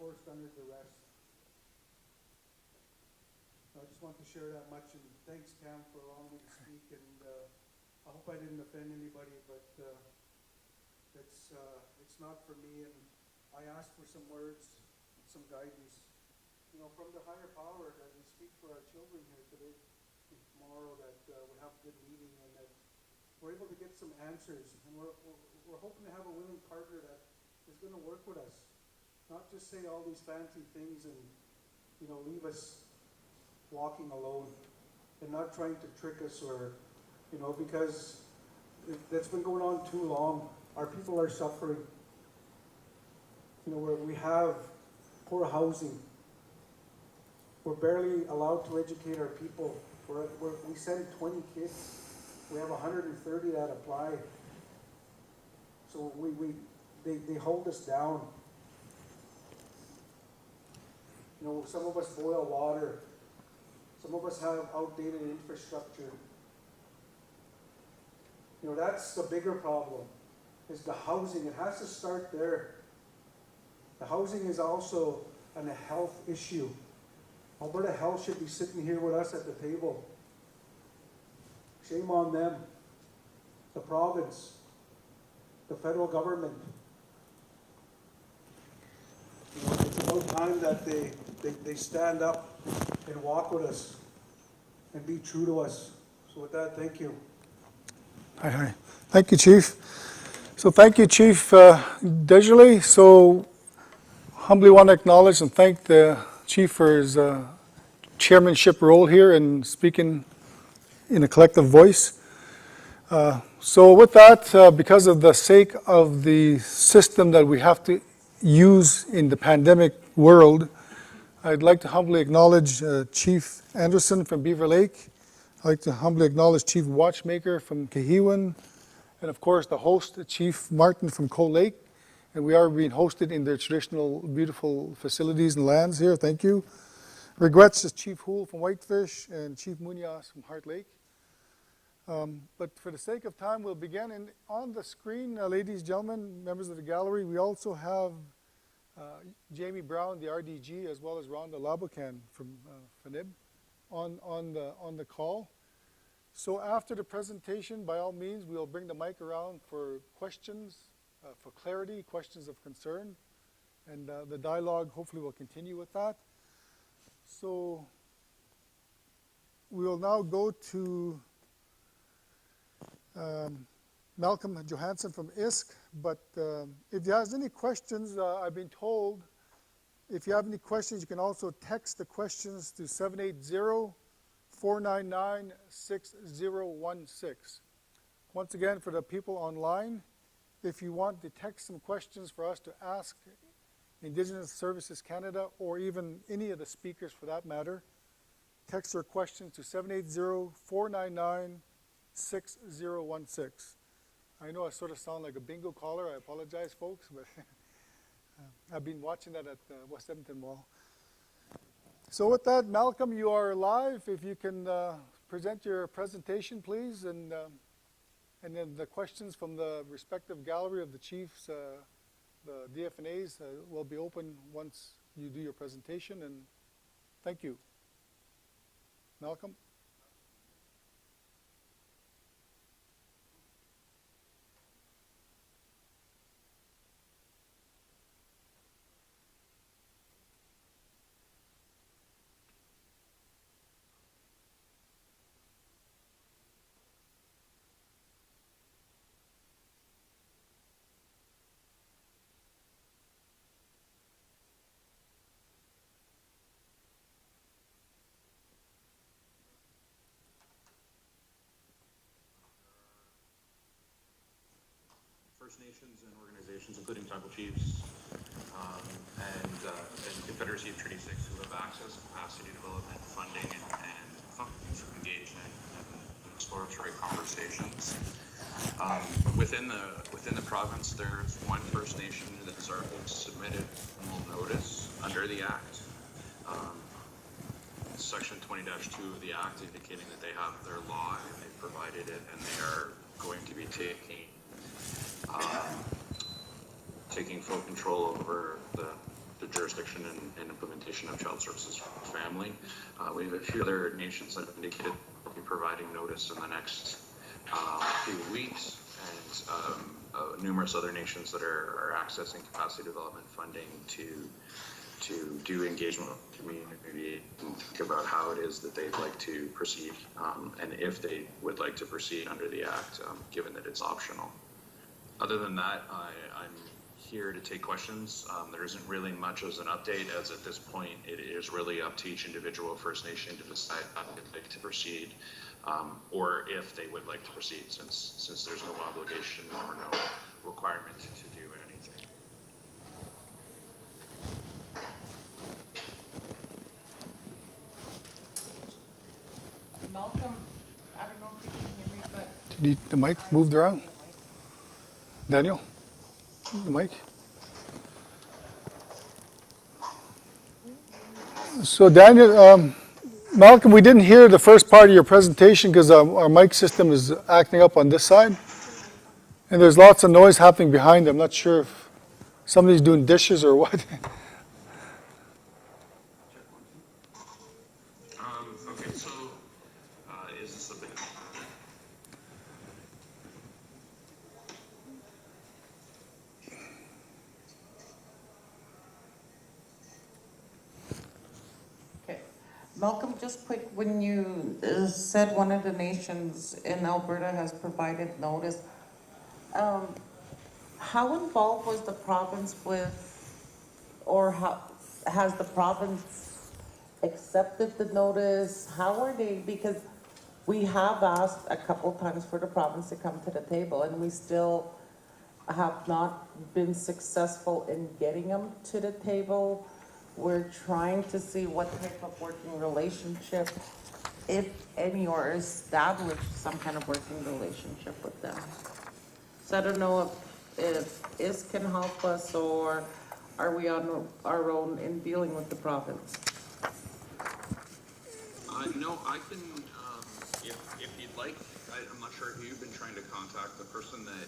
forced under duress. I just want to share that much, and thanks, Cam, for allowing me to speak, and I hope I didn't offend anybody, but it's not for me, and I asked for some words, some guidance, from the higher power as we speak for our children here today and tomorrow, that we have a good meeting and that we're able to get some answers, and we're hoping to have a willing partner that is going to work with us, not just say all these fancy things and leave us walking alone, and not trying to trick us or because that's been going on too long. Our people are suffering. We have poor housing. We're barely allowed to educate our people. We send 20 kids. We have 130 that apply. So they hold us down. Some of us boil water. Some of us have outdated infrastructure. That's the bigger problem, is the housing. It has to start there. The housing is also a health issue. Alberta Health should be sitting here with us at the table. Shame on them. The province, the federal government. It's about time that they stand up and walk with us and be true to us. So with that, thank you. Hi. Thank you, Chief. So thank you, Chief Desjardins. So humbly want to acknowledge and thank the Chief for his chairmanship role here and speaking in a collective voice. So with that, because of the sake of the system that we have to use in the pandemic world, I'd like to humbly acknowledge Chief Anderson from Beaver Lake. I'd like to humbly acknowledge Chief Watchmaker from Cahiwan, and of course the host, Chief Martin from Cold Lake. And we are being hosted in their traditional, beautiful facilities and lands here. Thank you. Regrets is Chief Hoole from Whitefish and Chief Munoz from Heart Lake. But for the sake of time, we'll begin. And on the screen, ladies, gentlemen, members of the gallery, we also have Jamie Brown, the RDG, as well as Rhonda Labocan from FNIB on the call. So after the presentation, by all means, we'll bring the mic around for questions, for clarity, questions of concern, and the dialogue hopefully will continue with that. So we will now go to Malcolm Johansson from ISK, but if you have any questions, I've been told if you have any questions, you can also text the questions to 780-499-6016. Once again, for the people online, if you want to text some questions for us to ask Indigenous Services Canada, or even any of the speakers for that matter, text your questions to 780-499-6016. I know I sort of sound like a bingo caller. I apologize, folks, but I've been watching that at West Edmonton Mall. So with that, Malcolm, you are live. If you can present your presentation, please, and then the questions from the respective gallery of the chiefs, the DFNAs, will be open once you do your presentation, and thank you. Malcolm? First Nations and organizations, including tribal chiefs and Confederacy of Treaty 6, who have access, capacity development, funding, and funds to engage in exploratory conversations. Within the province, there's one First Nation that has already submitted formal notice under the Act. Section 20-2 of the Act indicating that they have their law and they've provided it, and they are going to be taking full control over the jurisdiction and implementation of child services for family. We have a few other nations that have indicated they'll be providing notice in the next few weeks, and numerous other nations that are accessing capacity development funding to do engagement with the community and think about how it is that they'd like to proceed, and if they would like to proceed under the Act, given that it's optional. Other than that, I'm here to take questions. There isn't really much as an update, as at this point it is really up to each individual First Nation to decide how they'd like to proceed, or if they would like to proceed, since there's no obligation or no requirement to do anything. Malcolm, I don't know if you can hear me, but Did the mic moved around? Daniel, the mic. So Daniel, Malcolm, we didn't hear the first part of your presentation because our mic system is acting up on this side. And there's lots of noise happening behind. I'm not sure if somebody's doing dishes or what. Okay, so is this a bit? okay. Malcolm, just quick, when you said one of the nations in Alberta has provided notice, how involved was the province with, or how has the province accepted the notice? How are they? Because we have asked a couple times for the province to come to the table, and we still have not been successful in getting them to the table. We're trying to see what type of working relationship, if any, or establish some kind of working relationship with them. So I don't know if IS can help us, or are we on our own in dealing with the province? No, I can, if you'd like, I'm not sure who you've been trying to contact. The person that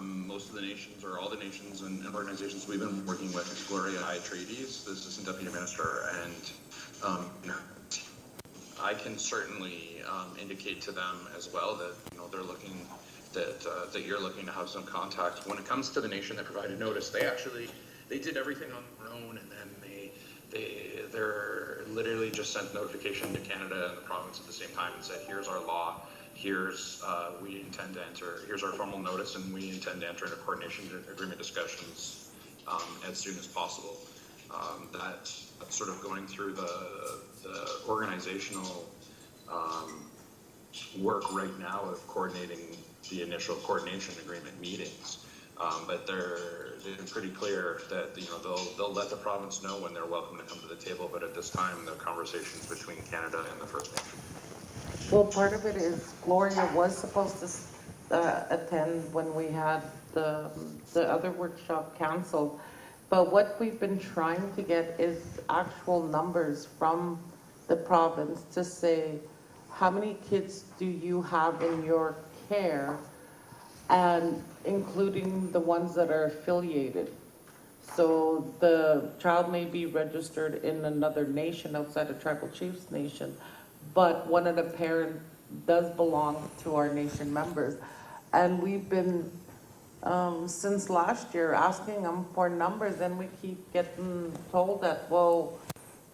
most of the nations, or all the nations and organizations we've been working with is Gloria Atreides, the Assistant Deputy Minister, and I can certainly indicate to them as well that they're looking, that you're looking to have some contact. When it comes to the nation that provided notice, they did everything on their own, and then they're literally just sent notification to Canada and the province at the same time and said, here's our law, here's we intend to enter, here's our formal notice, and we intend to enter into coordination agreement discussions as soon as possible. That's sort of going through the organizational work right now of coordinating the initial coordination agreement meetings. But they're pretty clear that they'll let the province know when they're welcome to come to the table. But at this time, the conversations between Canada and the First Nation. Well, part of it is Gloria was supposed to attend when we had the other workshop canceled. But what we've been trying to get is actual numbers from the province to say, how many kids do you have in your care, and including the ones that are affiliated. So the child may be registered in another nation outside of Tribal Chiefs Nation, but one of the parents does belong to our nation members. And we've been, since last year, asking them for numbers, and we keep getting told that, well,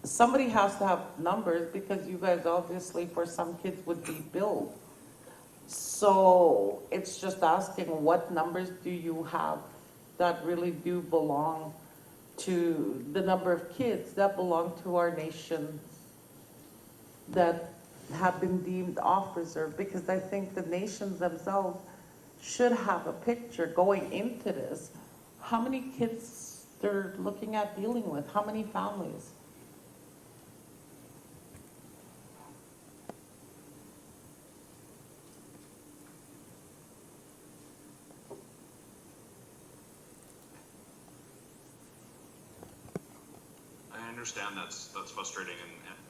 somebody has to have numbers because you guys obviously for some kids would be billed. So it's just asking, what numbers do you have that really do belong to the number of kids that belong to our nation that have been deemed off reserve? Because I think the nations themselves should have a picture going into this. How many kids they're looking at dealing with? How many families? I understand that's frustrating,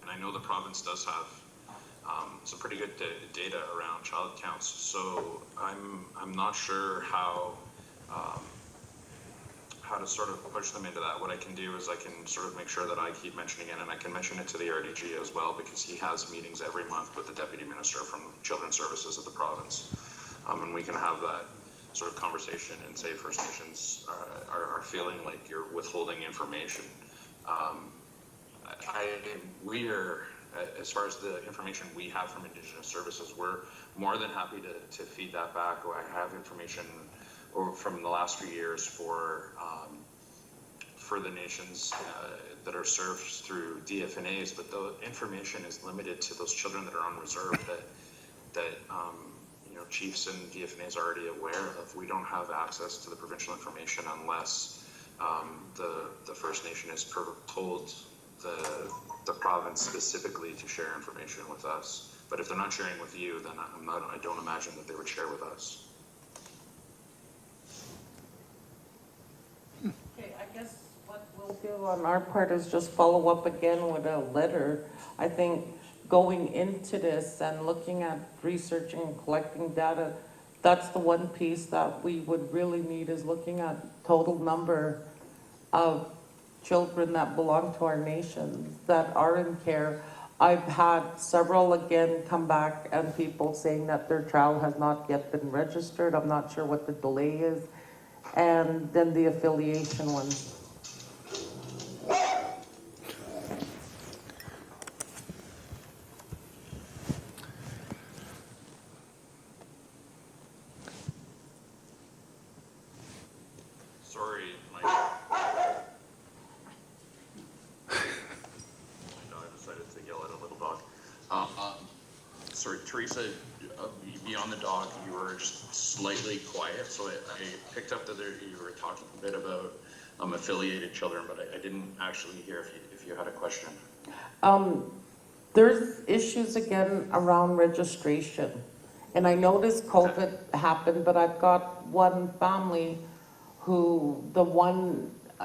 and I know the province does have some pretty good data around child counts. So I'm not sure how how to sort of push them into that. What I can do is I can sort of make sure that I keep mentioning it, and I can mention it to the RDG as well, because he has meetings every month with the Deputy Minister from Children's Services of the province. And we can have that sort of conversation and say First Nations are feeling like you're withholding information. We are, as far as the information we have from Indigenous Services, we're more than happy to feed that back. I have information from the last few years for the nations that are served through DFNAs, but the information is limited to those children that are on reserve that chiefs and DFNAs are already aware of. We don't have access to the provincial information unless the First Nation is told the province specifically to share information with us. But if they're not sharing with you, then I don't imagine that they would share with us. Okay, I guess what we'll do on our part is just follow up again with a letter. I think going into this and looking at researching and collecting data, that's the one piece that we would really need, is looking at total number of children that belong to our nation that are in care. I've had several again come back and people saying that their child has not yet been registered. I'm not sure what the delay is. And then the affiliation ones. Sorry, my dog decided to yell at a little dog. Sorry, Teresa, beyond the dog, you were just slightly quiet, so I picked up that you were talking a bit about affiliated children, but I didn't actually hear if you had a question. There's issues again around registration. And I noticed COVID happened, but I've got one family who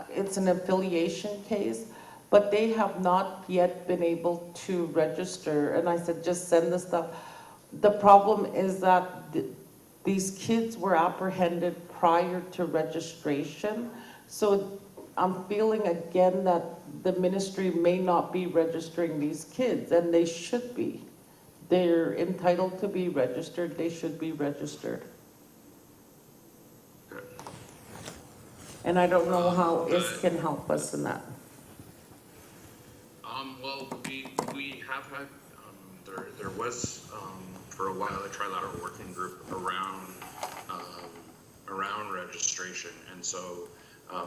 it's an affiliation case, but they have not yet been able to register. And I said, just send the stuff. The problem is that these kids were apprehended prior to registration. So I'm feeling again that the ministry may not be registering these kids, and they should be. They're entitled to be registered. They should be registered. Good. And I don't know how IS can help us in that. Well, we have had, there was, for a while, a trilateral working group around registration. And so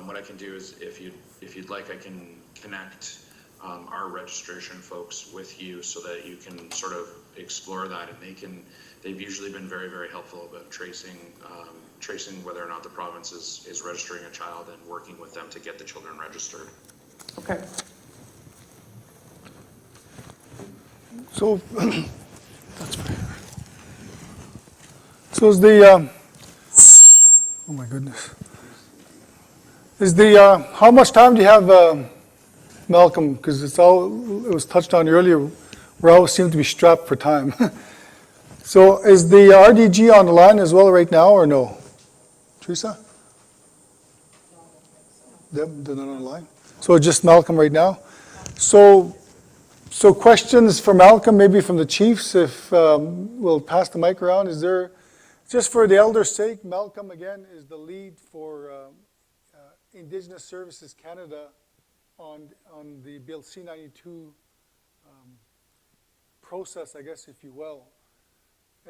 what I can do is, if you'd like, I can connect our registration folks with you so that you can sort of explore that, and they've usually been very, very helpful about tracing whether or not the province is registering a child and working with them to get the children registered. Okay. So, that's fair. So is the, oh my goodness. Is the, how much time do you have, Malcolm? Because it was touched on earlier, we always seem to be strapped for time. So is the RDG on the line as well right now, or no? Teresa? They're not on the line? So just Malcolm right now? So questions for Malcolm, maybe from the chiefs, if we'll pass the mic around. Is there, just for the elders' sake, Malcolm again is the lead for Indigenous Services Canada on the Bill C-92 process, I guess, if you will.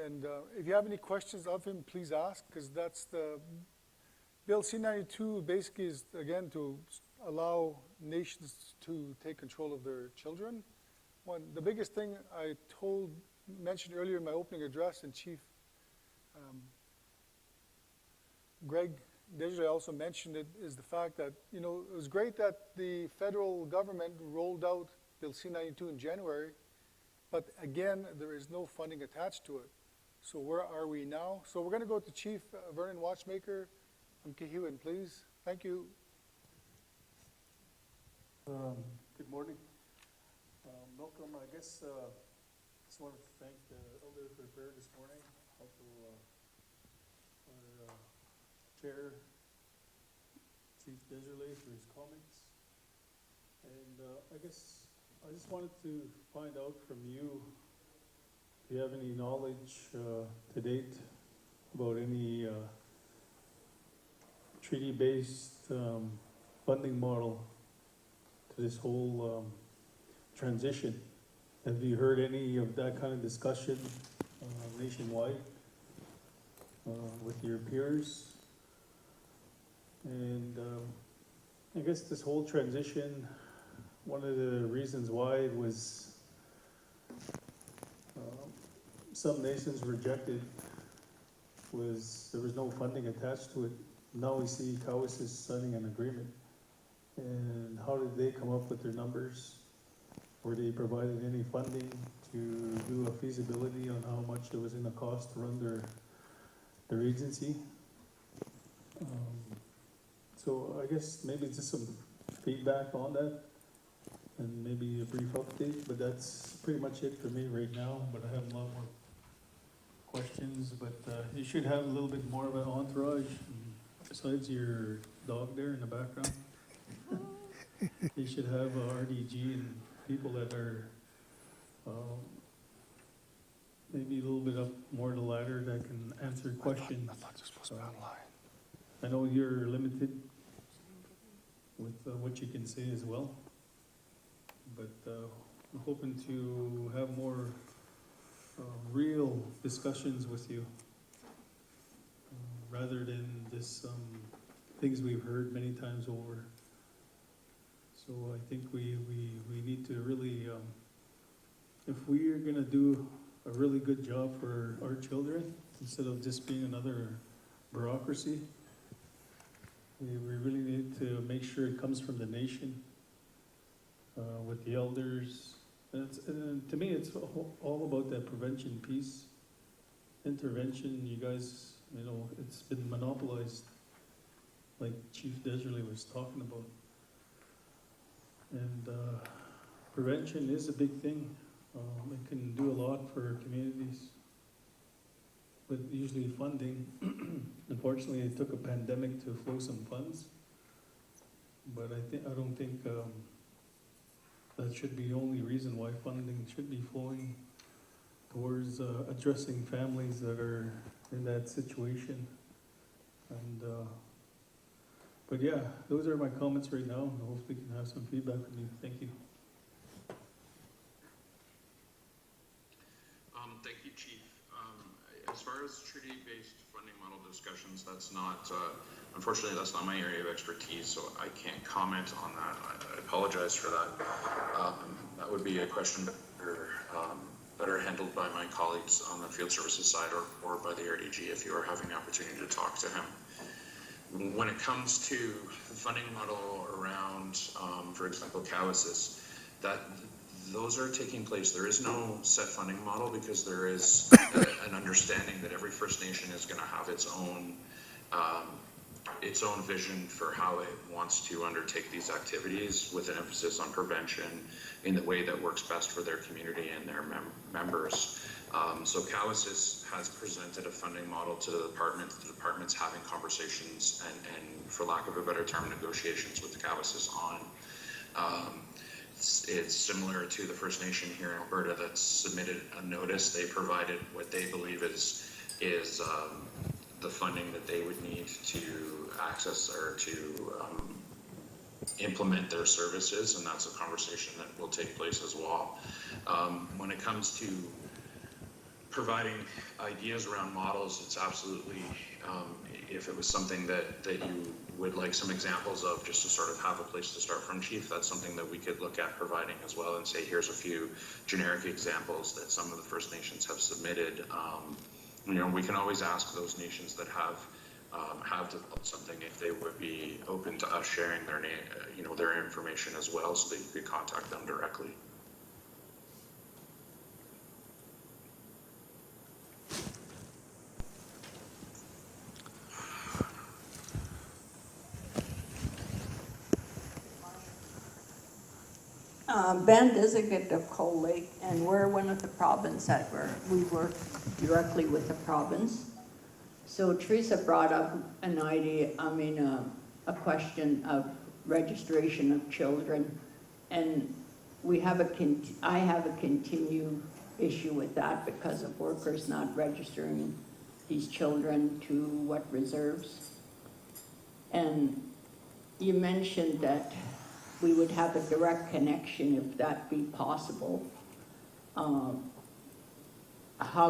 And if you have any questions of him, please ask, because that's the Bill C-92 basically is, again, to allow nations to take control of their children. The biggest thing I mentioned earlier in my opening address, and Chief Greg Desjardins also mentioned it, is the fact that, it was great that the federal government rolled out Bill C-92 in January, but again, there is no funding attached to it. So where are we now? So we're going to go to Chief Vernon Watchmaker from Kihiwin, please. Thank you. Good morning. Malcolm, I guess just wanted to thank the elder for the prayer this morning. Also, our chair, Chief Deserle for his comments. And I guess I just wanted to find out from you if you have any knowledge to date about any treaty-based funding model to this whole transition. Have you heard any of that kind of discussion nationwide with your peers? And I guess this whole transition, one of the reasons why it was some nations rejected was there was no funding attached to it. Now we see Cowessess signing an agreement. And how did they come up with their numbers? Were they provided any funding to do a feasibility on how much it was going to cost to run their agency? So I guess maybe just some feedback on that and maybe a brief update, but that's pretty much it for me right now, but I have a lot more questions, but you should have a little bit more of an entourage besides your dog there in the background. You should have RDG and people that are maybe a little bit up more the ladder that can answer questions. I thought this was supposed to be online. I know you're limited with what you can say as well, but I'm hoping to have more real discussions with you rather than just things we've heard many times over. So I think we need to really, if we are going to do a really good job for our children, instead of just being another bureaucracy, we really need to make sure it comes from the nation, with the elders. And to me, it's all about that prevention piece. Intervention, you guys, it's been monopolized, like Chief Deserle was talking about. And prevention is a big thing. It can do a lot for communities. But usually funding, unfortunately it took a pandemic to flow some funds. But I don't think that should be the only reason why funding should be flowing towards addressing families that are in that situation. And but yeah, those are my comments right now, and hopefully we can have some feedback from you. Thank you. Thank you, Chief. As far as treaty-based funding model discussions, that's not, unfortunately, that's not my area of expertise, so I can't comment on that. I apologize for that. That would be a question better handled by my colleagues on the field services side or by the RDG if you are having the opportunity to talk to him. When it comes to the funding model around, for example, Cowessess, those are taking place. There is no set funding model because there is an understanding that every First Nation is going to have its own vision for how it wants to undertake these activities, with an emphasis on prevention in the way that works best for their community and their members. So Cowessess has presented a funding model to the department. The department's having conversations and for lack of a better term, negotiations with Cowessess on. It's similar to the First Nation here in Alberta that submitted a notice. They provided what they believe is the funding that they would need to access or to implement their services, and that's a conversation that will take place as well. When it comes to providing ideas around models, it's absolutely, if it was something that you would like some examples of, just to sort of have a place to start from, Chief, that's something that we could look at providing as well and say, here's a few generic examples that some of the First Nations have submitted. We can always ask those nations that have developed something if they would be open to us sharing their their information as well, so that you could contact them directly. Bend is a good of Coal Lake, and we're one of the province that we work directly with the province. So Teresa brought up an idea, a question of registration of children, and I have a continued issue with that because of workers not registering these children to what reserves. And you mentioned that we would have a direct connection if that be possible. How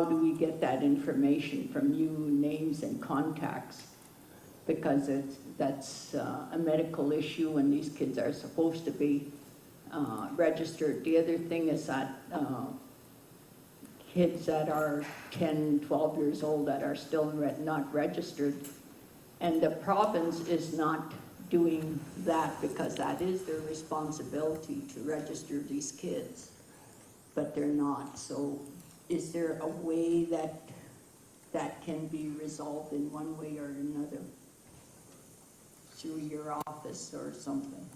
do we get that information from you, names and contacts? Because that's a medical issue and these kids are supposed to be registered. The other thing is that kids that are 10, 12 years old that are still not registered, and the province is not doing that because that is their responsibility to register these kids, but they're not. So is there a way that that can be resolved in one way or another through your office or something?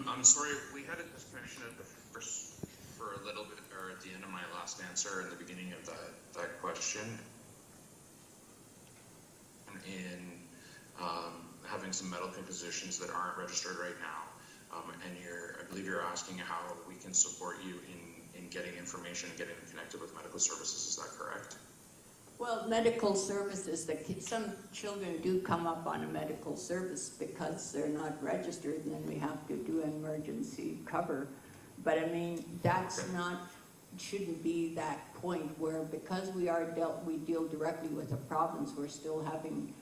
I'm sorry, we had a discussion at the first, for a little bit, or at the end of my last answer and the beginning of that question, in having some medical conditions that aren't registered right now. And I believe you're asking how we can support you in getting information and getting connected with medical services. Is that correct? Well, medical services, some children do come up on a medical service because they're not registered, and then we have to do emergency cover. But I mean, that's not, shouldn't be that point where, because we deal directly with the province, we're still having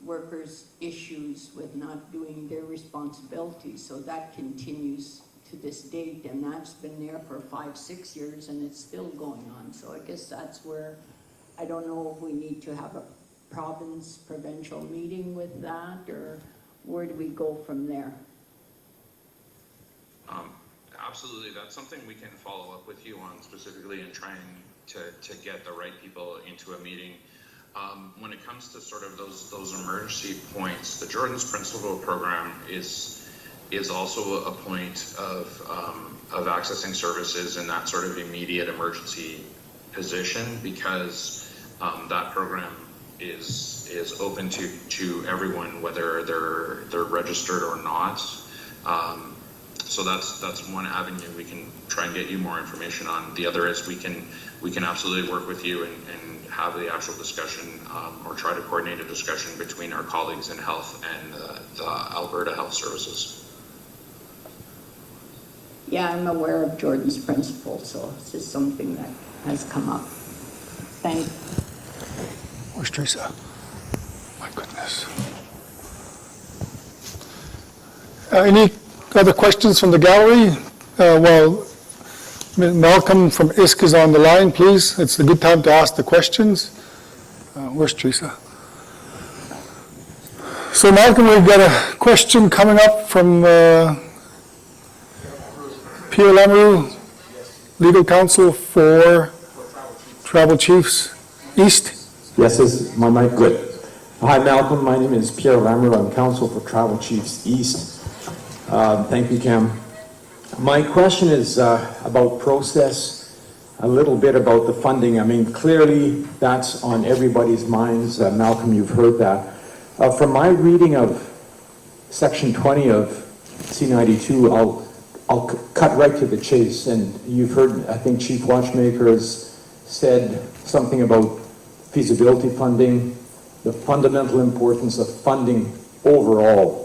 workers' issues with not doing their responsibilities. So that continues to this date, and that's been there for 5-6 years, and it's still going on. So I guess that's where, I don't know if we need to have a province provincial meeting with that, or where do we go from there? Absolutely, that's something we can follow up with you on specifically in trying to get the right people into a meeting. When it comes to sort of those emergency points, the Jordan's Principal Program is also a point of accessing services in that sort of immediate emergency position, because that program is open to everyone, whether they're registered or not. So that's one avenue we can try and get you more information on. The other is we can absolutely work with you and have the actual discussion, or try to coordinate a discussion between our colleagues in health and the Alberta Health Services. Yeah, I'm aware of Jordan's Principle, so it's just something that has come up. Thank you. Where's Teresa? My goodness. Any other questions from the gallery? Well, Malcolm from ISK is on the line, please. It's a good time to ask the questions. Where's Teresa? So Malcolm, we've got a question coming up from Pierre Lamoureux, legal counsel for Travel Chiefs East. Yes, is my mic good? Hi, Malcolm. My name is Pierre Lamoureux. I'm counsel for Travel Chiefs East. Thank you, Cam. My question is about process, a little bit about the funding. I mean, clearly that's on everybody's minds. Malcolm, you've heard that. From my reading of Section 20 of C-92, I'll cut right to the chase. And you've heard, I think Chief Watchmaker has said something about feasibility funding, the fundamental importance of funding overall.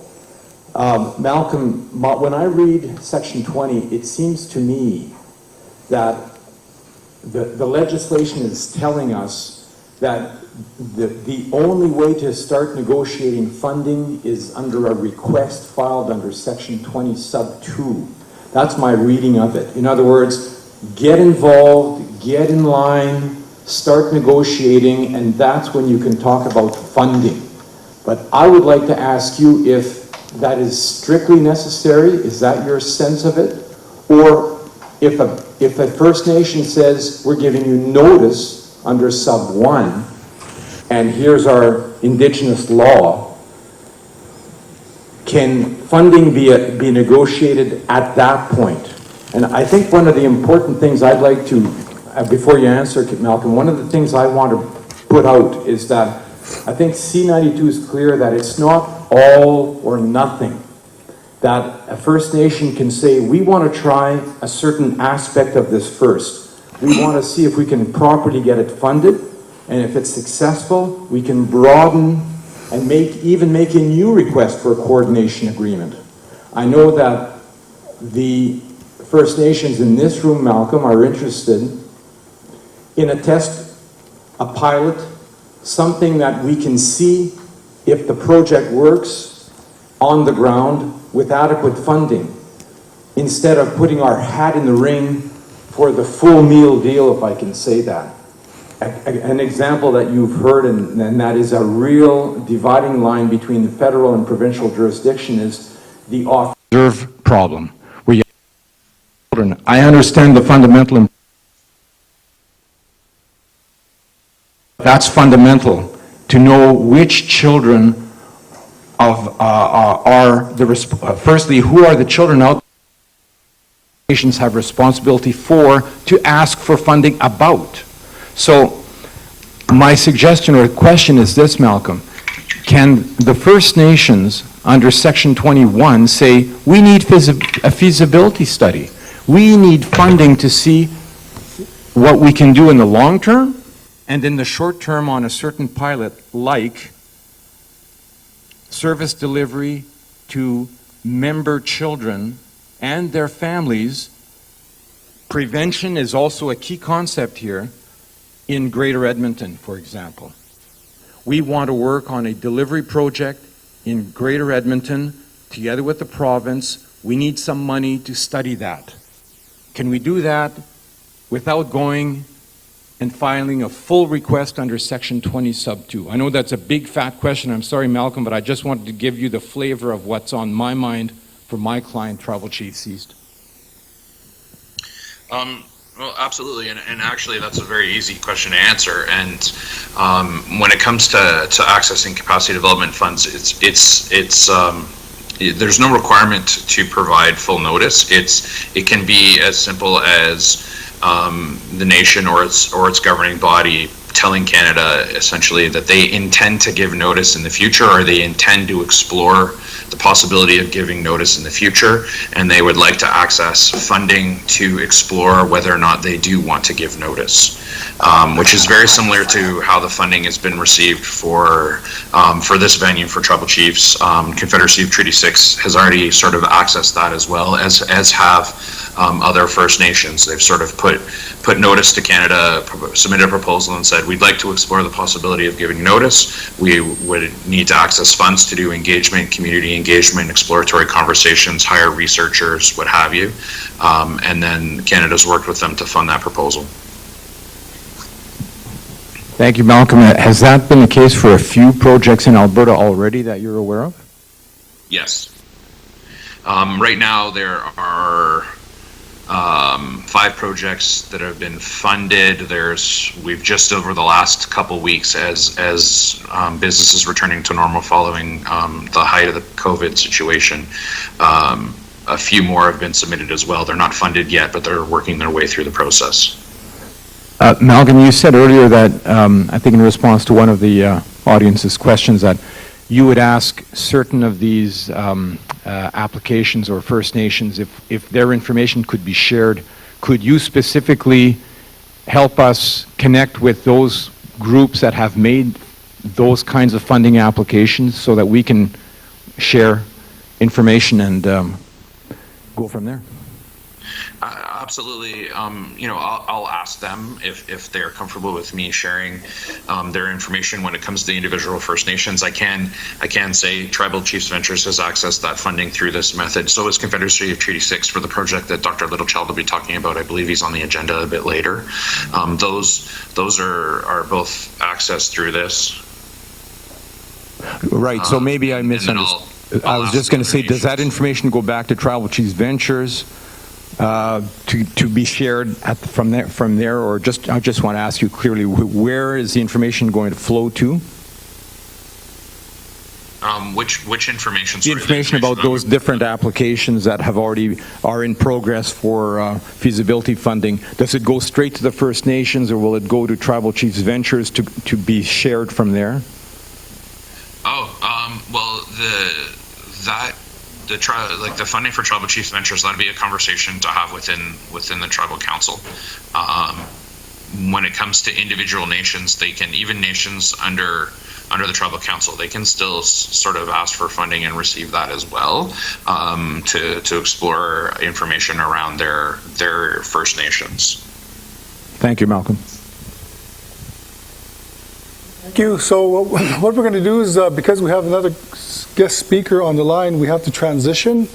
Malcolm, when I read Section 20, it seems to me that the legislation is telling us that the only way to start negotiating funding is under a request filed under Section 20 sub 2. That's my reading of it. In other words, get involved, get in line, start negotiating, and that's when you can talk about funding. But I would like to ask you if that is strictly necessary. Is that your sense of it? Or if a First Nation says, we're giving you notice under sub 1, and here's our Indigenous law, can funding be negotiated at that point? And I think one of the important things I'd like to, before you answer, Malcolm, one of the things I want to put out is that I think C92 is clear that it's not all or nothing. That a First Nation can say, we want to try a certain aspect of this first. We want to see if we can properly get it funded, and if it's successful, we can broaden and even make a new request for a coordination agreement. I know that the First Nations in this room, Malcolm, are interested in a test, a pilot, something that we can see if the project works on the ground with adequate funding, instead of putting our hat in the ring for the full meal deal, if I can say that. An example that you've heard, and that is a real dividing line between the federal and provincial jurisdiction, is the off-reserve problem. Where you have children. I understand the fundamental. That's fundamental, to know which children firstly, who are the children out nations have responsibility for to ask for funding about. So my suggestion or question is this, Malcolm. Can the First Nations under Section 21 say, we need a feasibility study. We need funding to see what we can do in the long term and in the short term on a certain pilot, like service delivery to member children and their families. Prevention is also a key concept here in Greater Edmonton, for example. We want to work on a delivery project in Greater Edmonton together with the province. We need some money to study that. Can we do that without going and filing a full request under Section 20 sub 2? I know that's a big fat question. I'm sorry, Malcolm, but I just wanted to give you the flavor of what's on my mind for my client, Tribal Chiefs East. Well, absolutely, and actually that's a very easy question to answer. And when it comes to accessing capacity development funds, there's no requirement to provide full notice. It can be as simple as the nation or its governing body telling Canada essentially that they intend to give notice in the future, or they intend to explore the possibility of giving notice in the future, and they would like to access funding to explore whether or not they do want to give notice, which is very similar to how the funding has been received for this venue for Tribal Chiefs. Confederacy of Treaty 6 has already sort of accessed that as well, as have other First Nations. They've sort of put notice to Canada, submitted a proposal and said, we'd like to explore the possibility of giving notice. We would need to access funds to do engagement, community engagement, exploratory conversations, hire researchers, what have you. And then Canada's worked with them to fund that proposal. Thank you, Malcolm. Has that been the case for a few projects in Alberta already that you're aware of? Yes. Right now there are 5 projects that have been funded. We've just over the last couple weeks, as businesses returning to normal following the height of the COVID situation, a few more have been submitted as well. They're not funded yet, but they're working their way through the process. Malcolm, you said earlier that, I think in response to one of the audience's questions, that you would ask certain of these applications or First Nations if their information could be shared. Could you specifically help us connect with those groups that have made those kinds of funding applications so that we can share information and go from there? Absolutely. I'll ask them if they're comfortable with me sharing their information when it comes to the individual First Nations. I can say Tribal Chiefs Ventures has accessed that funding through this method. So is Confederacy of Treaty 6 for the project that Dr. Littlechild will be talking about. I believe he's on the agenda a bit later. Those are both accessed through this. Right. So maybe I misunderstood. I was just going to say, does that information go back to Tribal Chiefs Ventures to be shared from there, or I just want to ask you clearly, where is the information going to flow to? Which information? The information about those different applications that are in progress for feasibility funding. Does it go straight to the First Nations, or will it go to Tribal Chiefs Ventures to be shared from there? the funding for tribal chiefs ventures, that'd be a conversation to have within the tribal council. When it comes to individual nations, even nations under the tribal council, they can still sort of ask for funding and receive that as well, to explore information around their First Nations. Thank you, Malcolm. Thank you. So what we're going to do is, because we have another guest speaker on the line, we have to transition.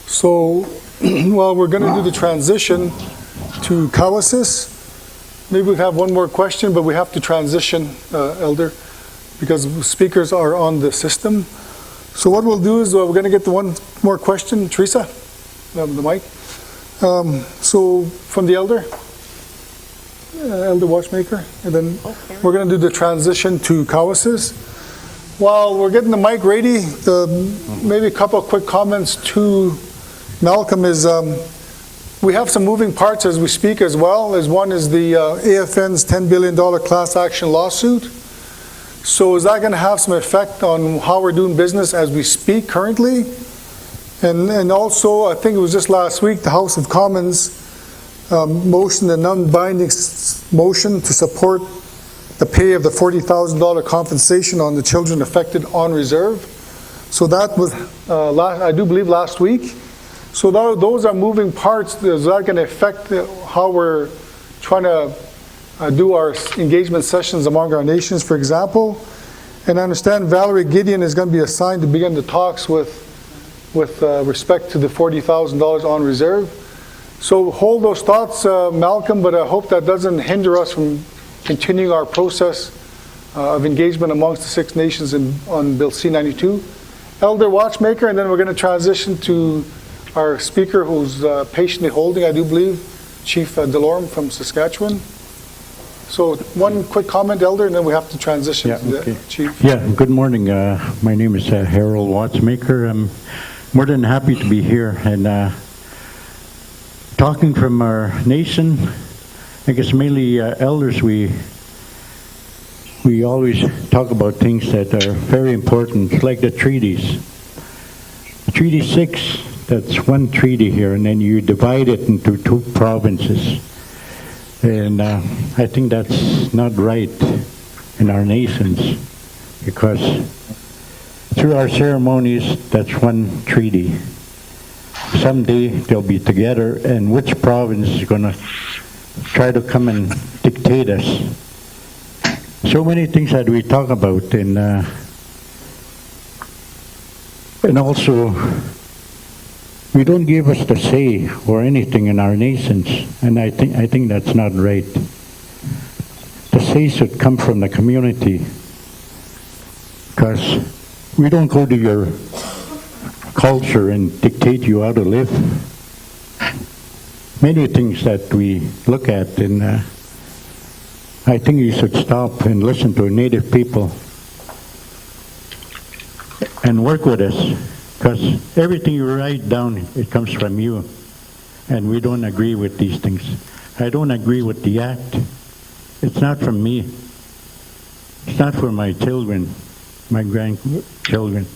So while we're going to do the transition to Cowessess, maybe we have one more question, but we have to transition, Elder, because speakers are on the system. So what we'll do is, we're going to get the one more question. Teresa, the mic. So from the Elder. Elder Watchmaker, and then we're going to do the transition to Cowessess. While we're getting the mic ready, maybe a couple of quick comments to Malcolm is, we have some moving parts as we speak as well. One is the AFN's $10 billion class action lawsuit. So is that going to have some effect on how we're doing business as we speak currently? And also, I think it was just last week, the House of Commons motion, a non-binding motion to support the pay of the $40,000 compensation on the children affected on reserve. So that was, I do believe, last week. So those are moving parts. Is that going to affect how we're trying to do our engagement sessions among our nations, for example? And I understand Valerie Gideon is going to be assigned to begin the talks with respect to the $40,000 on reserve. So hold those thoughts, Malcolm, but I hope that doesn't hinder us from continuing our process of engagement amongst the Six Nations on Bill C-92. Elder Watchmaker, and then we're going to transition to our speaker who's patiently holding, I do believe, Chief Delorme from Saskatchewan. So one quick comment, Elder, and then we have to transition to the Chief. Yeah, good morning. My name is Harold Watchmaker. I'm more than happy to be here and talking from our nation. I guess mainly elders, we always talk about things that are very important, like the treaties. Treaty 6, that's one treaty here, and then you divide it into 2 provinces. And I think that's not right in our nations, because through our ceremonies, that's one treaty. Someday they'll be together, and which province is going to try to come and dictate us? So many things that we talk about, and also we don't give us the say or anything in our nations, and I think that's not right. The say should come from the community, because we don't go to your culture and dictate you how to live. Many things that we look at, and I think you should stop and listen to Native people and work with us, because everything you write down, it comes from you, and we don't agree with these things. I don't agree with the act. It's not from me. It's not for my children, my grandchildren,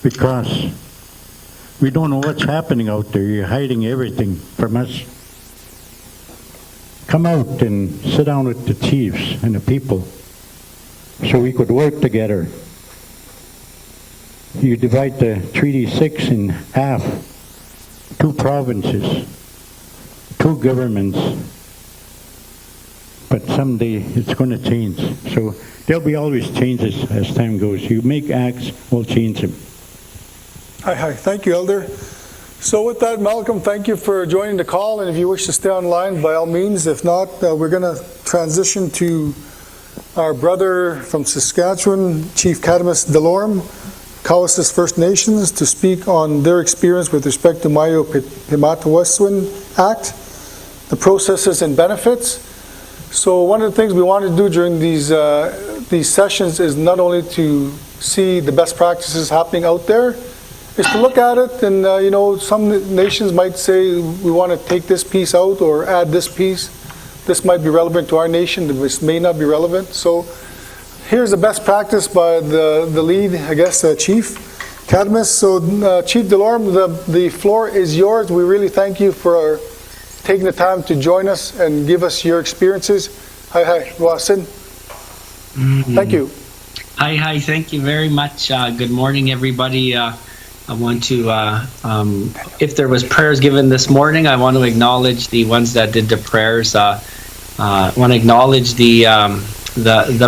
because we don't know what's happening out there. You're hiding everything from us. Come out and sit down with the chiefs and the people so we could work together. You divide the Treaty 6 in half, 2 provinces, 2 governments, but someday it's going to change. So there'll be always changes as time goes. You make acts, we'll change them. Hi. Thank you, Elder. So with that, Malcolm, thank you for joining the call, and if you wish to stay online, by all means. If not, we're going to transition to our brother from Saskatchewan, Chief Pimatisowin Delorme, Cowessess First Nations, to speak on their experience with respect to Miyo Pimatisowin Act, the processes and benefits. So one of the things we want to do during these sessions is not only to see the best practices happening out there, is to look at it, and some nations might say we want to take this piece out or add this piece. This might be relevant to our nation, this may not be relevant. So here's the best practice by the lead, I guess, Chief Cowessess. So Chief Delorme, the floor is yours. We really thank you for taking the time to join us and give us your experiences. Hi, Rosin. Thank you. Hi, thank you very much. Good morning, everybody. I want to, if there was prayers given this morning, I want to acknowledge the ones that did the prayers. I want to acknowledge the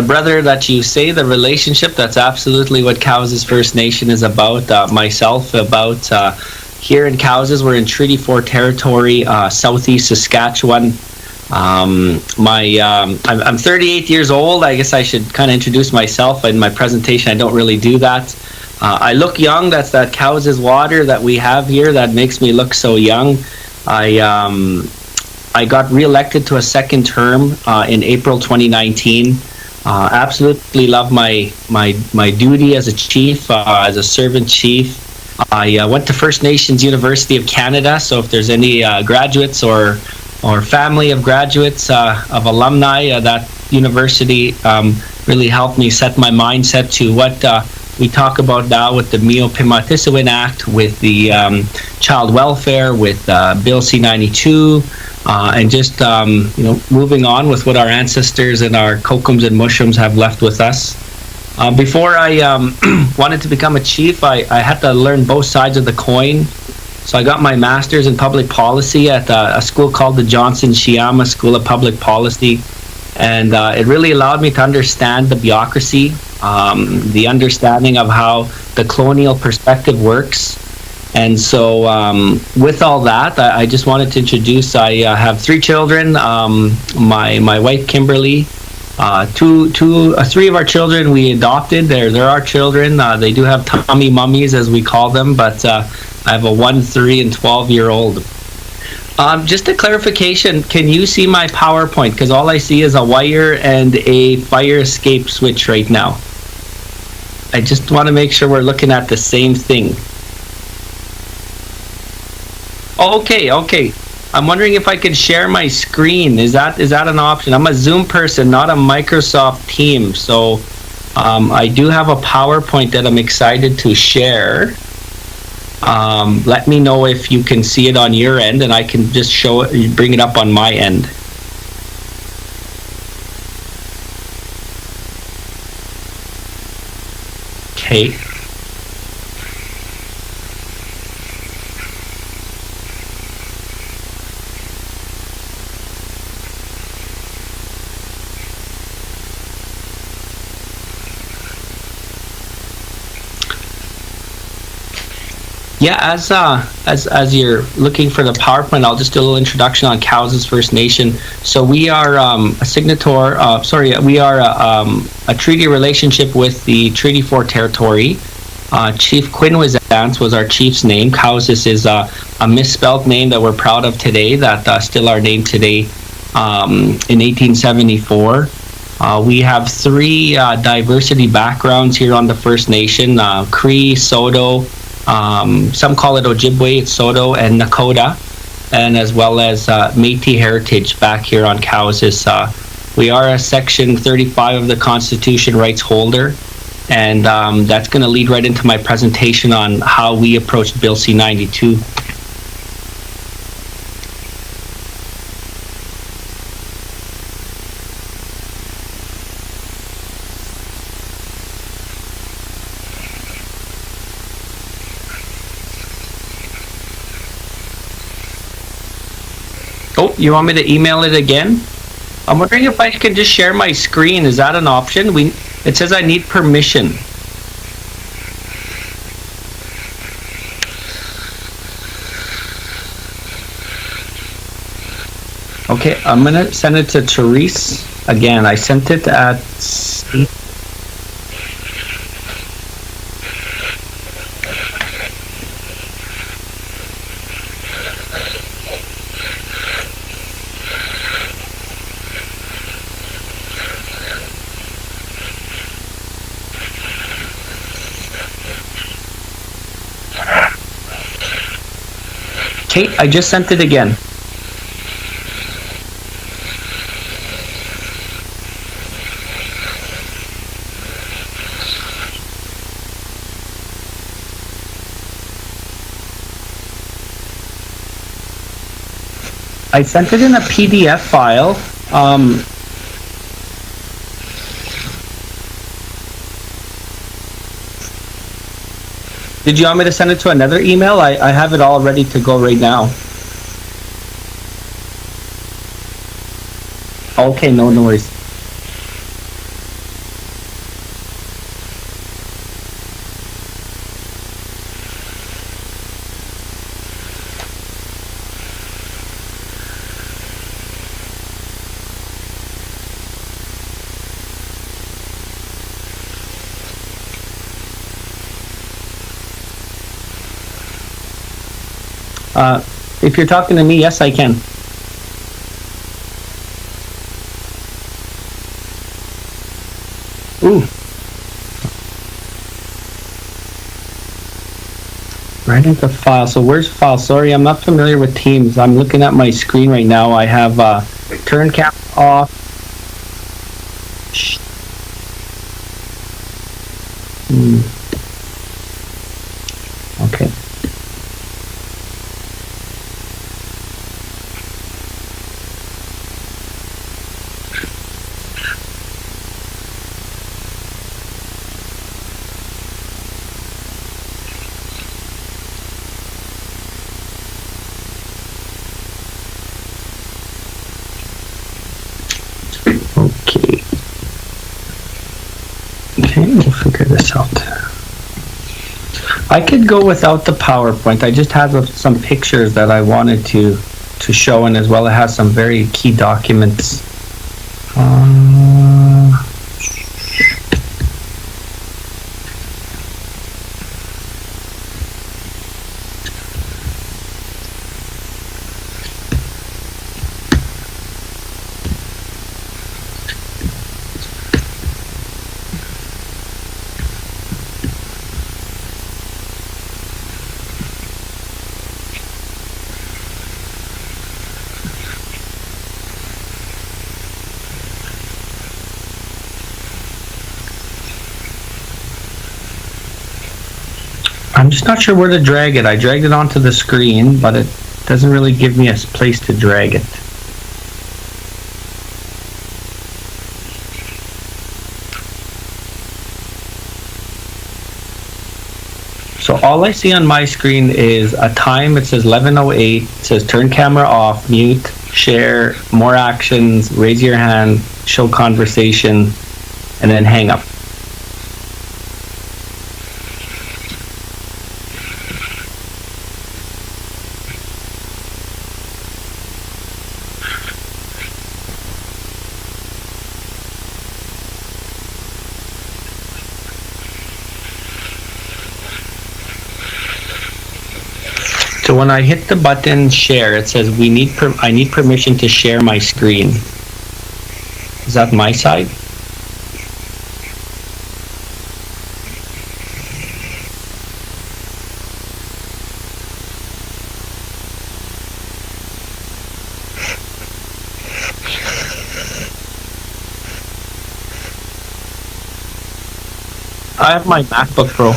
brother that you say, the relationship. That's absolutely what Cowessess First Nation is about. Myself, about here in Cowessess, we're in Treaty 4 territory, southeast Saskatchewan. I'm 38 years old. I guess I should kind of introduce myself in my presentation. I don't really do that. I look young. That's that Cowessess water that we have here that makes me look so young. I got reelected to a second term in April 2019. Absolutely love my duty as a chief, as a servant chief. I went to First Nations University of Canada, so if there's any graduates or family of graduates, of alumni, that university really helped me set my mindset to what we talk about now with the Miyo Pimatisowin Act, with the child welfare, with Bill C-92, and just moving on with what our ancestors and our kokums and mushums have left with us. Before I wanted to become a chief, I had to learn both sides of the coin. So I got my master's in public policy at a school called the Johnson Shiama School of Public Policy, and it really allowed me to understand the bureaucracy, the understanding of how the colonial perspective works. And so with all that, I just wanted to introduce, I have 3 children. My wife Kimberly, three of our children we adopted. They're our children. They do have tummy mummies, as we call them, but I have a 1, 3, and 12-year-old. Just a clarification, can you see my PowerPoint? Because all I see is a wire and a fire escape switch right now. I just want to make sure we're looking at the same thing. Okay. I'm wondering if I could share my screen. Is that an option? I'm a Zoom person, not a Microsoft Teams. So I do have a PowerPoint that I'm excited to share. Let me know if you can see it on your end, and I can just show it, bring it up on my end. Okay. Yeah, as you're looking for the PowerPoint, I'll just do a little introduction on Cowessess First Nation. So we are a signatory. We are a treaty relationship with the Treaty 4 territory. Chief Quinwizance was our chief's name. Cowessess is a misspelled name that we're proud of today. That's still our name today. In 1874. We have 3 diversity backgrounds here on the First Nation: Cree, Soto. Some call it Ojibwe, it's Soto, and Nakota, and as well as Métis heritage back here on Cowessess. We are a Section 35 of the Constitution rights holder, and that's going to lead right into my presentation on how we approached Bill C-92. Oh, you want me to email it again? I'm wondering if I can just share my screen. Is that an option? It says I need permission. Okay, I'm gonna send it to Therese again. I sent it at Kate, I just sent it again. I sent it in a PDF file. Did you want me to send it to another email? I have it all ready to go right now. Okay, no worries. If you're talking to me, yes, I can. Ooh. Right into file. So where's file? Sorry, I'm not familiar with Teams. I'm looking at my screen right now. I have turn camera off. Okay. Okay. Okay, we'll figure this out. I could go without the PowerPoint. I just have some pictures that I wanted to show, and as well it has some very key documents. I'm just not sure where to drag it. I dragged it onto the screen, but it doesn't really give me a place to drag it. So all I see on my screen is a time. It says 11:08. It says turn camera off, mute, share, more actions, raise your hand, show conversation, and then hang up. So when I hit the button share, it says I need permission to share my screen. Is that my side? I have my MacBook Pro.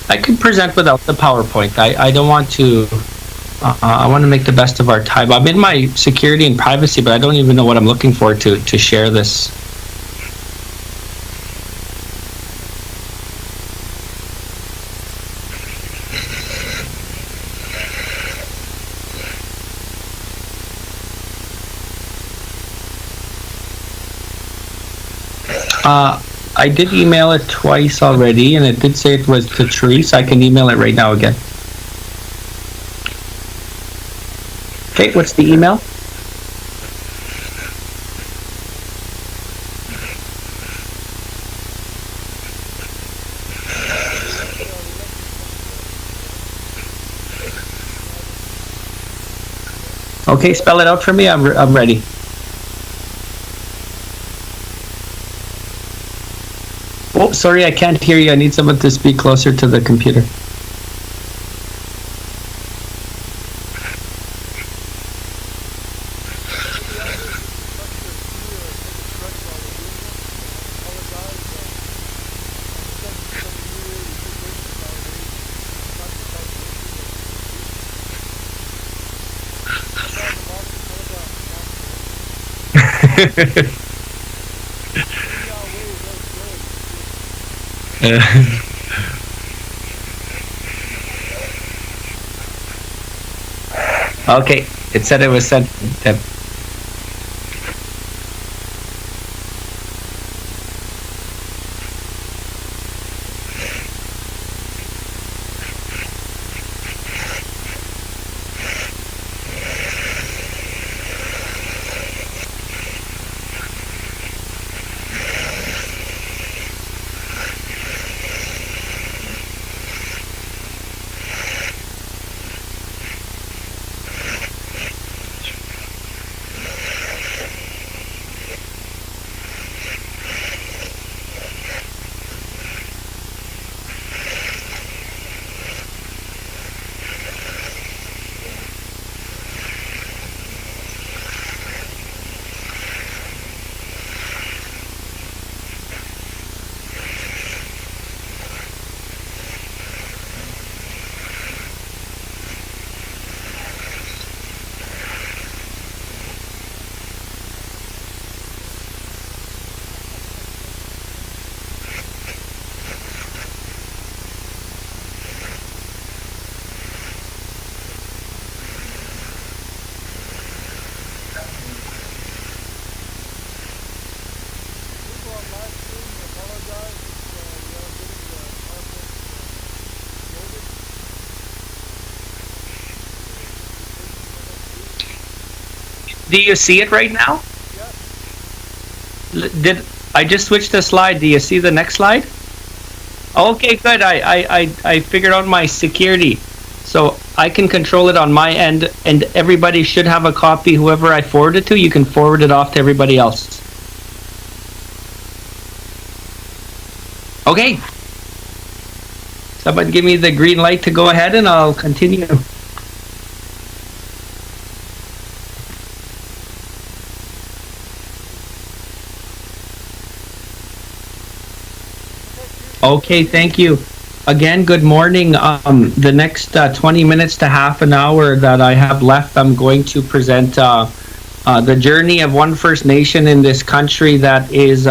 I could present without the PowerPoint. I don't want to. I want to make the best of our time. I'm in my security and privacy, but I don't even know what I'm looking for to share this. I did email it twice already, and it did say it was to Therese. I can email it right now again. Okay, what's the email? Okay, spell it out for me. I'm ready. Oh, sorry, I can't hear you. I need someone to speak closer to the computer. Okay, it said it was sent. Do you see it right now? Did I just switched the slide? Do you see the next slide? Okay, good. I figured out my security. So I can control it on my end, and everybody should have a copy. Whoever I forward it to, you can forward it off to everybody else. Okay. Someone give me the green light to go ahead, and I'll continue. Okay, thank you. Again, good morning. The next 20 minutes to half an hour that I have left, I'm going to present the journey of one First Nation in this country that is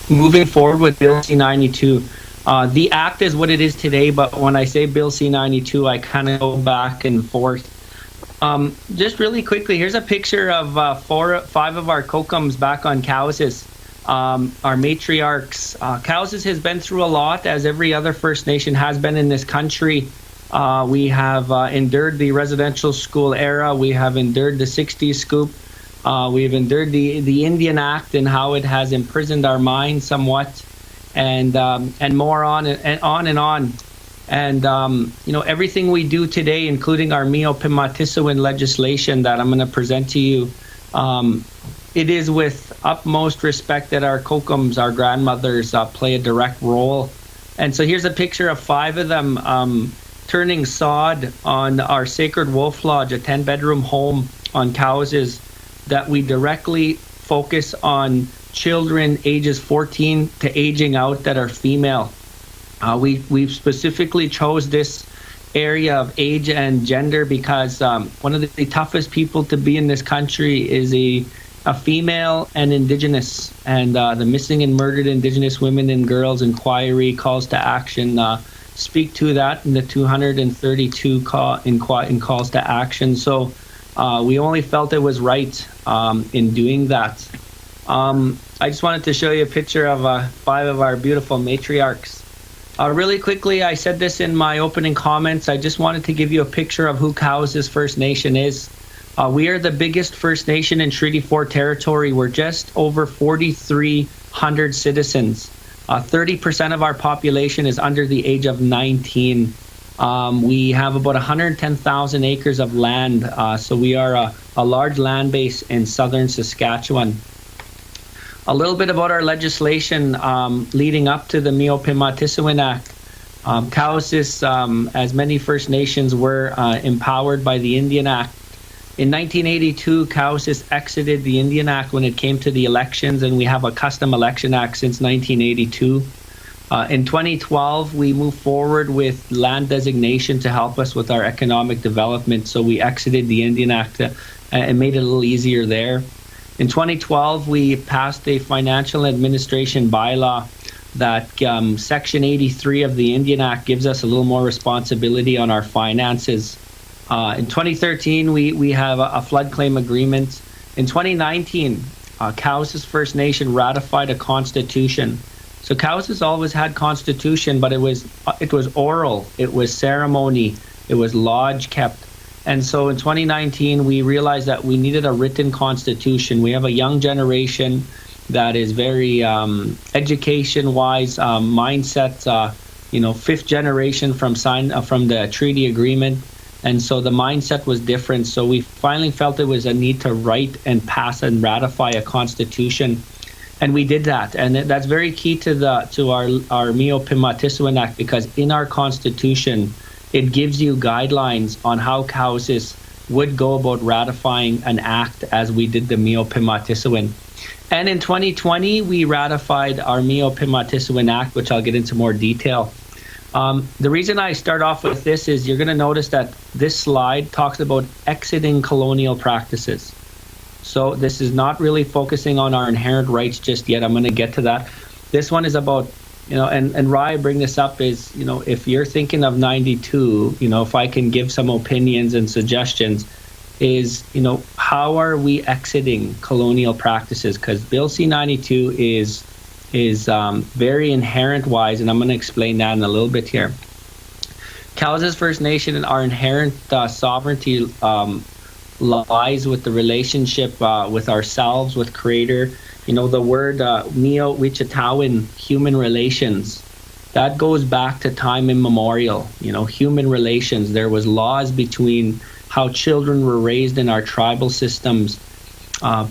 moving forward with Bill C-92. The act is what it is today, but when I say Bill C-92, I kind of go back and forth. Just really quickly, here's a picture of 5 of our Kokums back on Cowessess. Our matriarchs. Cowessess has been through a lot, as every other First Nation has been in this country. We have endured the residential school era. We have endured the 60s scoop. We've endured the Indian Act and how it has imprisoned our minds somewhat, and more on and on and on. And you know, everything we do today, including our Miyo Pimatisowin legislation that I'm going to present to you, it is with utmost respect that our Kokums, our grandmothers, play a direct role. And so here's a picture of 5 of them turning sod on our Sacred Wolf Lodge, a 10-bedroom home on Cowessess, that we directly focus on children ages 14 to aging out that are female. We've specifically chose this area of age and gender because one of the toughest people to be in this country is a female and Indigenous, and the Missing and Murdered Indigenous Women and Girls Inquiry calls to action speak to that in the 232 calls to action. So we only felt it was right in doing that. I just wanted to show you a picture of 5 of our beautiful matriarchs. Really quickly, I said this in my opening comments, I just wanted to give you a picture of who Cowessess First Nation is. We are the biggest First Nation in Treaty 4 territory. We're just over 4,300 citizens. 30% of our population is under the age of 19. We have about 110,000 acres of land, so we are a large land base in southern Saskatchewan. A little bit about our legislation leading up to the Miyo Pimatisowin Act. Cowessess, as many First Nations, were empowered by the Indian Act. In 1982, Cowessess exited the Indian Act when it came to the elections, and we have a custom election act since 1982. In 2012, we moved forward with land designation to help us with our economic development, so we exited the Indian Act and made it a little easier there. In 2012, we passed a financial administration bylaw that Section 83 of the Indian Act gives us a little more responsibility on our finances. In 2013, we have a flood claim agreement. In 2019, Cowessess First Nation ratified a constitution. So Cowessess always had constitution, but it was oral, it was ceremony, it was lodge kept. And so in 2019, we realized that we needed a written constitution. We have a young generation that is very education-wise, mindset, fifth generation from the treaty agreement. And so the mindset was different. So we finally felt there was a need to write and pass and ratify a constitution. And we did that. And that's very key to our Miyo Pimatisowin Act, because in our constitution, it gives you guidelines on how Cowessess would go about ratifying an act as we did the Miyo Pimatisowin. And in 2020, we ratified our Miyo Pimatisowin Act, which I'll get into more detail. The reason I start off with this is you're going to notice that this slide talks about exiting colonial practices. So this is not really focusing on our inherent rights just yet. I'm going to get to that. This one is about, and why I bring this up is, if you're thinking of 92, if I can give some opinions and suggestions, is, how are we exiting colonial practices? Because Bill C-92 is very inherent wise, and I'm going to explain that in a little bit here. Cowessess First Nation and our inherent sovereignty lies with the relationship with ourselves, with Creator. The word Miyo Wichitawin, human relations, that goes back to time immemorial. Human relations. There was laws between how children were raised in our tribal systems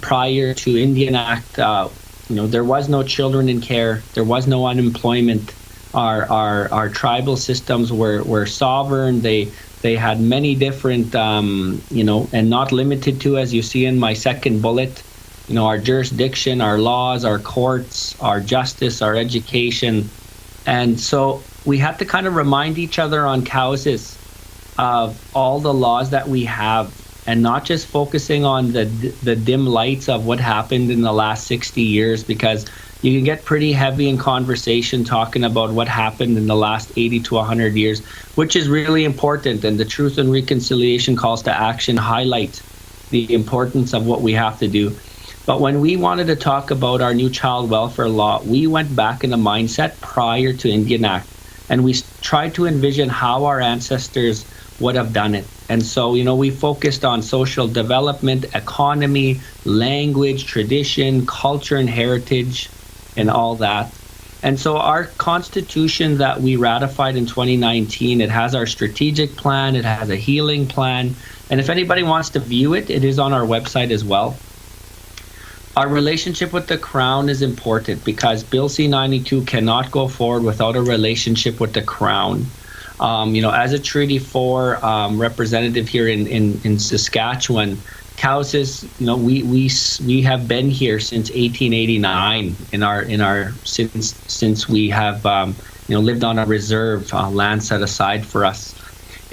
prior to Indian Act. There was no children in care. There was no unemployment. Our tribal systems were sovereign. They had many different, and not limited to, as you see in my second bullet, our jurisdiction, our laws, our courts, our justice, our education. And so we have to kind of remind each other on Cowessess of all the laws that we have, and not just focusing on the dim lights of what happened in the last 60 years, because you can get pretty heavy in conversation talking about what happened in the last 80 to 100 years, which is really important. And the Truth and Reconciliation Calls to Action highlight the importance of what we have to do. But when we wanted to talk about our new child welfare law, we went back in the mindset prior to Indian Act, and we tried to envision how our ancestors would have done it. And so, we focused on social development, economy, language, tradition, culture, and heritage, and all that. And so our constitution that we ratified in 2019, it has our strategic plan, it has a healing plan, and if anybody wants to view it, it is on our website as well. Our relationship with the Crown is important because Bill C-92 cannot go forward without a relationship with the Crown. As a Treaty 4 representative here in Saskatchewan, Cowessess, we have been here since 1889 since we have lived on a reserve land set aside for us.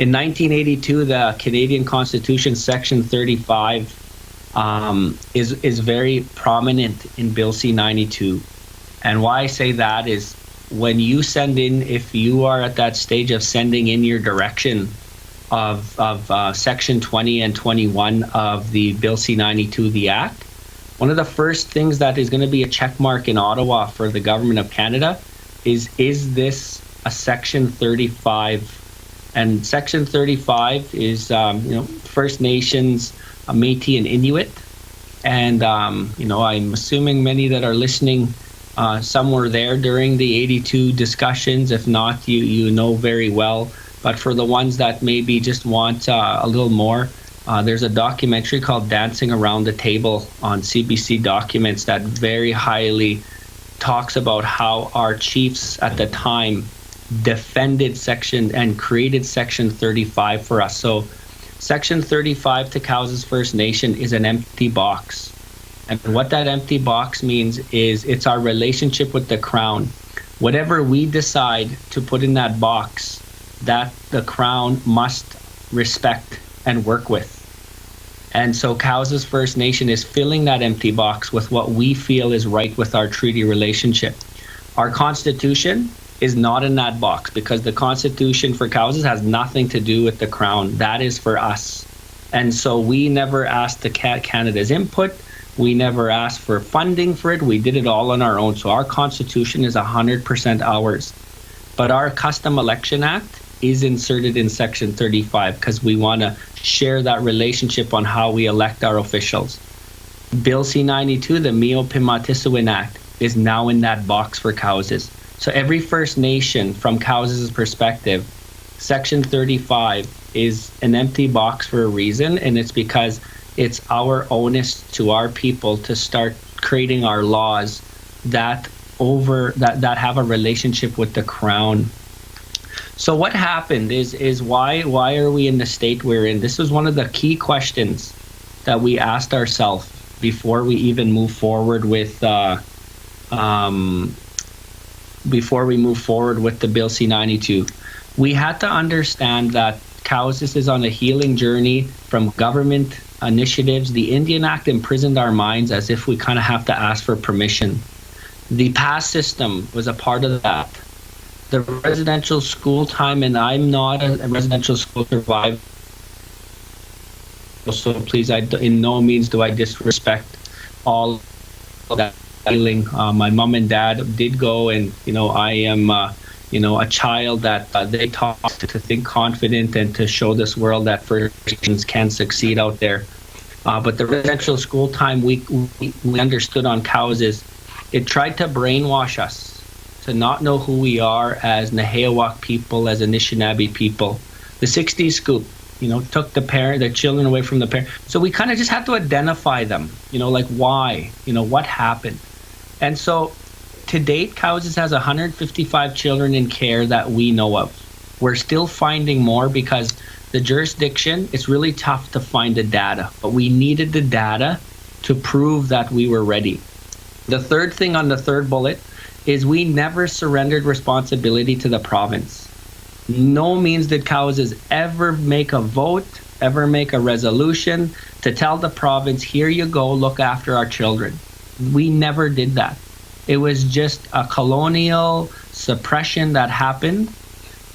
In 1982, the Canadian Constitution, Section 35, is very prominent in Bill C-92. And why I say that is when you send in, if you are at that stage of sending in your direction of Section 20 and 21 of the Bill C-92, the Act, one of the first things that is going to be a check mark in Ottawa for the Government of Canada is this a Section 35? And Section 35 is, First Nations, Métis and Inuit. And, I'm assuming many that are listening, some were there during the 82 discussions. If not, you know very well. But for the ones that maybe just want a little more, there's a documentary called Dancing Around the Table on CBC Documents that very highly talks about how our chiefs at the time defended Section and created Section 35 for us. So Section 35 to Cowessess First Nation is an empty box. And what that empty box means is it's our relationship with the Crown. Whatever we decide to put in that box, that the Crown must respect and work with. And so Cowessess First Nation is filling that empty box with what we feel is right with our treaty relationship. Our constitution is not in that box because the constitution for Cowessess has nothing to do with the Crown. That is for us. And so we never asked Canada's input. We never asked for funding for it. We did it all on our own. So our constitution is 100% ours. But our Custom Election Act is inserted in Section 35 because we want to share that relationship on how we elect our officials. Bill C-92, the Miyo Pimatisowin Act, is now in that box for Cowessess. So every First Nation, from Cowessess' perspective, Section 35 is an empty box for a reason, and it's because it's our onus to our people to start creating our laws that have a relationship with the Crown. So what happened is why are we in the state we're in? This was one of the key questions that we asked ourselves before we even move forward with the Bill C-92. We had to understand that Cowessess is on a healing journey from government initiatives. The Indian Act imprisoned our minds as if we kind of have to ask for permission. The pass system was a part of that. The residential school time, and I'm not a residential school survivor, so please, in no means do I disrespect all of that feeling. My mom and dad did go, and I am a child that they taught to think confident and to show this world that First Nations can succeed out there. But the residential school time we understood on Cowessess, it tried to brainwash us to not know who we are as Nehiyawak people, as Anishinaabe people. The 60s scoop, took the children away from the parent. So we kind of just had to identify them, like why, what happened. And so to date, Cowessess has 155 children in care that we know of. We're still finding more because the jurisdiction, it's really tough to find the data, but we needed the data to prove that we were ready. The third thing on the third bullet is we never surrendered responsibility to the province. No means did Cowessess ever make a vote, ever make a resolution to tell the province, here you go, look after our children. We never did that. It was just a colonial suppression that happened.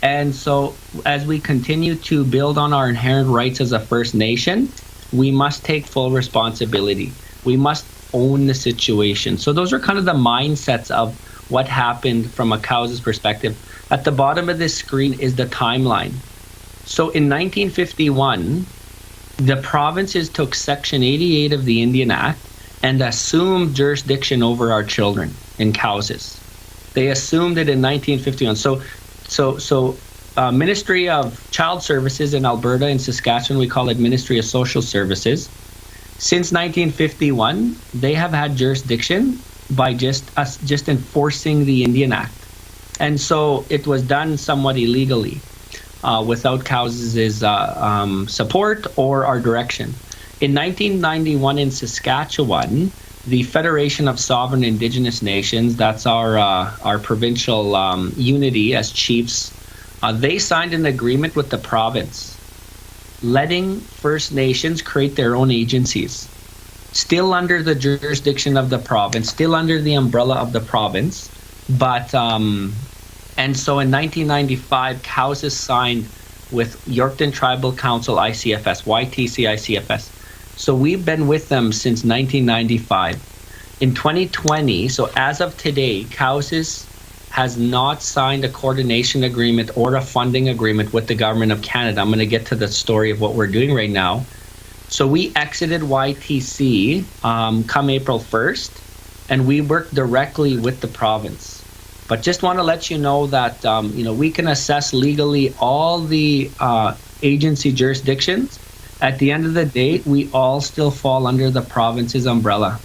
And so as we continue to build on our inherent rights as a First Nation, we must take full responsibility. We must own the situation. So those are kind of the mindsets of what happened from a Cowessess perspective. At the bottom of this screen is the timeline. So in 1951, the provinces took Section 88 of the Indian Act and assumed jurisdiction over our children in Cowessess. They assumed it in 1951. So Ministry of Child Services in Alberta and Saskatchewan, we call it Ministry of Social Services. Since 1951, they have had jurisdiction by just enforcing the Indian Act. And so it was done somewhat illegally without Cowessess's support or our direction. In 1991 in Saskatchewan, the Federation of Sovereign Indigenous Nations, that's our provincial unity as chiefs, they signed an agreement with the province letting First Nations create their own agencies, still under the jurisdiction of the province, still under the umbrella of the province. But and so in 1995, Cowessess signed with Yorkton Tribal Council ICFS, YTC ICFS. So we've been with them since 1995. In 2020, so as of today, Cowessess has not signed a coordination agreement or a funding agreement with the Government of Canada. I'm going to get to the story of what we're doing right now. So we exited YTC come April 1st, and we work directly with the province. But just want to let you know that we can assess legally all the agency jurisdictions. At the end of the day, we all still fall under the province's umbrella.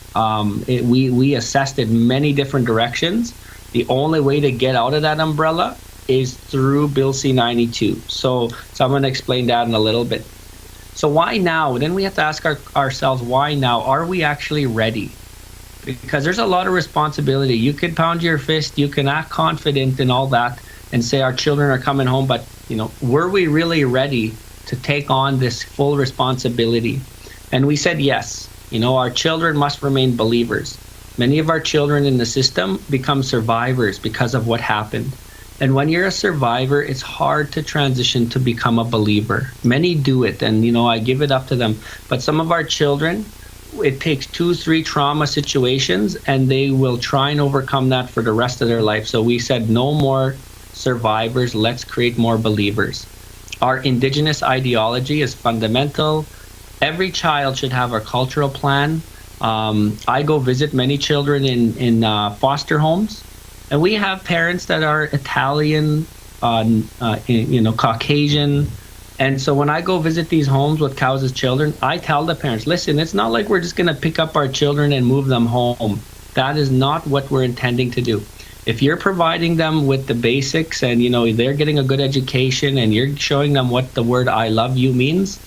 We assessed it many different directions. The only way to get out of that umbrella is through Bill C-92. So I'm going to explain that in a little bit. So why now? Then we have to ask ourselves, why now? Are we actually ready? Because there's a lot of responsibility. You can pound your fist, you can act confident and all that, and say our children are coming home, but were we really ready to take on this full responsibility? And we said yes. Our children must remain believers. Many of our children in the system become survivors because of what happened. And when you're a survivor, it's hard to transition to become a believer. Many do it, and I give it up to them. But some of our children, it takes 2-3 trauma situations, and they will try and overcome that for the rest of their life. So we said no more survivors, let's create more believers. Our Indigenous ideology is fundamental. Every child should have a cultural plan. I go visit many children in foster homes, and we have parents that are Italian, Caucasian. And so when I go visit these homes with Cowessess children, I tell the parents, listen, it's not like we're just going to pick up our children and move them home. That is not what we're intending to do. If you're providing them with the basics and, they're getting a good education and you're showing them what the word I love you means,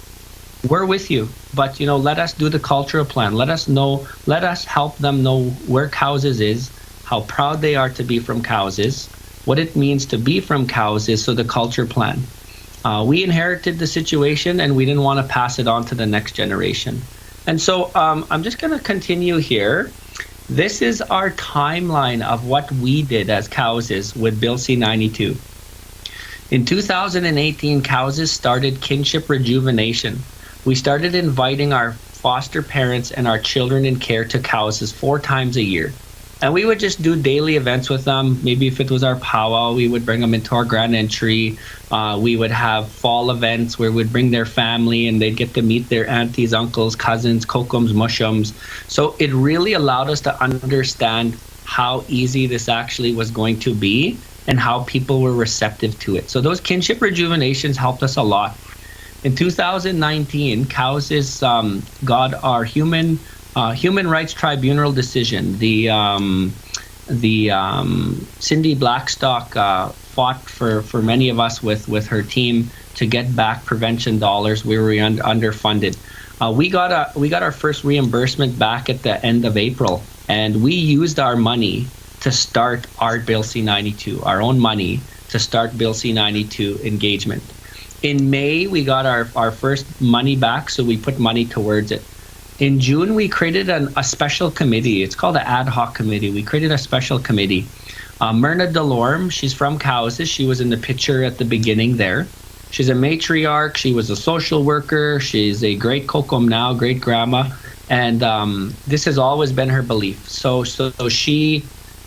we're with you. But, let us do the cultural plan. Let us help them know where Cowessess is, how proud they are to be from Cowessess, what it means to be from Cowessess, so the culture plan. We inherited the situation and we didn't want to pass it on to the next generation. And so I'm just going to continue here. This is our timeline of what we did as Cowessess with Bill C-92. In 2018, Cowessess started kinship rejuvenation. We started inviting our foster parents and our children in care to Cowessess 4 times a year. And we would just do daily events with them. Maybe if it was our powwow, we would bring them into our grand entry. We would have fall events where we'd bring their family and they'd get to meet their aunties, uncles, cousins, kokums, mushums. So it really allowed us to understand how easy this actually was going to be and how people were receptive to it. So those kinship rejuvenations helped us a lot. In 2019, Cowessess got our Human Rights Tribunal decision. The Cindy Blackstock fought for many of us with her team to get back prevention dollars. We were underfunded. We got our first reimbursement back at the end of April, and we used our money to start our Bill C-92, our own money to start Bill C-92 engagement. In May, we got our first money back, so we put money towards it. In June, we created a special committee. It's called the Ad Hoc Committee. We created a special committee. Myrna Delorme, she's from Cowessess. She was in the picture at the beginning there. She's a matriarch. She was a social worker. She's a great kokom now, great grandma. And this has always been her belief. So she's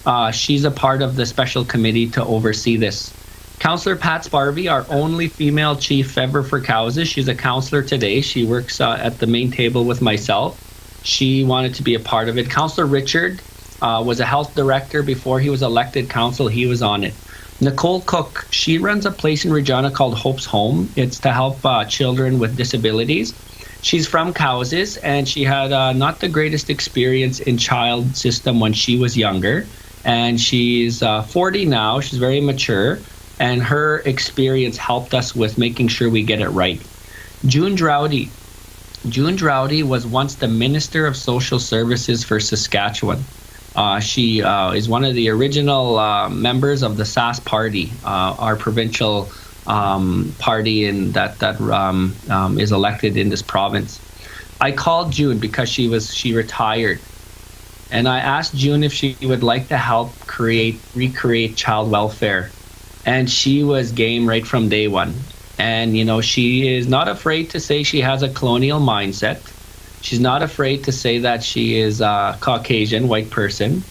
a part of the special committee to oversee this. Councillor Pat Sparvey, our only female chief ever for Cowessess. She's a councillor today. She works at the main table with myself. She wanted to be a part of it. Councillor Richard was a health director before he was elected council. He was on it. Nicole Cook, she runs a place in Regina called Hope's Home. It's to help children with disabilities. She's from Cowessess, and she had not the greatest experience in child system when she was younger. And she's 40 now. She's very mature. And her experience helped us with making sure we get it right. June Drowdy. June Drowdy was once the Minister of Social Services for Saskatchewan. She is one of the original members of the SAS Party, our provincial party that is elected in this province. I called June because she retired. And I asked June if she would like to help recreate child welfare. And she was game right from day one. And, she is not afraid to say she has a colonial mindset. She's not afraid to say that she is a Caucasian, white person.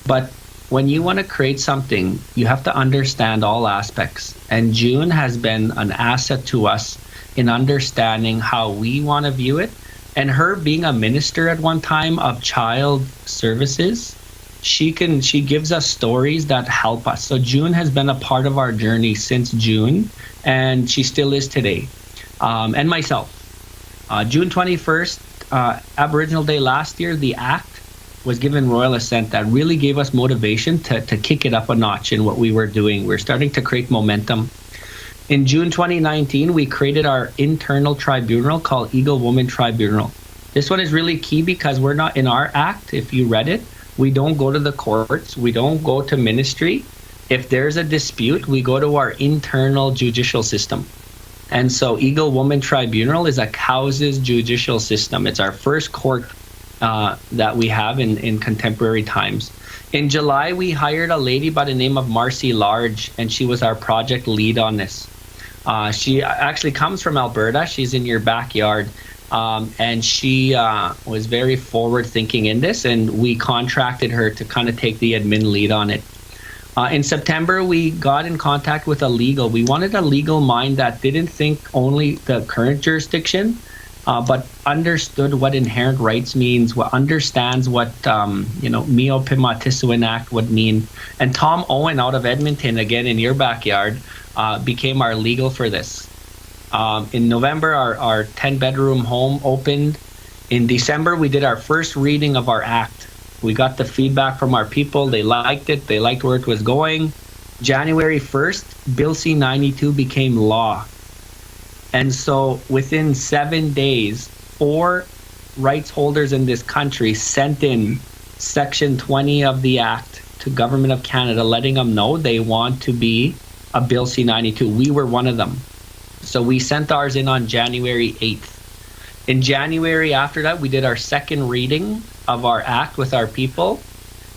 But when you want to create something, you have to understand all aspects. And June has been an asset to us in understanding how we want to view it. And her being a minister at one time of child services, she gives us stories that help us. So June has been a part of our journey since June, and she still is today. And myself. June 21st, Aboriginal Day last year, the Act was given royal assent. That really gave us motivation to kick it up a notch in what we were doing. We're starting to create momentum. In June 2019, we created our internal tribunal called Eagle Woman Tribunal. This one is really key because we're not in our act, if you read it, we don't go to the courts. We don't go to ministry. If there's a dispute, we go to our internal judicial system. And so Eagle Woman Tribunal is a Cowessess judicial system. It's our first court that we have in contemporary times. In July, we hired a lady by the name of Marcy Large, and she was our project lead on this. She actually comes from Alberta. She's in your backyard. And she was very forward thinking in this, and we contracted her to kind of take the admin lead on it. In September, we got in contact with a legal. We wanted a legal mind that didn't think only the current jurisdiction, but understood what inherent rights means, what understands what Miyo Pimatisowin Act would mean. And Tom Owen out of Edmonton, again in your backyard, became our legal for this. In November, our 10-bedroom home opened. In December, we did our first reading of our act. We got the feedback from our people. They liked it. They liked where it was going. January 1st, Bill C-92 became law. And so within 7 days, 4 rights holders in this country sent in Section 20 of the Act to Government of Canada, letting them know they want to be a Bill C-92. We were one of them. So we sent ours in on January 8th. In January after that, we did our second reading of our act with our people,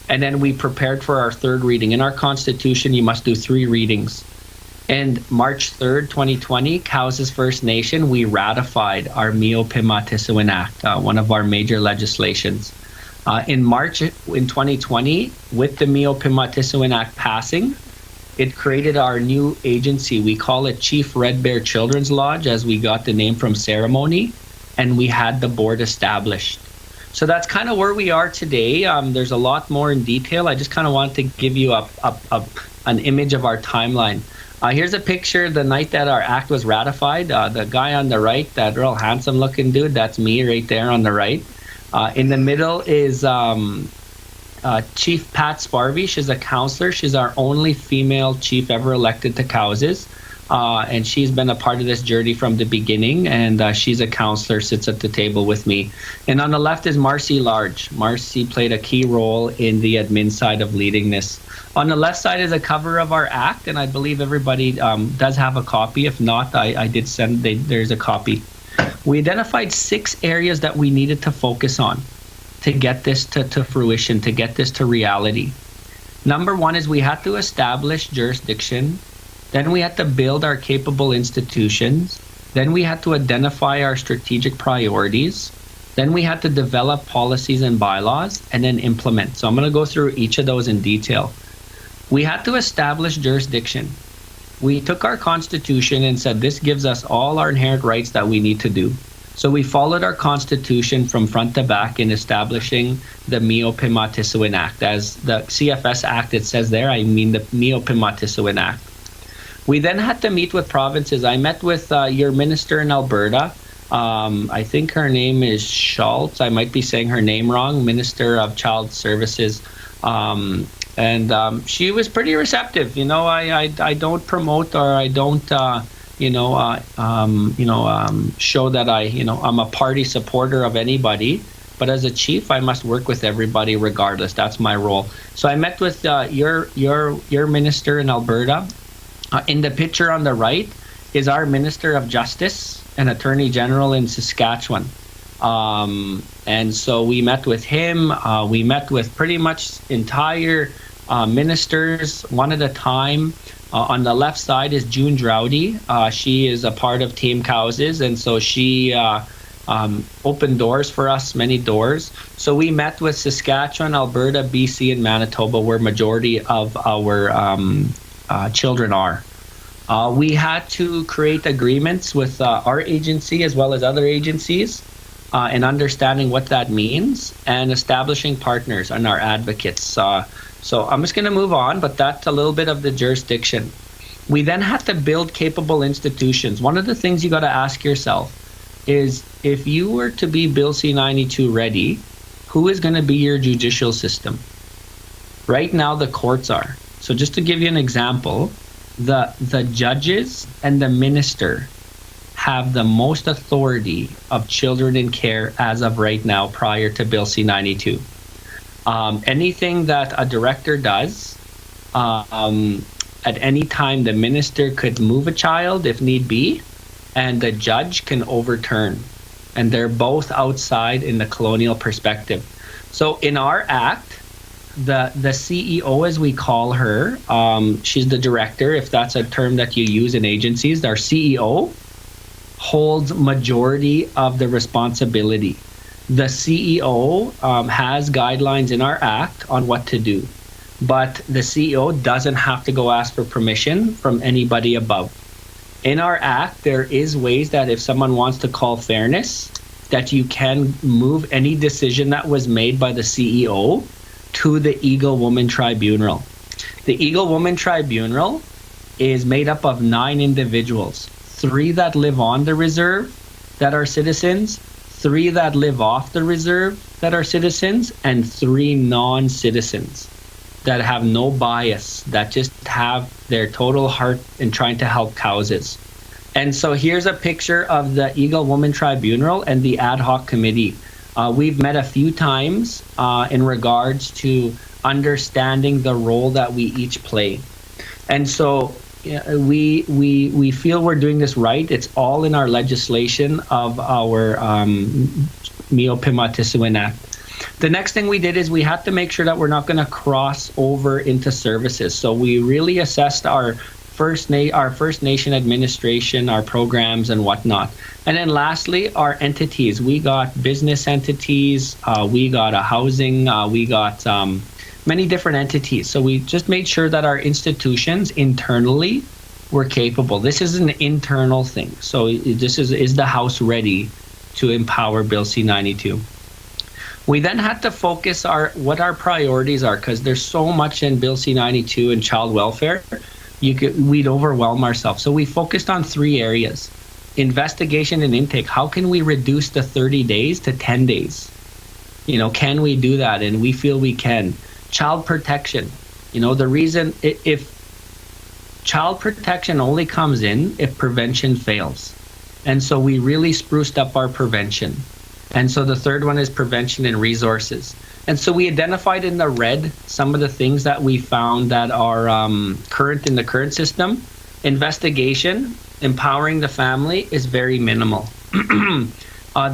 and then we prepared for our third reading. In our Constitution, you must do 3 readings. And March 3rd, 2020, Cowessess First Nation, we ratified our Miyo Pimatisowin Act, one of our major legislations. In March in 2020, with the Miyo Pimatisowin Act passing, it created our new agency. We call it Chief Red Bear Children's Lodge, as we got the name from ceremony, and we had the board established. So that's kind of where we are today. There's a lot more in detail. I just kind of want to give you an image of our timeline. Here's a picture the night that our act was ratified. The guy on the right, that real handsome looking dude, that's me right there on the right. In the middle is Chief Pat Sparvey. She's a counselor. She's our only female chief ever elected to Cowessess. And she's been a part of this journey from the beginning, and she's a counselor, sits at the table with me. And on the left is Marcy Large. Marcy played a key role in the admin side of leading this. On the left side is a cover of our act, and I believe everybody does have a copy. If not, I did send, there's a copy. We identified 6 areas that we needed to focus on to get this to fruition, to get this to reality. Number 1 is we had to establish jurisdiction. Then we had to build our capable institutions. Then we had to identify our strategic priorities. Then we had to develop policies and bylaws and then implement. So I'm going to go through each of those in detail. We had to establish jurisdiction. We took our constitution and said this gives us all our inherent rights that we need to do. So we followed our constitution from front to back in establishing the Miyo Pimatisowin Act. As the CFS Act, it says there, I mean the Miyo Pimatisowin Act. We then had to meet with provinces. I met with your minister in Alberta. I think her name is Schultz. I might be saying her name wrong, Minister of Child Services. And she was pretty receptive. You know, I don't promote or I don't, show that I'm a party supporter of anybody. But as a chief, I must work with everybody regardless. That's my role. So I met with your minister in Alberta. In the picture on the right is our Minister of Justice and Attorney General in Saskatchewan. And so we met with him. We met with pretty much entire ministers one at a time. On the left side is June Drowdy. She is a part of Team Cowessess, and so she opened doors for us, many doors. So we met with Saskatchewan, Alberta, BC, and Manitoba, where majority of our children are. We had to create agreements with our agency as well as other agencies and understanding what that means and establishing partners and our advocates. So I'm just going to move on, but that's a little bit of the jurisdiction. We then had to build capable institutions. One of the things you got to ask yourself is if you were to be Bill C-92 ready, who is going to be your judicial system? Right now, the courts are. So just to give you an example, the judges and the minister have the most authority of children in care as of right now prior to Bill C-92. Anything that a director does, at any time the minister could move a child if need be, and the judge can overturn. And they're both outside in the colonial perspective. So in our act, the CEO, as we call her, she's the director, if that's a term that you use in agencies, our CEO holds majority of the responsibility. The CEO has guidelines in our act on what to do, but the CEO doesn't have to go ask for permission from anybody above. In our act, there is ways that if someone wants to call fairness, that you can move any decision that was made by the CEO to the Eagle Woman Tribunal. The Eagle Woman Tribunal is made up of 9 individuals, 3 that live on the reserve that are citizens, 3 that live off the reserve that are citizens, and 3 non-citizens that have no bias, that just have their total heart in trying to help Cowessess. And so here's a picture of the Eagle Woman Tribunal and the ad hoc committee. We've met a few times in regards to understanding the role that we each play. And so we feel we're doing this right. It's all in our legislation of our Miyo Pimatisowin Act. The next thing we did is we had to make sure that we're not going to cross over into services. So we really assessed our First Nation administration, our programs and whatnot. And then lastly, our entities. We got business entities, we got a housing, we got many different entities. So we just made sure that our institutions internally were capable. This is an internal thing. So this is the House ready to empower Bill C-92? We then had to focus what our priorities are, because there's so much in Bill C-92 and child welfare, we'd overwhelm ourselves. So we focused on 3 areas. Investigation and intake. How can we reduce the 30 days to 10 days? Can we do that? And we feel we can. Child protection. The reason, if child protection only comes in if prevention fails. And so we really spruced up our prevention. And so the third one is prevention and resources. And so we identified in the red some of the things that we found that are current in the current system. Investigation, empowering the family is very minimal.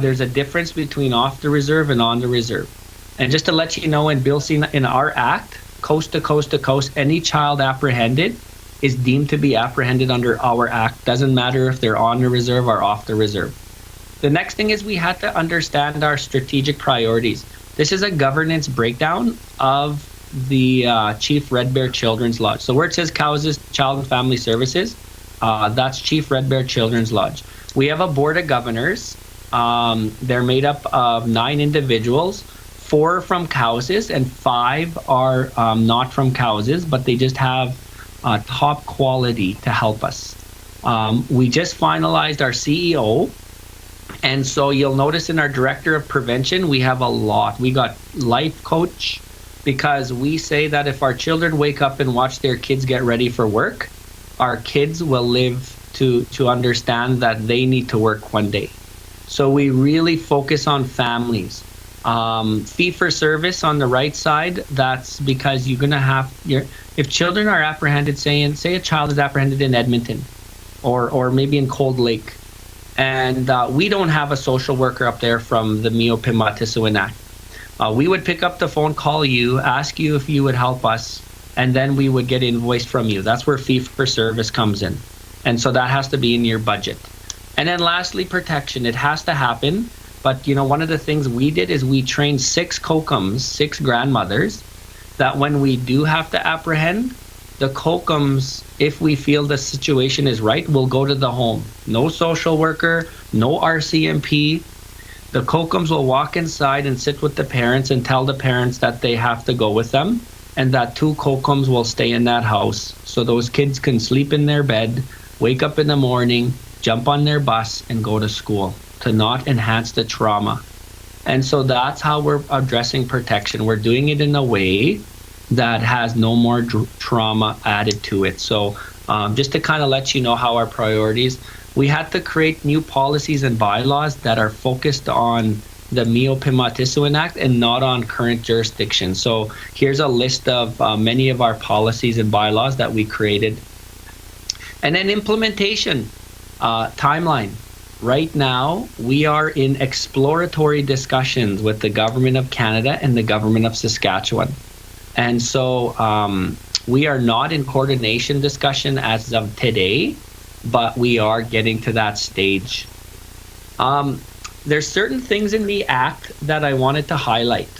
There's a difference between off the reserve and on the reserve. And just to let you know, in Bill C, in our act, coast to coast to coast, any child apprehended is deemed to be apprehended under our act. Doesn't matter if they're on the reserve or off the reserve. The next thing is we had to understand our strategic priorities. This is a governance breakdown of the Chief Red Bear Children's Lodge. So where it says Cowessess Child and Family Services, that's Chief Red Bear Children's Lodge. We have a board of governors. They're made up of 9 individuals, 4 from Cowessess and 5 are not from Cowessess, but they just have top quality to help us. We just finalized our CEO. And so you'll notice in our director of prevention, we have a lot. We got life coach, because we say that if our children wake up and watch their kids get ready for work, our kids will live to understand that they need to work one day. So we really focus on families. Fee for service on the right side, that's because you're going to have if children are apprehended, say a child is apprehended in Edmonton or maybe in Cold Lake, and we don't have a social worker up there from the Miyo Pimatisowin Act. We would pick up the phone, call you, ask you if you would help us, and then we would get invoiced from you. That's where fee for service comes in. And so that has to be in your budget. And then lastly, protection. It has to happen. But one of the things we did is we trained 6 COCOMs, 6 grandmothers, that when we do have to apprehend, the COCOMs, if we feel the situation is right, will go to the home. No social worker, no RCMP. The COCOMs will walk inside and sit with the parents and tell the parents that they have to go with them, and that 2 COCOMs will stay in that house. So those kids can sleep in their bed, wake up in the morning, jump on their bus, and go to school, to not enhance the trauma. And so that's how we're addressing protection. We're doing it in a way that has no more trauma added to it. So just to kind of let you know how our priorities, we had to create new policies and bylaws that are focused on the Miyo Pimatisowin Act and not on current jurisdiction. So here's a list of many of our policies and bylaws that we created. And then implementation. Timeline. Right now, we are in exploratory discussions with the Government of Canada and the Government of Saskatchewan. And so we are not in coordination discussion as of today, but we are getting to that stage. There's certain things in the Act that I wanted to highlight.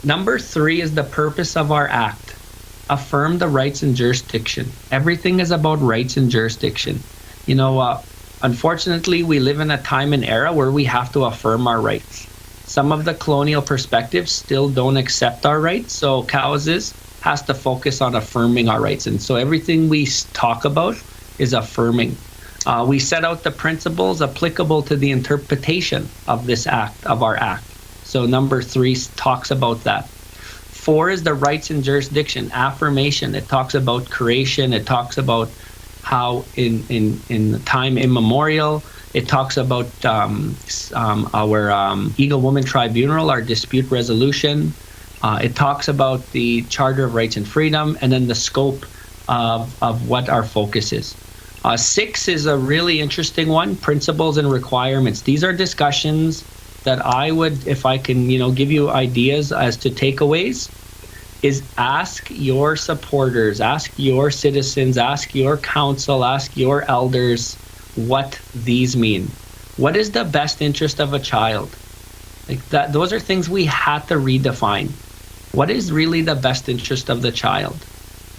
Number 3 is the purpose of our Act. Affirm the rights and jurisdiction. Everything is about rights and jurisdiction. You know, unfortunately, we live in a time and era where we have to affirm our rights. Some of the colonial perspectives still don't accept our rights, so Cowessess has to focus on affirming our rights. And so everything we talk about is affirming. We set out the principles applicable to the interpretation of this Act, of our Act. So number 3 talks about that. 4 is the rights and jurisdiction, affirmation. It talks about creation. It talks about how in time immemorial, it talks about our Eagle Woman Tribunal, our dispute resolution. It talks about the Charter of Rights and Freedom, and then the scope of what our focus is. 6 is a really interesting one, principles and requirements. These are discussions that I would, if I can, give you ideas as to takeaways, is ask your supporters, ask your citizens, ask your council, ask your elders what these mean. What is the best interest of a child? Like that, those are things we had to redefine. What is really the best interest of the child?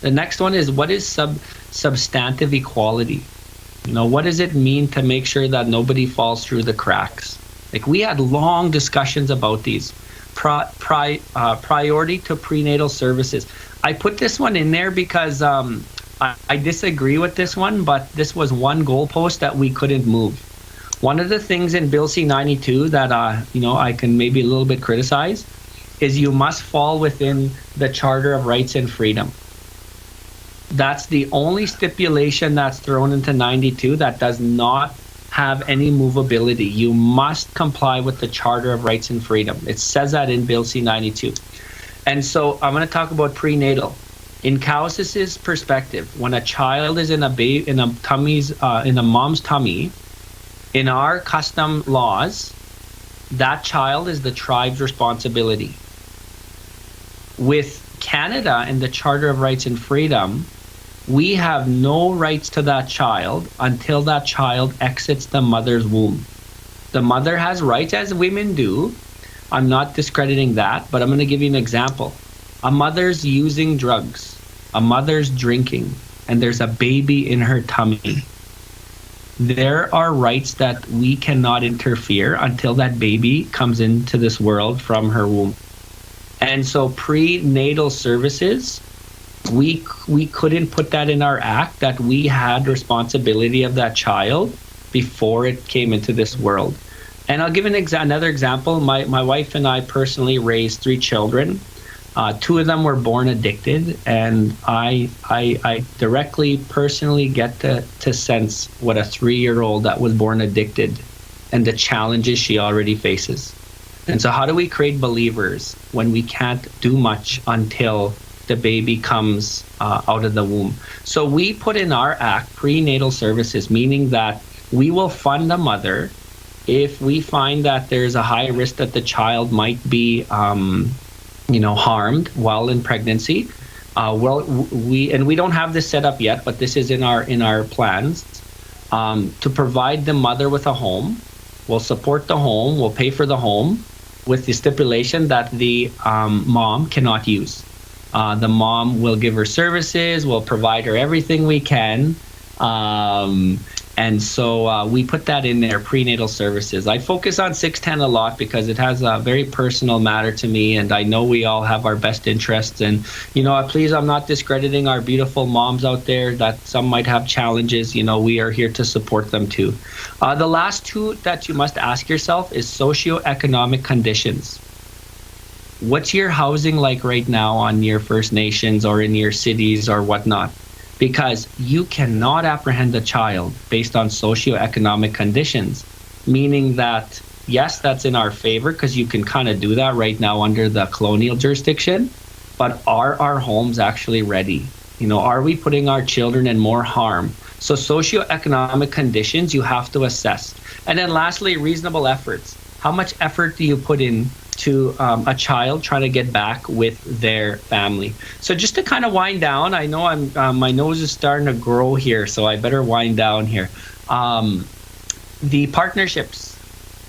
The next one is, what is substantive equality? What does it mean to make sure that nobody falls through the cracks? Like, we had long discussions about these. Priority to prenatal services. I put this one in there because I disagree with this one, but this was one goalpost that we couldn't move. One of the things in Bill C-92 that I can maybe a little bit criticize is you must fall within the Charter of Rights and Freedom. That's the only stipulation that's thrown into 92 that does not have any movability. You must comply with the Charter of Rights and Freedom. It says that in Bill C-92. And so I'm going to talk about prenatal. In Cowessess's perspective, when a child is in a mom's tummy, in our custom laws, that child is the tribe's responsibility. With Canada and the Charter of Rights and Freedom, we have no rights to that child until that child exits the mother's womb. The mother has rights, as women do. I'm not discrediting that, but I'm going to give you an example. A mother's using drugs, a mother's drinking, and there's a baby in her tummy. There are rights that we cannot interfere until that baby comes into this world from her womb. And so prenatal services, we couldn't put that in our act, that we had responsibility of that child before it came into this world. And I'll give another example. My wife and I personally raised 3 children. 2 of them were born addicted, and I directly, personally get to sense what a 3-year-old that was born addicted and the challenges she already faces. And so how do we create believers when we can't do much until the baby comes out of the womb? So we put in our act prenatal services, meaning that we will fund a mother if we find that there's a high risk that the child might be harmed while in pregnancy. We don't have this set up yet, but this is in our plans, to provide the mother with a home. We'll support the home, we'll pay for the home, with the stipulation that the mom cannot use. The mom will give her services, we'll provide her everything we can. And so we put that in there, prenatal services. I focus on 610 a lot because it has a very personal matter to me, and I know we all have our best interests. And, please, I'm not discrediting our beautiful moms out there, that some might have challenges. We are here to support them too. The last 2 that you must ask yourself is socioeconomic conditions. What's your housing like right now on your First Nations or in your cities or whatnot? Because you cannot apprehend a child based on socioeconomic conditions, meaning that, yes, that's in our favor because you can kind of do that right now under the colonial jurisdiction, but are our homes actually ready? Are we putting our children in more harm So socioeconomic conditions you have to assess. And then lastly, reasonable efforts. How much effort do you put in to a child trying to get back with their family? So just to kind of wind down, I know my nose is starting to grow here, so I better wind down here. The partnerships.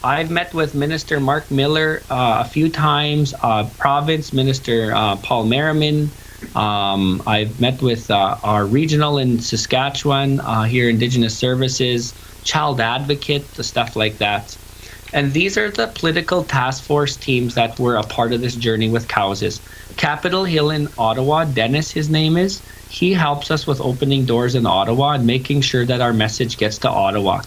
I've met with Minister Mark Miller a few times, Province Minister Paul Merriman. I've met with our regional in Saskatchewan, here Indigenous Services, Child Advocate, stuff like that. And these are the political task force teams that were a part of this journey with Cowessess. Capitol Hill in Ottawa, Dennis, his name is, he helps us with opening doors in Ottawa and making sure that our message gets to Ottawa.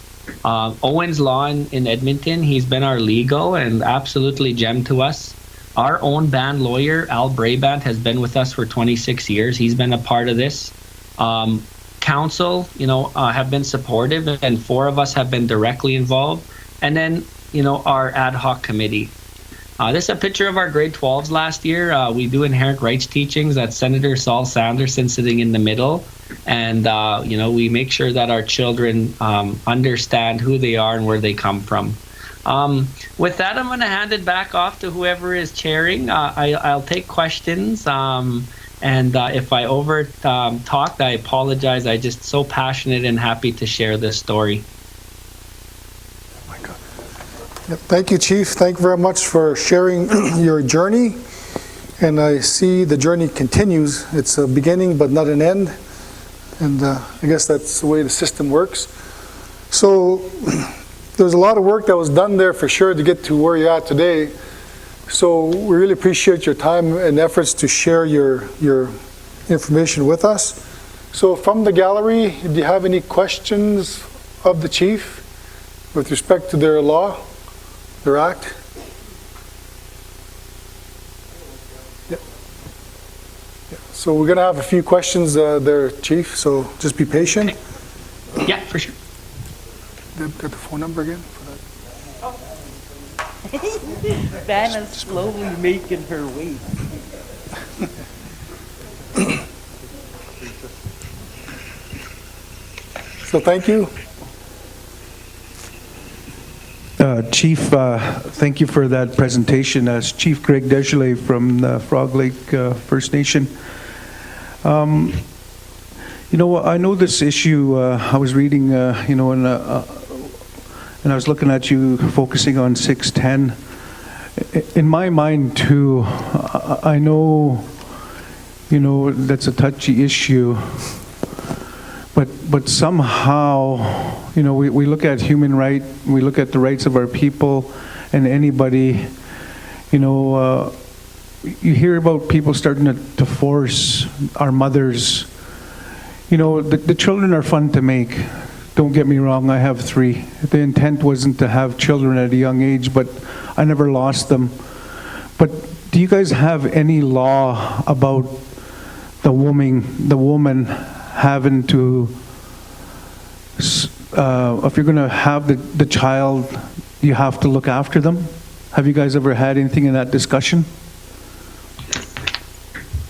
Owens Law in Edmonton, he's been our legal and absolutely gem to us. Our own band lawyer, Al Brabant, has been with us for 26 years. He's been a part of this. Council, have been supportive, and 4 of us have been directly involved. And then, our ad hoc committee. This is a picture of our grade 12s last year. We do inherent rights teachings. That's Senator Saul Sanderson sitting in the middle. And, we make sure that our children understand who they are and where they come from. With that, I'm going to hand it back off to whoever is chairing. I'll take questions. And if I talked, I apologize. I'm just so passionate and happy to share this story. Yep, thank you, Chief. Thank you very much for sharing your journey. And I see the journey continues. It's a beginning, but not an end. And I guess that's the way the system works. So there's a lot of work that was done there for sure to get to where you're at today. So we really appreciate your time and efforts to share your information with us. So from the gallery, do you have any questions of the Chief with respect to their law? Their act? Yeah. So we're going to have a few questions there, Chief, so just be patient. Okay. Yeah, for sure. Got the phone number again for that? Vanna's slowly making her way. So thank you. Chief, thank you for that presentation. As Chief Greg Degelet from Frog Lake First Nation. I know this issue, I was reading, and I was looking at you focusing on 610. In my mind too, I know, that's a touchy issue, but somehow, we look at human right, we look at the rights of our people and anybody, you hear about people starting to force our mothers. The children are fun to make. Don't get me wrong, I have 3. The intent wasn't to have children at a young age, but I never lost them. But do you guys have any law about the woman having to, if you're going to have the child, you have to look after them? Have you guys ever had anything in that discussion?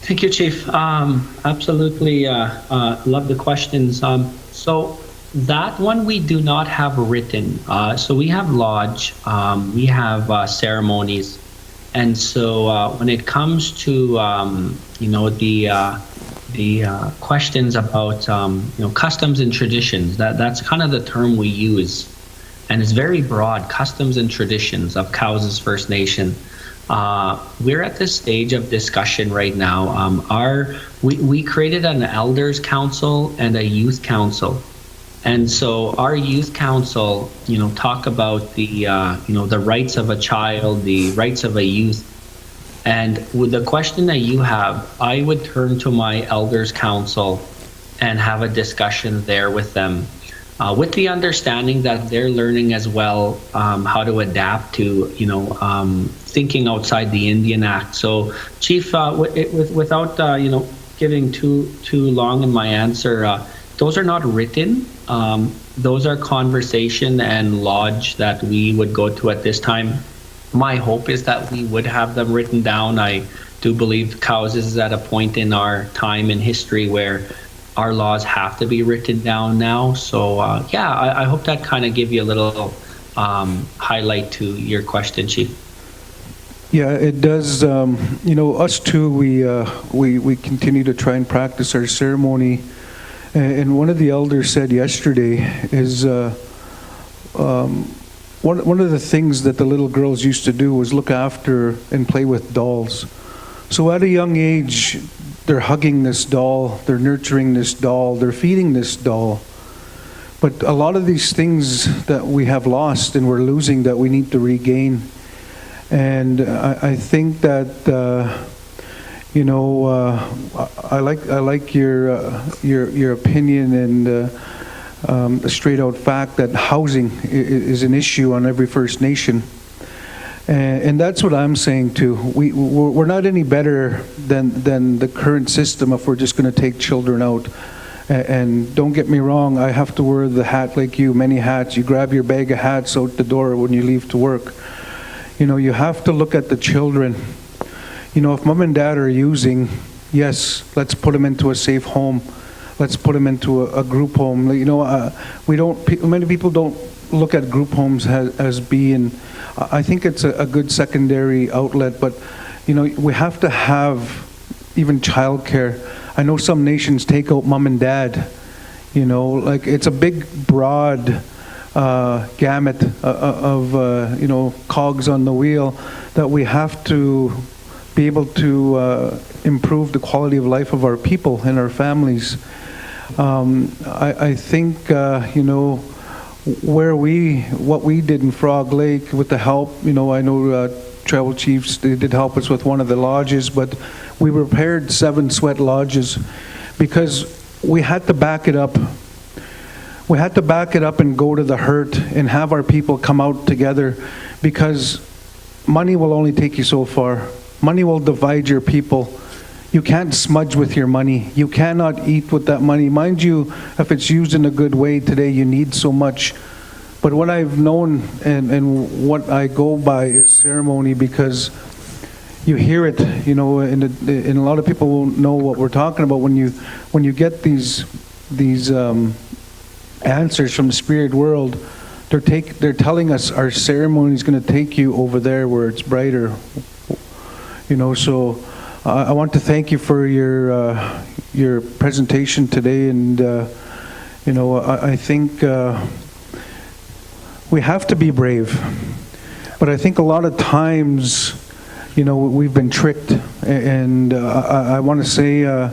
Thank you, Chief. Absolutely love the questions. So that one we do not have written. So we have lodge, we have ceremonies. And so when it comes to, the questions about, customs and traditions, that's kind of the term we use. And it's very broad, customs and traditions of Cowessess First Nation. We're at this stage of discussion right now. We created an elders council and a youth council, and so our youth council, talk about the the rights of a child, the rights of a youth, and with the question that you have, I would turn to my elders council and have a discussion there with them. With the understanding that they're learning as well how to adapt to, thinking outside the Indian Act. So, Chief, without giving too long in my answer, those are not written. Those are conversation and lodge that we would go to at this time. My hope is that we would have them written down. I do believe Cowessess is at a point in our time in history where our laws have to be written down now. So yeah, I hope that kind of give you a little highlight to your question, Chief. Yeah, it does. Us too, we continue to try and practice our ceremony. And one of the elders said yesterday is one of the things that the little girls used to do was look after and play with dolls. So at a young age, they're hugging this doll, they're nurturing this doll, they're feeding this doll. But a lot of these things that we have lost and we're losing that we need to regain. And I think that I like your opinion and the straight out fact that housing is an issue on every First Nation. And that's what I'm saying too. We're not any better than the current system if we're just going to take children out. And don't get me wrong, I have to wear the hat like you, many hats. You grab your bag of hats out the door when you leave to work. You have to look at the children. If mom and dad are using, yes, let's put them into a safe home. Let's put them into a group home. Many people don't look at group homes as being, I think it's a good secondary outlet, but we have to have even childcare. I know some nations take out mom and dad, it's a big, broad gamut of cogs on the wheel that we have to be able to improve the quality of life of our people and our families. I think what we did in Frog Lake with the help, I know tribal chiefs, they did help us with one of the lodges, but we repaired 7 sweat lodges because we had to back it up. We had to back it up and go to the hurt and have our people come out together, because money will only take you so far. Money will divide your people. You can't smudge with your money. You cannot eat with that money. Mind you, if it's used in a good way today, you need so much. But what I've known and what I go by is ceremony, because you hear it, and a lot of people won't know what we're talking about when you get these answers from the spirit world. They're telling us our ceremony is going to take you over there where it's brighter. So I want to thank you for your presentation today, and I think we have to be brave, but I think a lot of times, we've been tricked, and I want to say, I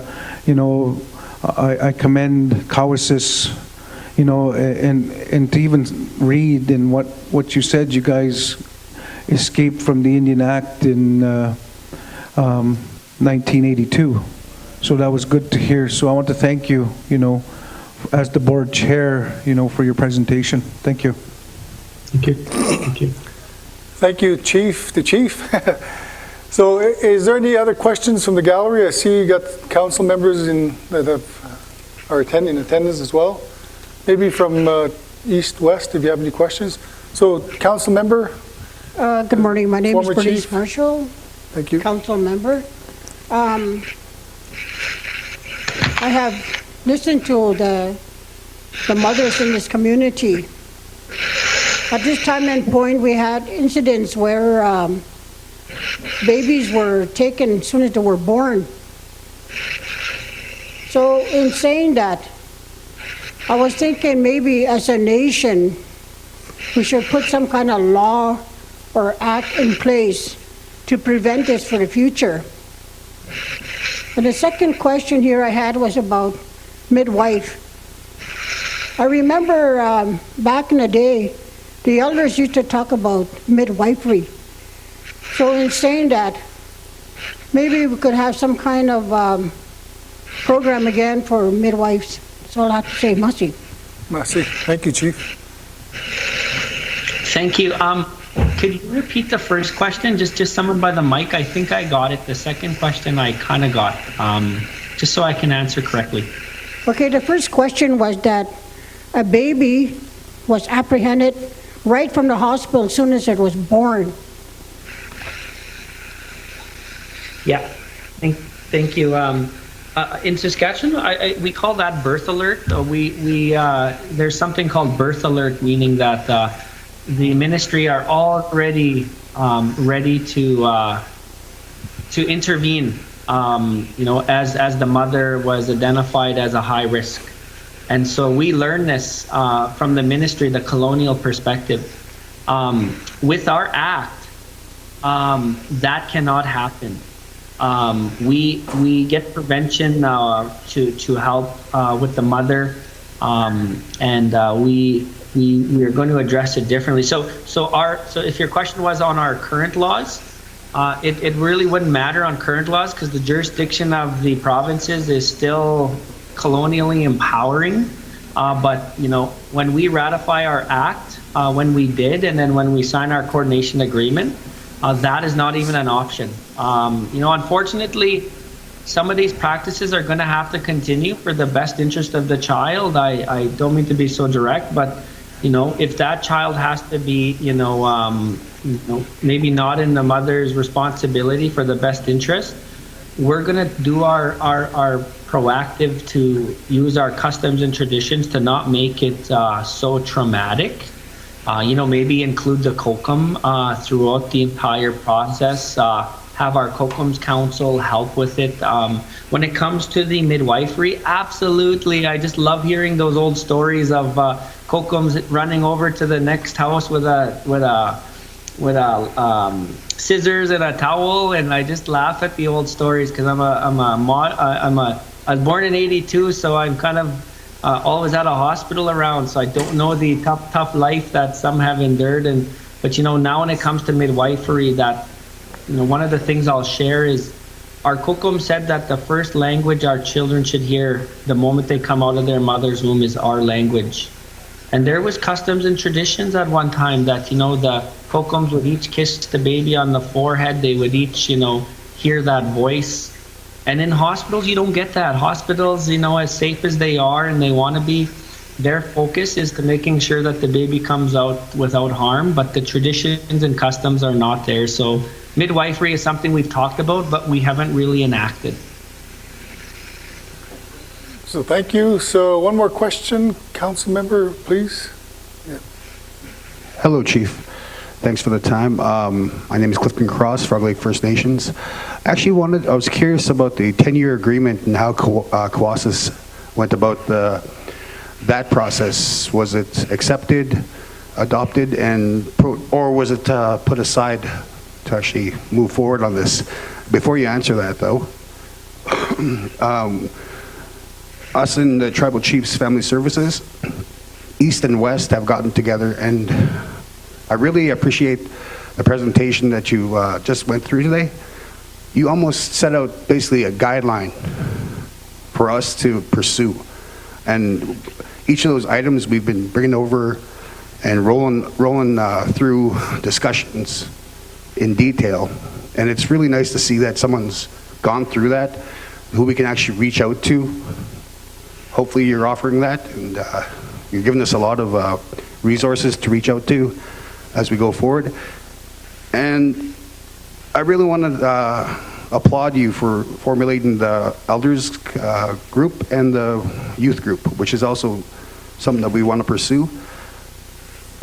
commend Cowessess, and to even read in what you said, you guys escaped from the Indian Act in 1982. So that was good to hear. So I want to thank you, as the board chair, for your presentation. Thank you. Thank you. Thank you. Thank you, Chief, the Chief. So is there any other questions from the gallery? I see you got council members that are in attendance as well. Maybe from east, west, if you have any questions. So, council member. Good morning. My name is Former Bernice Chief. Marshall. Thank you. Council member. I have listened to the mothers in this community. At this time and point, we had incidents where babies were taken as soon as they were born. So in saying that, I was thinking maybe as a nation, we should put some kind of law or act in place to prevent this for the future. And the second question here I had was about midwife. I remember back in the day, the elders used to talk about midwifery. So in saying that, maybe we could have some kind of program again for midwives. That's all I have to say. Merci. Merci. Thank you, Chief. Thank you. Could you repeat the first question? Just someone by the mic. I think I got it. The second question I kind of got, just so I can answer correctly. Okay, the first question was that a baby was apprehended right from the hospital as soon as it was born. Yeah, thank you. In Saskatchewan, we call that birth alert. There's something called birth alert, meaning that the ministry are already ready to intervene. As the mother was identified as a high risk, and so we learn this from the ministry, the colonial perspective. With our act, that cannot happen. We get prevention to help with the mother, and we are going to address it differently. So if your question was on our current laws, it really wouldn't matter on current laws because the jurisdiction of the provinces is still colonially empowering. But when we ratify our act, when we did, and then when we sign our coordination agreement, that is not even an option. Unfortunately, some of these practices are going to have to continue for the best interest of the child. I don't mean to be so direct, but if that child has to be, maybe not in the mother's responsibility for the best interest, we're going to do our proactive to use our customs and traditions to not make it so traumatic. Maybe include the COCOM throughout the entire process, have our COCOM's council help with it. When it comes to the midwifery, absolutely, I just love hearing those old stories of COCOM's running over to the next house with a scissors and a towel, and I just laugh at the old stories because I was born in '82, so I'm kind of always at a hospital around, so I don't know the tough life that some have endured. But now when it comes to midwifery, that one of the things I'll share is our COCOM said that the first language our children should hear the moment they come out of their mother's womb is our language. And there was customs and traditions at one time that the COCOMs would each kiss the baby on the forehead. They would each hear that voice. And in hospitals, you don't get that. Hospitals, as safe as they are and they want to be, their focus is to making sure that the baby comes out without harm, but the traditions and customs are not there. So midwifery is something we've talked about, but we haven't really enacted. So thank you. So one more question, council member, please. Yeah. Hello, Chief. Thanks for the time. My name is Clifton Cross, Frog Lake First Nations. Actually, I was curious about the 10-year agreement and how Cowessess went about that process. Was it accepted, adopted, or was it put aside to actually move forward on this? Before you answer that, though, us in the Tribal Chiefs Family Services, East and West, have gotten together, and I really appreciate the presentation that you just went through today. You almost set out basically a guideline for us to pursue. And each of those items we've been bringing over and rolling through discussions in detail. And it's really nice to see that someone's gone through that, who we can actually reach out to. Hopefully you're offering that, and you're giving us a lot of resources to reach out to as we go forward. And I really want to applaud you for formulating the elders group and the youth group, which is also something that we want to pursue.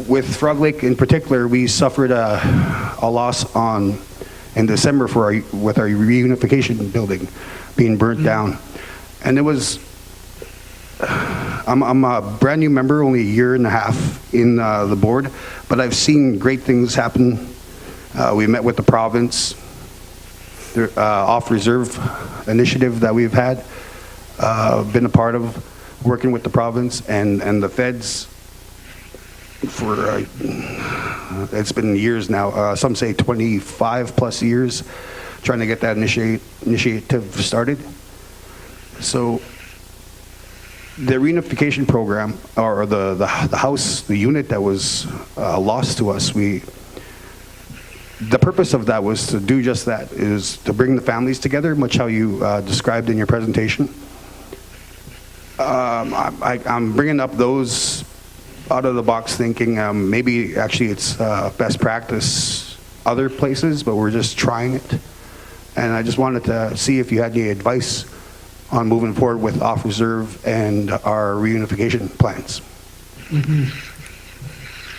With Frog Lake in particular, we suffered a loss in December with our reunification building being burnt down. And it was, I'm a brand new member, only a year and a half in the board, but I've seen great things happen. We met with the province, the off-reserve initiative that we've had, been a part of, working with the province and the feds for, it's been years now, some say 25 plus years, trying to get that initiative started. So the reunification program, or the house, the unit that was lost to us, the purpose of that was to do just that, is to bring the families together, much how you described in your presentation. I'm bringing up those out of the box thinking maybe actually it's best practice other places, but we're just trying it. And I just wanted to see if you had any advice on moving forward with off reserve and our reunification plans.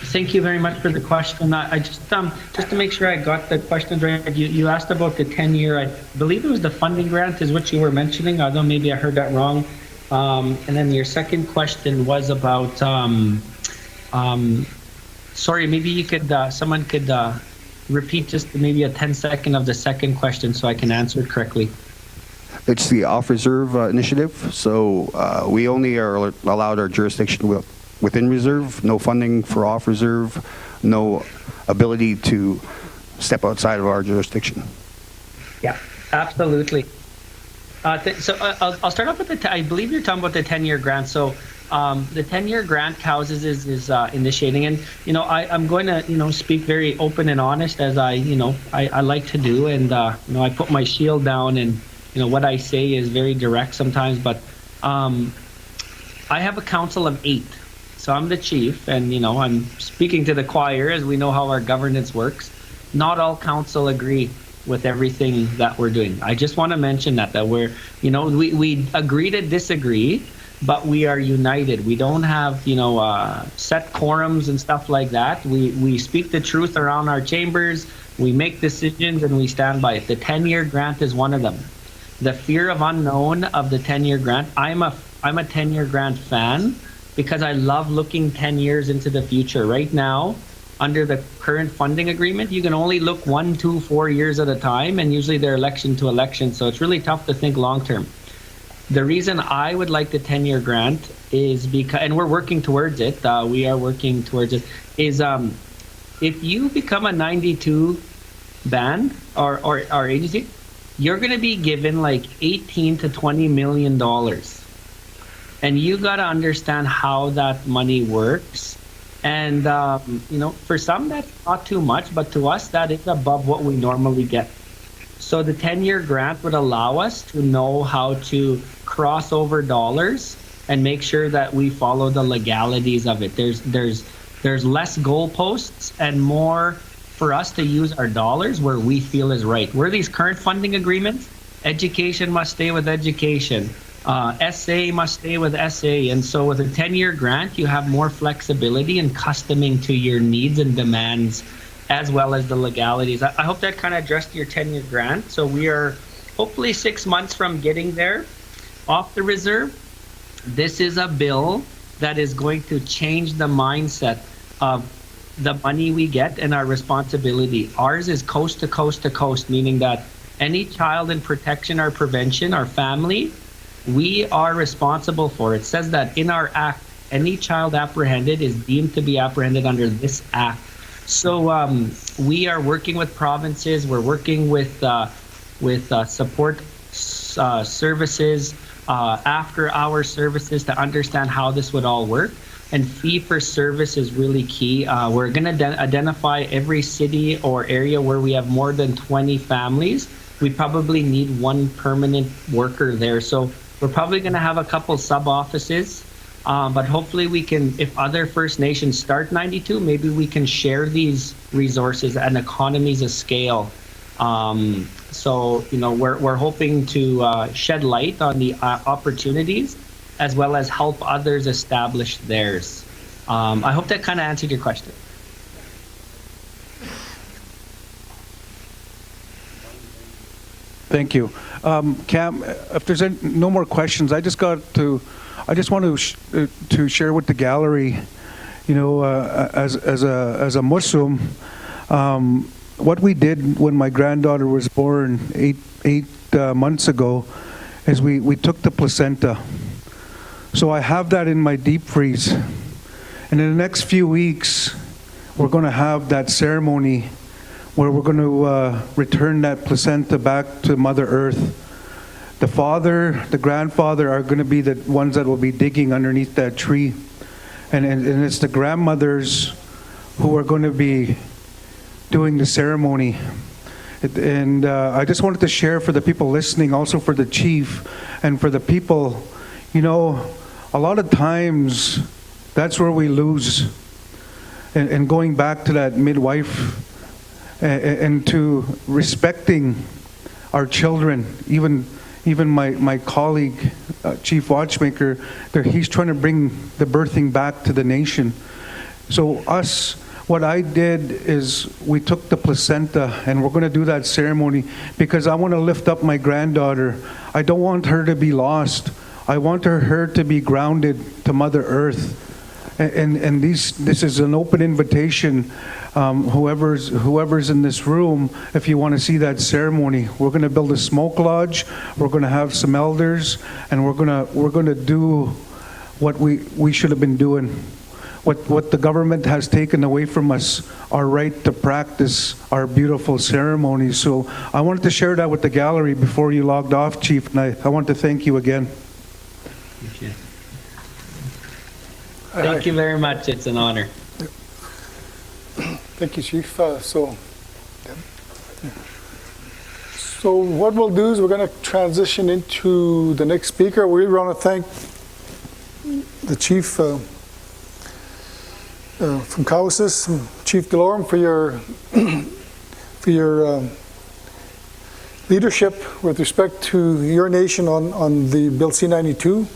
Thank you very much for the question. I just to make sure I got the questions right, you asked about the 10-year, I believe it was the funding grant is what you were mentioning, although maybe I heard that wrong. And then your second question was about, sorry, maybe you could, someone could repeat just maybe a 10-second of the second question so I can answer it correctly. It's the off reserve initiative. So we only are allowed our jurisdiction within reserve, no funding for off reserve, no ability to step outside of our jurisdiction. Yeah, absolutely. So I'll start off with I believe you're talking about the 10-year grant. So the 10-year grant Cowessess is initiating, and I'm going to speak very open and honest as I like to do, and I put my shield down, and what I say is very direct sometimes, but I have a council of 8. So I'm the chief, and I'm speaking to the choir as we know how our governance works. Not all council agree with everything that we're doing. I just want to mention that we're, we agree to disagree, but we are united. We don't have, set quorums and stuff like that. We speak the truth around our chambers. We make decisions and we stand by it. The 10-year grant is one of them. The fear of unknown of the 10-year grant. I'm a 10-year grant fan because I love looking 10 years into the future. Right now, under the current funding agreement, you can only look 1, 2, 4 years at a time, and usually they're election to election, so it's really tough to think long term. The reason I would like the 10-year grant is because, and we're working towards it, we are working towards it, is if you become a 92 band or agency, you're going to be given like $18 to $20 million. And you got to understand how that money works. And, for some, that's not too much, but to us, that is above what we normally get. So the 10-year grant would allow us to know how to cross over dollars and make sure that we follow the legalities of it. There's less goalposts and more for us to use our dollars where we feel is right. Where these current funding agreements, education must stay with education. SA must stay with SA, and so with a 10-year grant, you have more flexibility and customing to your needs and demands, as well as the legalities. I hope that kind of addressed your 10-year grant. So we are hopefully 6 months from getting there off the reserve. This is a bill that is going to change the mindset of the money we get and our responsibility. Ours is coast to coast to coast, meaning that any child in protection or prevention, our family, we are responsible for. It says that in our act, any child apprehended is deemed to be apprehended under this act. So we are working with provinces. We're working with support services, after-hour services to understand how this would all work. And fee-for-service is really key. We're going to identify every city or area where we have more than 20 families. We probably need 1 permanent worker there. So we're probably going to have a couple sub-offices, but hopefully we can, if other First Nations start 92, maybe we can share these resources and economies of scale. So, we're hoping to shed light on the opportunities as well as help others establish theirs. I hope that kind of answered your question. Thank you. Cam, if there's no more questions, I just want to share with the gallery, as a Muslim, what we did when my granddaughter was born eight months ago is we took the placenta. So I have that in my deep freeze. And in the next few weeks, we're going to have that ceremony where we're going to return that placenta back to Mother Earth. The father, the grandfather are going to be the ones that will be digging underneath that tree. And it's the grandmothers who are going to be doing the ceremony. And I just wanted to share for the people listening, also for the chief and for the people, a lot of times that's where we lose. And going back to that midwife and to respecting our children, even even my colleague, Chief Watchmaker, he's trying to bring the birthing back to the nation. So what I did is we took the placenta and we're going to do that ceremony because I want to lift up my granddaughter. I don't want her to be lost. I want her to be grounded to Mother Earth. And this is an open invitation. Whoever's in this room, if you want to see that ceremony, we're going to build a smoke lodge. We're going to have some elders, and we're going to do what we should have been doing. What the government has taken away from us, our right to practice our beautiful ceremonies. So I wanted to share that with the gallery before you logged off, Chief, and I want to thank you again. Thank you very much. It's an honor. Thank you, Chief. So what we'll do is we're going to transition into the next speaker. We want to thank the Chief from Cowessess, Chief Delorme, for your leadership with respect to your nation on the Bill C-92.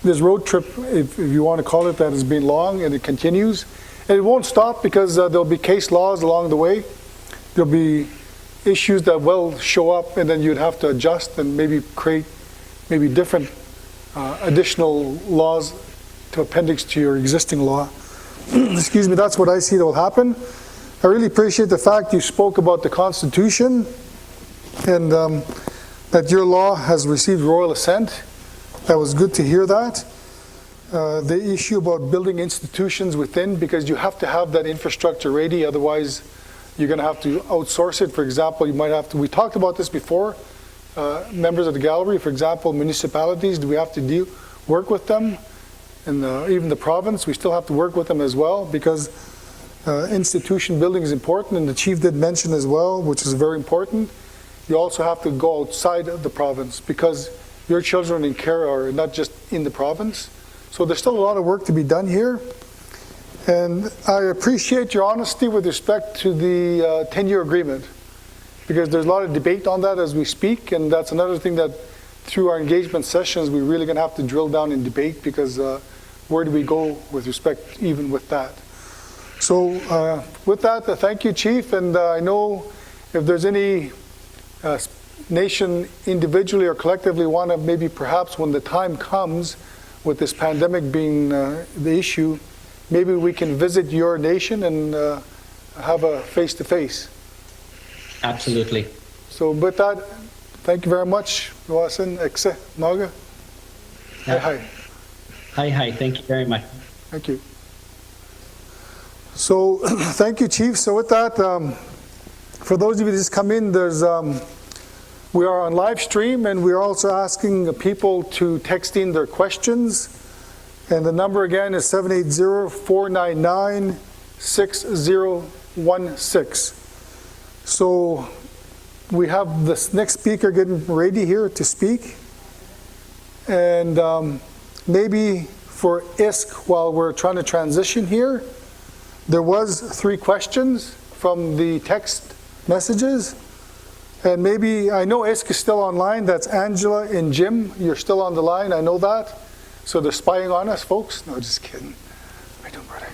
This road trip, if you want to call it that, has been long and it continues. And it won't stop because there'll be case laws along the way. There'll be issues that will show up and then you'd have to adjust and maybe create different additional laws to appendix to your existing law. Excuse me, that's what I see that will happen. I really appreciate the fact you spoke about the Constitution and that your law has received royal assent. That was good to hear that. The issue about building institutions within, because you have to have that infrastructure ready, otherwise you're going to have to outsource it. For example, you might have to, we talked about this before, members of the gallery, for example, municipalities, do we have to work with them? And even the province, we still have to work with them as well, because institution building is important, and the Chief did mention as well, which is very important. You also have to go outside of the province, because your children in care are not just in the province. So there's still a lot of work to be done here. And I appreciate your honesty with respect to the 10-year agreement, because there's a lot of debate on that as we speak, and that's another thing that through our engagement sessions we're really going to have to drill down in debate, because where do we go with respect even with that. So with that, thank you, Chief, and I know if there's any nation individually or collectively want to maybe perhaps when the time comes with this pandemic being the issue, maybe we can visit your nation and have a face-to-face. Absolutely. So with that, thank you very much. Wasan, Ekse, Naga. Yeah. Hi. Hi. Thank you very much. Thank you. So thank you, Chief. So with that, for those of you that just come in, there's we are on live stream, and we're also asking people to text in their questions. And the number again is 780-499-6016. So we have this next speaker getting ready here to speak. And maybe for ISK, while we're trying to transition here, there was 3 questions from the text messages. And maybe, I know ISK is still online. That's Angela and Jim. You're still on the line. I know that. So they're spying on us, folks. No, just kidding. I don't, brother.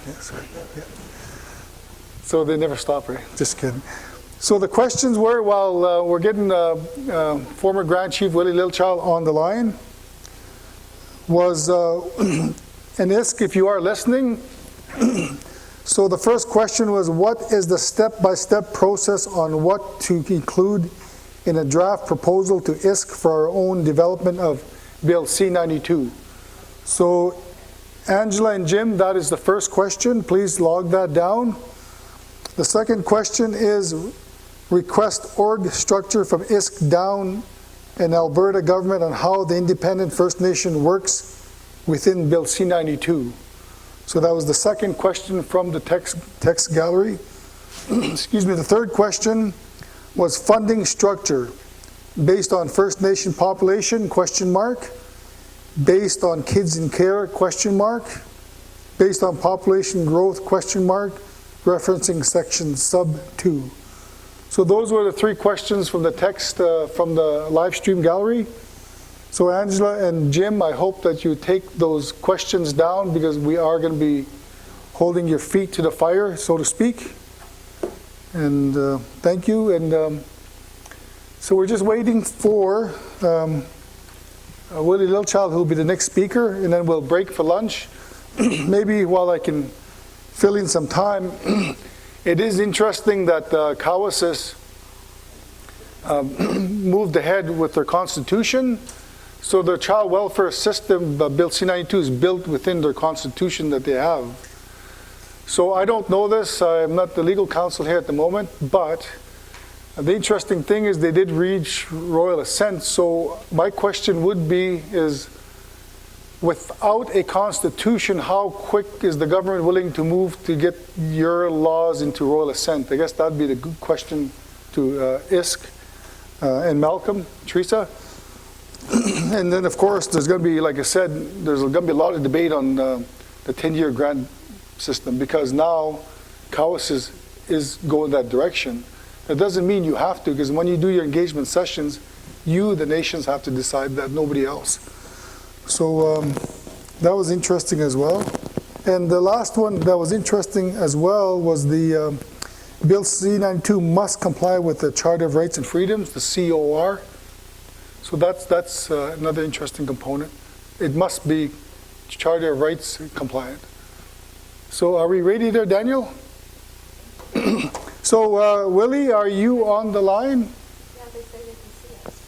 Yeah. So they never stop, right? Just kidding. So the questions were, while we're getting former Grand Chief Willie Lilchild on the line, was, and ISK, if you are listening, so the first question was, what is the step-by-step process on what to include in a draft proposal to ISK for our own development of Bill C-92? So Angela and Jim, that is the first question. Please log that down. The second question is request org structure from ISK down in Alberta government on how the independent First Nation works within Bill C-92. So that was the second question from the text gallery. Excuse me. The third question was funding structure based on First Nation population, question mark, based on kids in care, question mark, based on population growth, question mark, referencing section sub 2. So those were the 3 questions from the text from the live stream gallery. So Angela and Jim, I hope that you take those questions down because we are going to be holding your feet to the fire, so to speak. And thank you. And so we're just waiting for Willie Littlechild, who will be the next speaker, and then we'll break for lunch. Maybe while I can fill in some time, it is interesting that Cowessess moved ahead with their constitution. So their child welfare system, Bill C-92, is built within their constitution that they have. So I don't know this. I'm not the legal counsel here at the moment, but the interesting thing is they did reach royal assent. So my question would be is, without a constitution, how quick is the government willing to move to get your laws into royal assent? I guess that'd be the good question to ISK and Malcolm, Teresa. And then, of course, there's going to be, like I said, there's going to be a lot of debate on the 10-year grant system because now Cowessess is going that direction. That doesn't mean you have to, because when you do your engagement sessions, you, the nations, have to decide that, nobody else. So that was interesting as well. And the last one that was interesting as well was the Bill C-92 must comply with the Charter of Rights and Freedoms, the COR. So that's another interesting component. It must be Charter of Rights compliant. So are we ready there, Daniel? So Willie, are you on the line? Yeah, they say they can see us.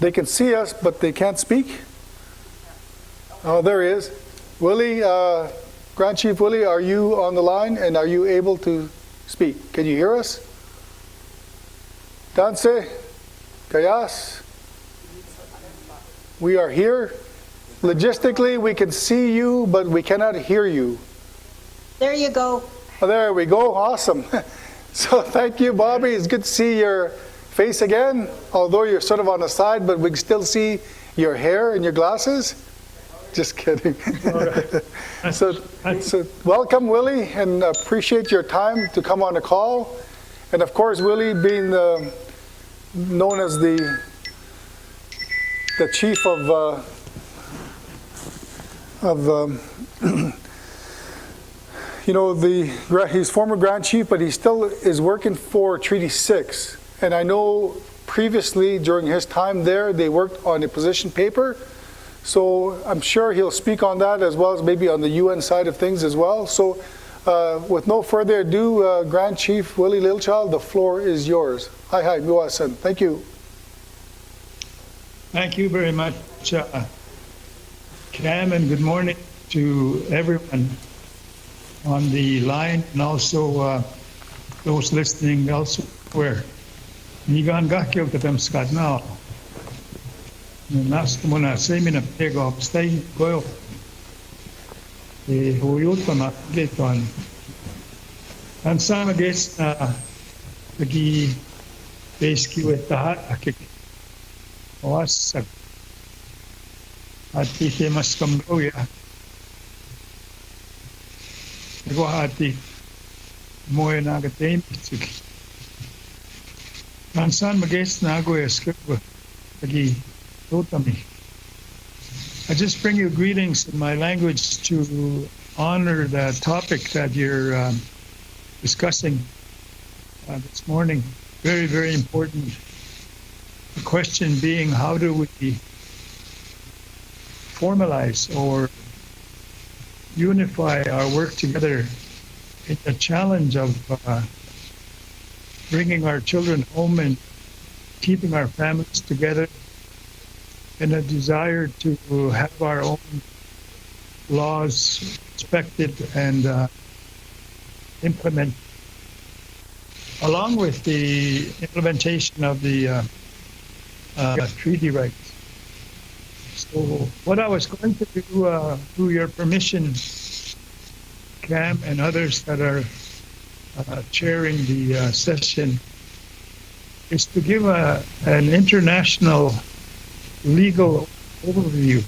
They can see us, but they can't speak? Oh, there he is. Willie, Grand Chief Willie, are you on the line and are you able to speak? Can you hear us? Danse, Kayas, we are here. Logistically, we can see you, but we cannot hear you. There you go. Oh, there we go. Awesome. So thank you, Bobby. It's good to see your face again, although you're sort of on the side, but we can still see your hair and your glasses. Just kidding. So welcome, Willie, and appreciate your time to come on the call. And of course, Willie being known as the chief of you know, he's former Grand Chief, but he still is working for Treaty 6. And I know previously, during his time there, they worked on a position paper. So I'm sure he'll speak on that as well as maybe on the UN side of things as well. So with no further ado, Grand Chief Willie Littlechild, the floor is yours. Hi, Miyo-san. Thank you. Thank you very much, Cam, and good morning to everyone on the line and also those listening elsewhere. Nigan gakyo katamskat now. Nas muna semina pego stay goyo. Huyutama geton. And some against the basically with the heart akik. Was at the famous Cambodia. Go hati mo na gatain pitsuk. Mansan mages na go escape agi totally. I just bring you greetings in my language to honor the topic that you're discussing this morning. Very, very important. The question being, how do we formalize or unify our work together in the challenge of bringing our children home and keeping our families together, and a desire to have our own laws respected and implemented, along with the implementation of the treaty rights. So what I was going to do, through your permission, Cam and others that are chairing the session, is to give an international legal overview.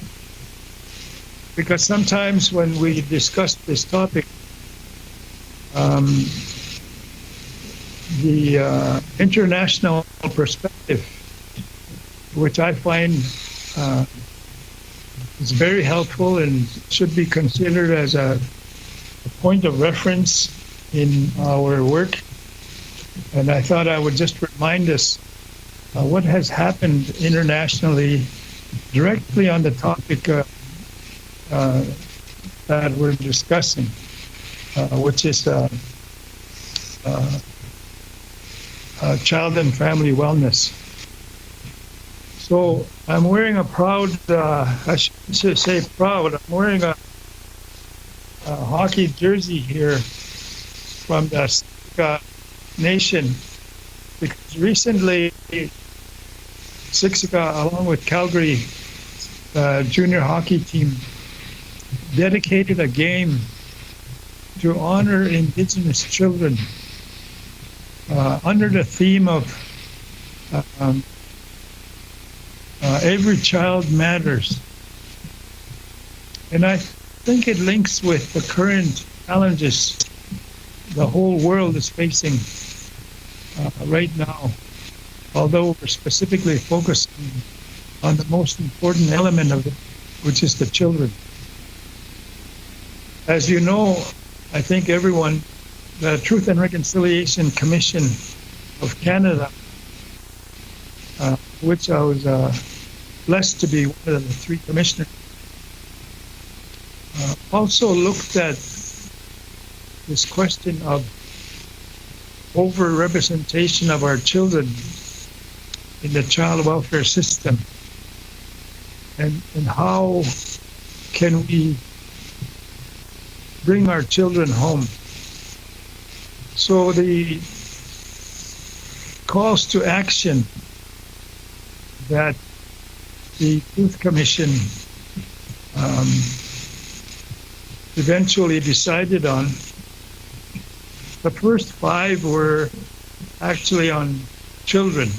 Because sometimes when we discuss this topic, the international perspective, which I find is very helpful and should be considered as a point of reference in our work. And I thought I would just remind us what has happened internationally directly on the topic that we're discussing, which is child and family wellness. So I'm wearing a proud, I should say proud, I'm wearing a hockey jersey here from the Siksika Nation, because recently Siksika, along with Calgary junior hockey team, dedicated a game to honor Indigenous children under the theme of every child matters. And I think it links with the current challenges the whole world is facing right now, although we're specifically focusing on the most important element of it, which is the children. As you know, I think everyone, the Truth and Reconciliation Commission of Canada, which I was blessed to be one of the three commissioners, also looked at this question of over-representation of our children in the child welfare system, and how can we bring our children home. So the calls to action that the Youth Commission eventually decided on, the first 5 were actually on children.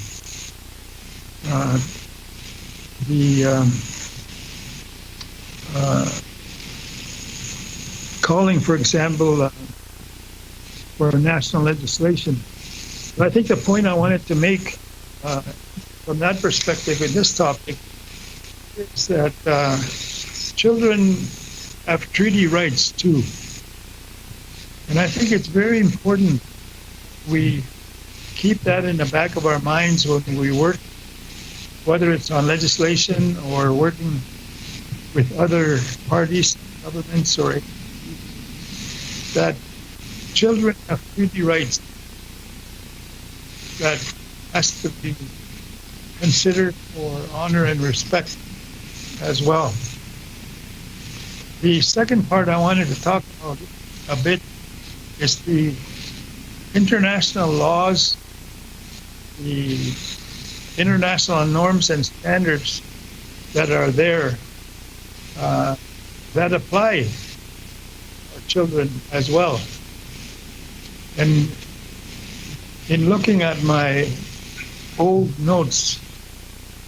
Calling, for example, for national legislation. But I think the point I wanted to make from that perspective in this topic is that children have treaty rights too. And I think it's very important we keep that in the back of our minds when we work, whether it's on legislation or working with other parties, governments, or that children have treaty rights that has to be considered for honor and respect as well. The second part I wanted to talk about a bit is the international laws, the international norms and standards that are there that apply to children as well. And in looking at my old notes,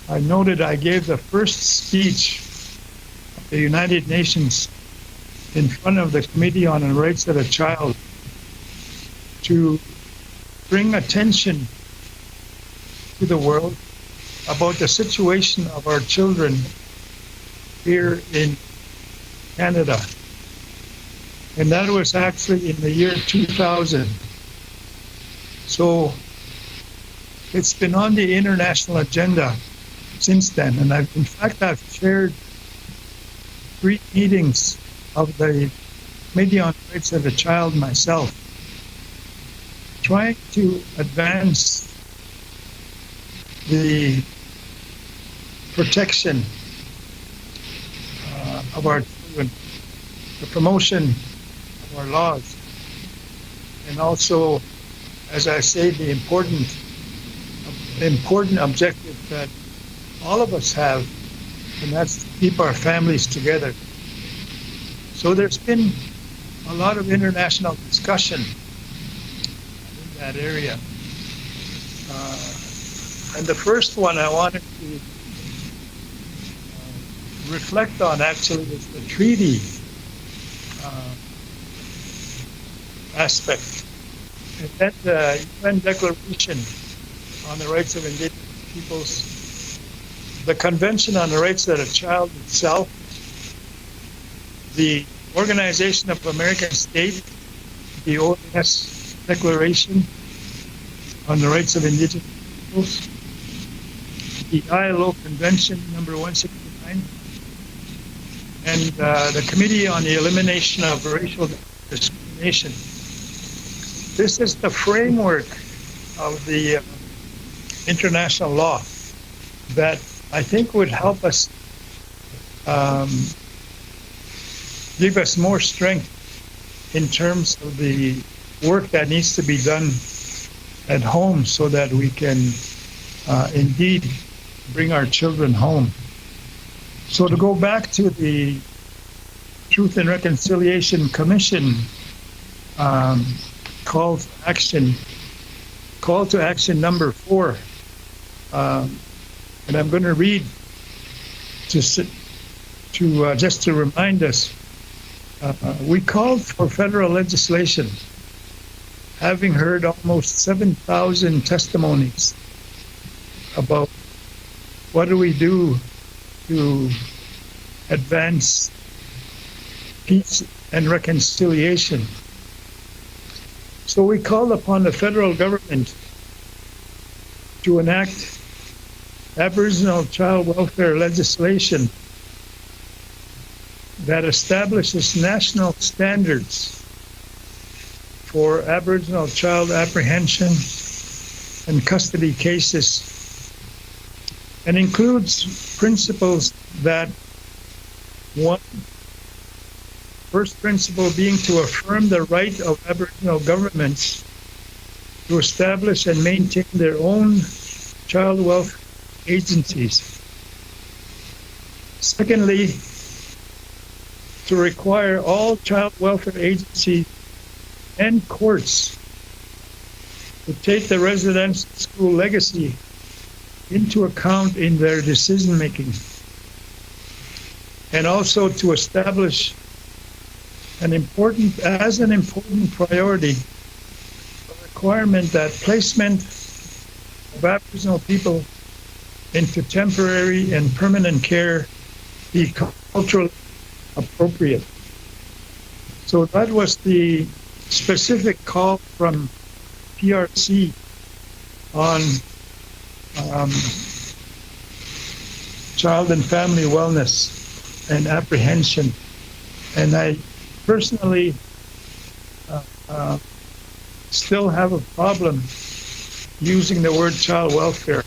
I noted I gave the first speech of the United Nations in front of the Committee on the Rights of the Child to bring attention to the world about the situation of our children here in Canada. And that was actually in the year 2000. So it's been on the international agenda since then. And in fact, I've chaired 3 meetings of the Committee on the Rights of the Child myself, trying to advance the protection of our children, the promotion of our laws, and also, as I say, the important objective that all of us have, and that's to keep our families together. So there's been a lot of international discussion in that area. And the first one I wanted to reflect on actually is the treaty aspect. that the UN Declaration on the Rights of Indigenous Peoples, the Convention on the Rights of the Child itself, the Organization of American States, the OAS Declaration on the Rights of Indigenous Peoples, the ILO Convention number 169, and the Committee on the Elimination of Racial Discrimination. This is the framework of the international law that I think would help us give us more strength in terms of the work that needs to be done at home so that we can indeed bring our children home. So to go back to the Truth and Reconciliation Commission call to action number 4, and I'm going to read just to remind us. We called for federal legislation, having heard almost 7,000 testimonies about what do we do to advance peace and reconciliation. So we called upon the federal government to enact Aboriginal child welfare legislation that establishes national standards for Aboriginal child apprehension and custody cases, and includes principles that, one, first principle being to affirm the right of Aboriginal governments to establish and maintain their own child welfare agencies. Secondly, to require all child welfare agencies and courts to take the residential school legacy into account in their decision making, and also to establish an important priority a requirement that placement of Aboriginal people into temporary and permanent care be culturally appropriate. So that was the specific call from PRC on child and family wellness and apprehension. And I personally still have a problem using the word child welfare,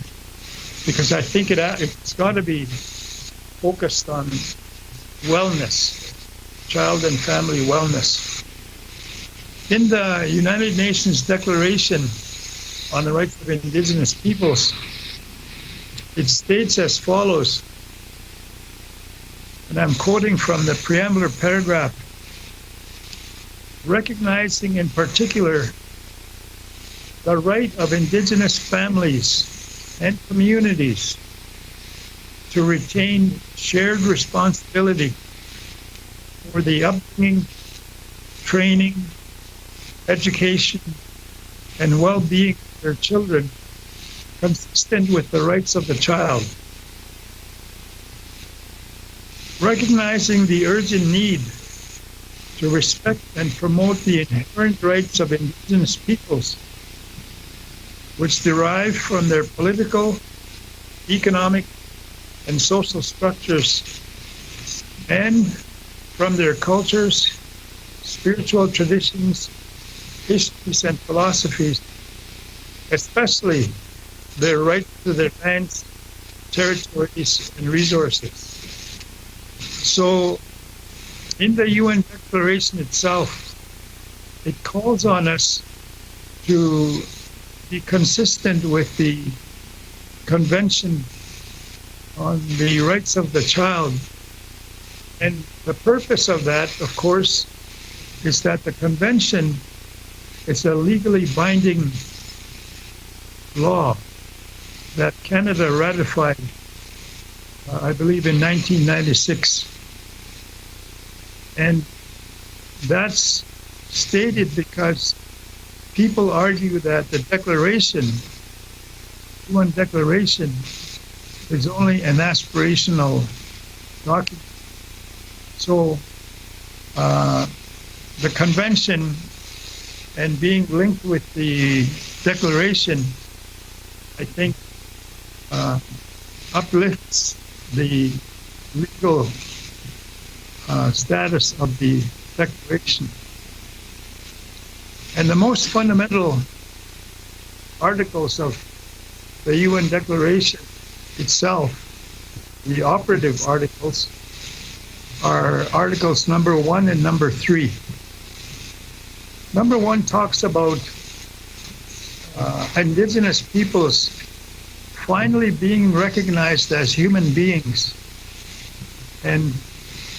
because I think it's got to be focused on wellness, child and family wellness. In the United Nations Declaration on the Rights of Indigenous Peoples, it states as follows, and I'm quoting from the preambular paragraph: recognizing in particular the right of Indigenous families and communities to retain shared responsibility for the upbringing, training, education, and well-being of their children, consistent with the rights of the child. Recognizing the urgent need to respect and promote the inherent rights of Indigenous peoples, which derive from their political, economic, and social structures, and from their cultures, spiritual traditions, histories, and philosophies, especially their right to their lands, territories, and resources. So, in the UN Declaration itself, it calls on us to be consistent with the Convention on the Rights of the Child. And the purpose of that, of course, is that the Convention is a legally binding law that Canada ratified, I believe, in 1996. And that's stated because people argue that the declaration, UN declaration, is only an aspirational document. So the convention and being linked with the declaration, I think, uplifts the legal status of the declaration. And the most fundamental articles of the UN Declaration itself, the operative articles, are articles number 1 and number 3. Number 1 talks about indigenous peoples finally being recognized as human beings, and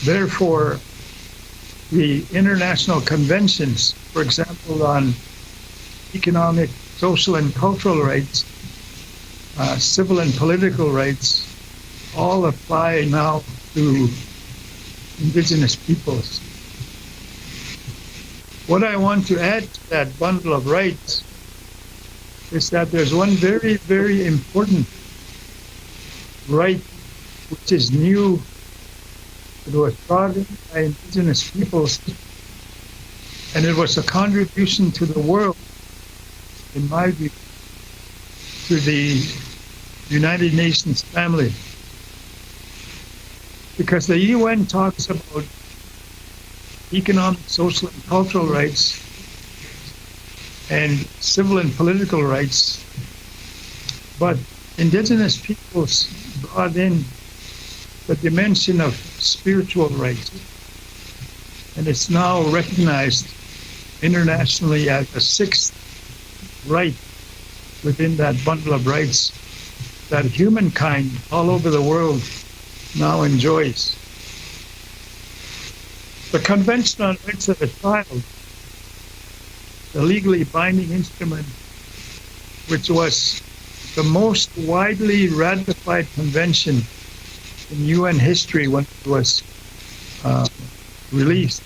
therefore the international conventions, for example, on economic, social, and cultural rights, civil and political rights, all apply now to indigenous peoples. What I want to add to that bundle of rights is that there's one very, very important right which is new, it was brought in by indigenous peoples, and it was a contribution to the world, in my view, to the United Nations family. Because the UN talks about economic, social, and cultural rights and civil and political rights, but indigenous peoples brought in the dimension of spiritual rights, and it's now recognized internationally as a 6th right within that bundle of rights that humankind all over the world now enjoys. The Convention on Rights of the Child, the legally binding instrument, which was the most widely ratified convention in UN history when it was released,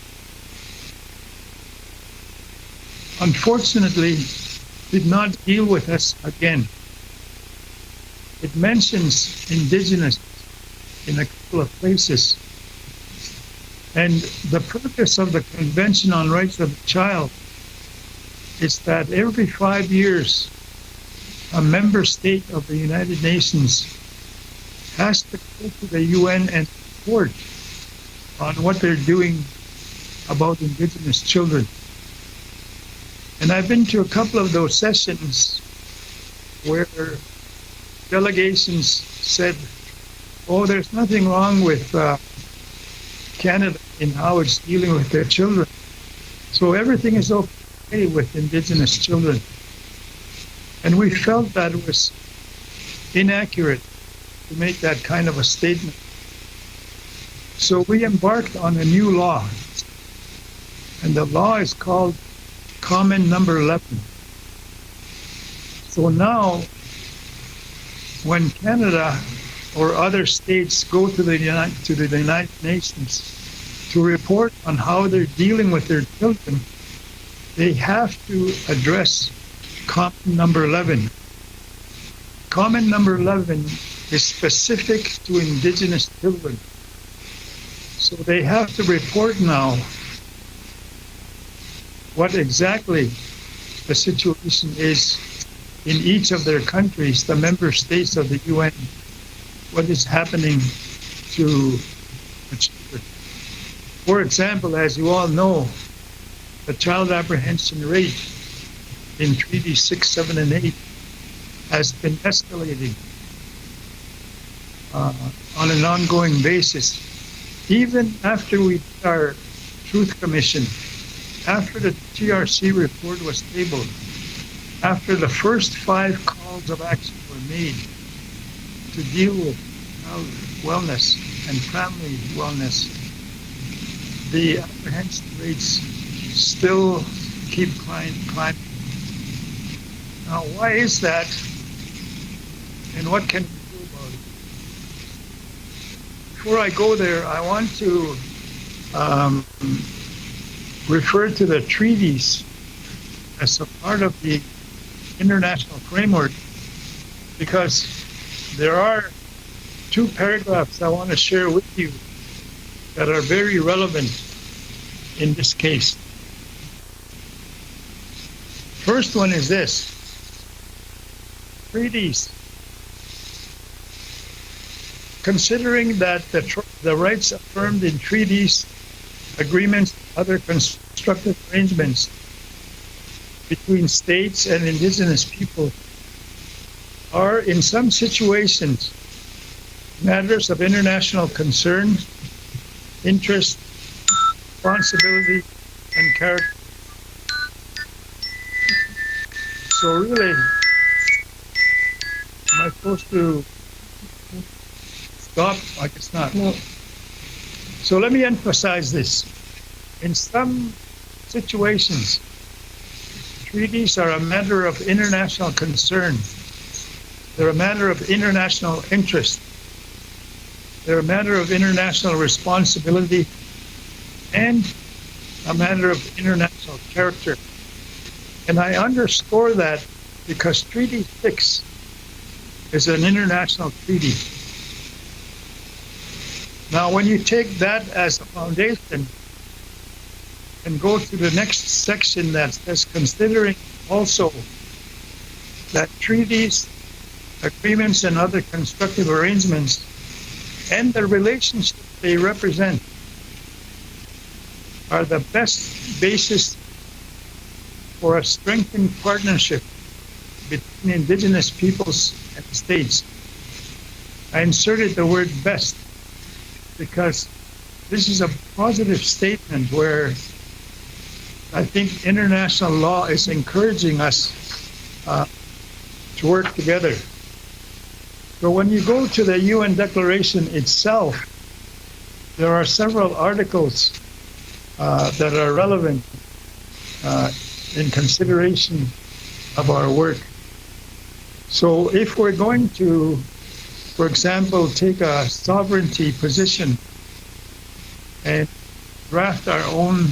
unfortunately did not deal with us again. It mentions indigenous in a couple of places. And the purpose of the Convention on Rights of the Child is that every 5 years, a member state of the United Nations has to go to the UN and report on what they're doing about indigenous children. And I've been to a couple of those sessions where delegations said, oh, there's nothing wrong with Canada in how it's dealing with their children. So everything is okay with indigenous children. And we felt that it was inaccurate to make that kind of a statement. So we embarked on a new law. And the law is called Common Number 11. So now, when Canada or other states go to the United Nations to report on how they're dealing with their children, they have to address Common Number 11. Common Number 11 is specific to indigenous children. So they have to report now what exactly the situation is in each of their countries, the member states of the UN, what is happening to the children. For example, as you all know, the child apprehension rate in Treaty 6, 7, and 8 has been escalating on an ongoing basis. Even after we did our Truth Commission, after the TRC report was tabled, after the first 5 calls of action were made to deal with child wellness and family wellness, the apprehension rates still keep climbing. Now, why is that, and what can we do about it? Before I go there, I want to refer to the treaties as a part of the international framework, because there are two paragraphs I want to share with you that are very relevant in this case. First one is this: treaties. Considering that the rights affirmed in treaties, agreements, other constructive arrangements between states and indigenous people are, in some situations, matters of international concern, interest, responsibility, and character. So really, am I supposed to stop? I guess not. No. So let me emphasize this. In some situations, treaties are a matter of international concern. They're a matter of international interest. They're a matter of international responsibility and a matter of international character. And I underscore that because Treaty 6 is an international treaty. Now, when you take that as a foundation and go to the next section that says, considering also that treaties, agreements, and other constructive arrangements and the relationship they represent are the best basis for a strengthened partnership between indigenous peoples and states. I inserted the word best because this is a positive statement where I think international law is encouraging us to work together. So when you go to the UN Declaration itself, there are several articles that are relevant in consideration of our work. So if we're going to, for example, take a sovereignty position and draft our own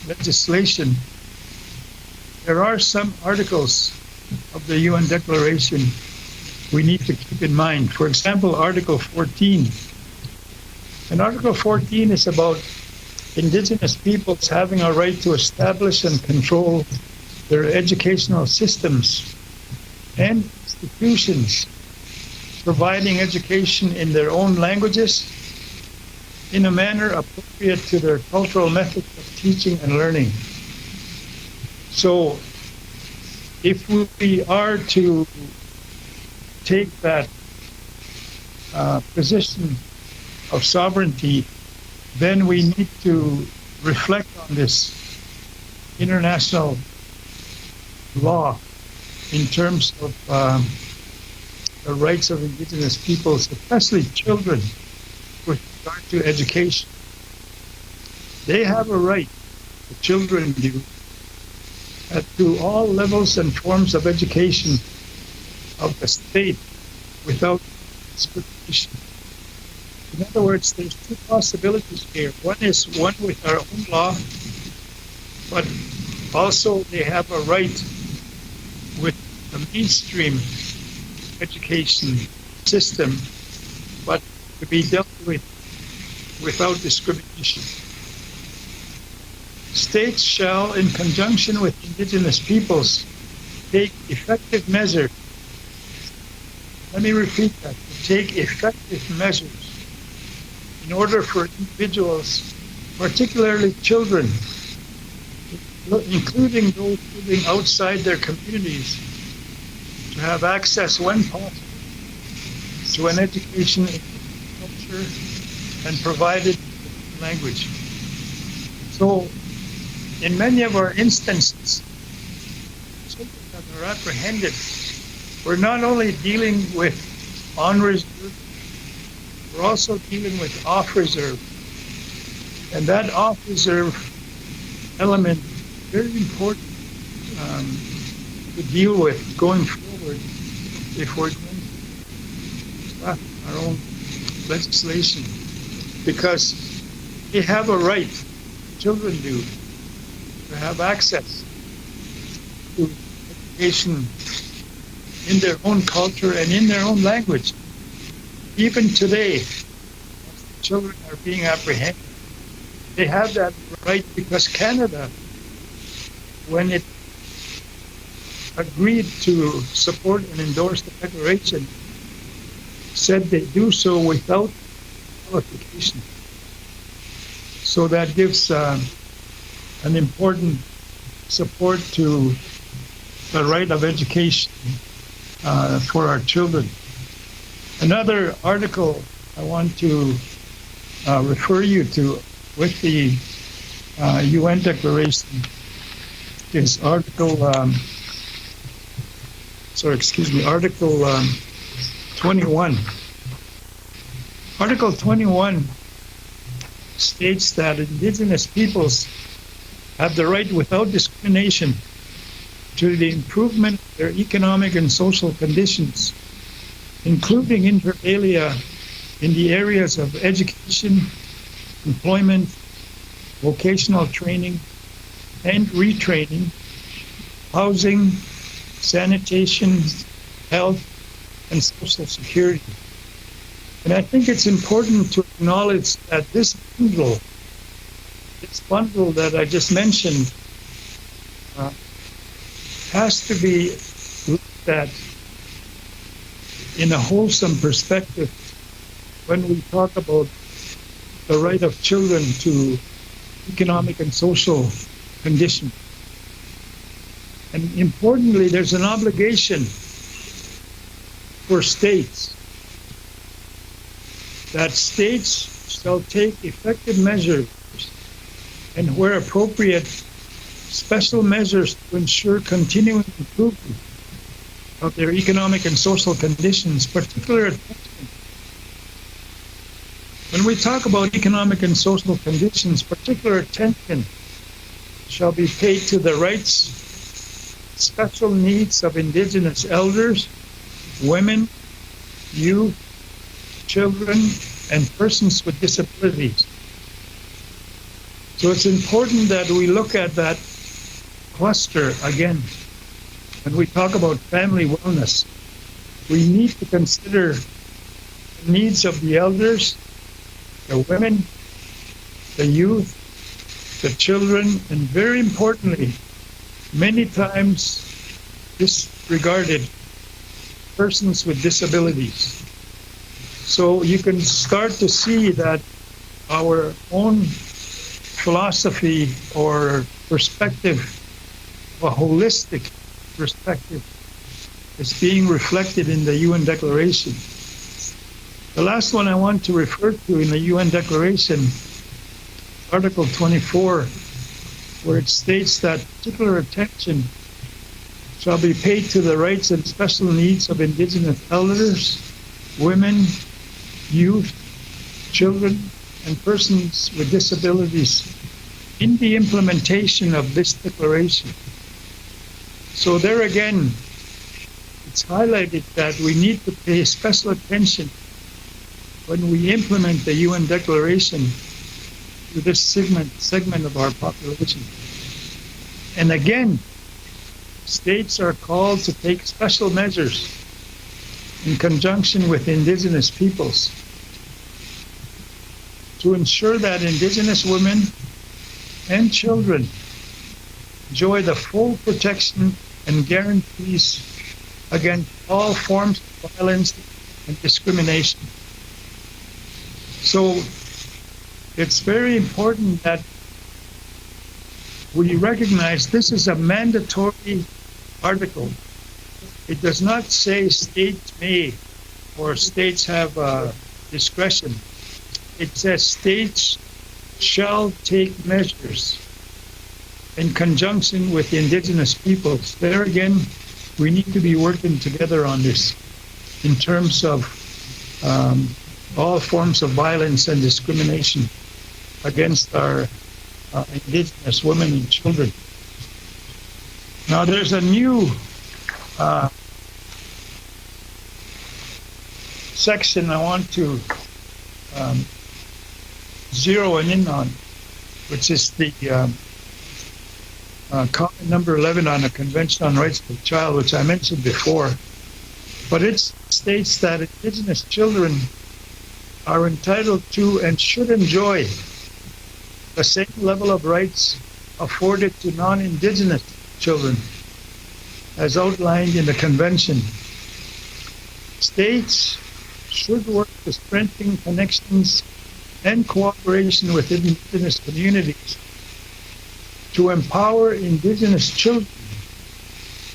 legislation, there are some articles of the UN Declaration we need to keep in mind. For example, Article 14. And Article 14 is about indigenous peoples having a right to establish and control their educational systems and institutions, providing education in their own languages in a manner appropriate to their cultural methods of teaching and learning. So if we are to take that position of sovereignty, then we need to reflect on this international law in terms of the rights of indigenous peoples, especially children, with regard to education. They have a right, the children do, to all levels and forms of education of the state without discrimination. In other words, there's two possibilities here. One is one with our own law, but also they have a right with the mainstream education system, but to be dealt with without discrimination. States shall, in conjunction with indigenous peoples, take effective measures. Let me repeat that. To take effective measures in order for individuals, particularly children, including those living outside their communities, to have access when possible to an education in culture and provided language. So, in many of our instances, children that are apprehended, we're not only dealing with on-reserve, we're also dealing with off-reserve. And that off-reserve element is very important to deal with going forward if we're going to draft our own legislation. Because they have a right, children do, to have access education in their own culture and in their own language. Even today, children are being apprehended. They have that right because Canada, when it agreed to support and endorse the declaration, said they do so without qualification. So that gives an important support to the right of education for our children. Another article I want to refer you to with the UN Declaration is Article 21. Article 21 states that Indigenous peoples have the right without discrimination to the improvement of their economic and social conditions, including inter alia in the areas of education, employment, vocational training and retraining, housing, sanitation, health, and social security. And I think it's important to acknowledge that this bundle that I just mentioned has to be looked at in a wholesome perspective when we talk about the right of children to economic and social condition. And importantly, there's an obligation for states that states shall take effective measures and, where appropriate, special measures to ensure continuing improvement of their economic and social conditions, particular attention. When we talk about economic and social conditions, particular attention shall be paid to the rights, special needs of Indigenous elders, women, youth, children, and persons with disabilities. So it's important that we look at that cluster again. When we talk about family wellness, we need to consider the needs of the elders, the women, the youth, the children, and very importantly, many times disregarded persons with disabilities. So you can start to see that our own philosophy or perspective, a holistic perspective, is being reflected in the UN Declaration. The last one I want to refer to in the UN Declaration, Article 24, where it states that particular attention shall be paid to the rights and special needs of Indigenous elders, women, youth, children, and persons with disabilities in the implementation of this declaration. So there again, it's highlighted that we need to pay special attention when we implement the UN Declaration to this segment of our population. And again, states are called to take special measures in conjunction with Indigenous peoples to ensure that Indigenous women and children enjoy the full protection and guarantees against all forms of violence and discrimination. So it's very important that we recognize this is a mandatory article. It does not say states may or states have discretion. It says states shall take measures in conjunction with the Indigenous peoples. There again, we need to be working together on this in terms of all forms of violence and discrimination against our Indigenous women and children. Now there's a new section I want to zero in on, which is the comment number 11 on the Convention on Rights of the Child, which I mentioned before, but it states that Indigenous children are entitled to and should enjoy the same level of rights afforded to non-Indigenous children as outlined in the Convention. States should work to strengthen connections and cooperation with Indigenous communities to empower Indigenous children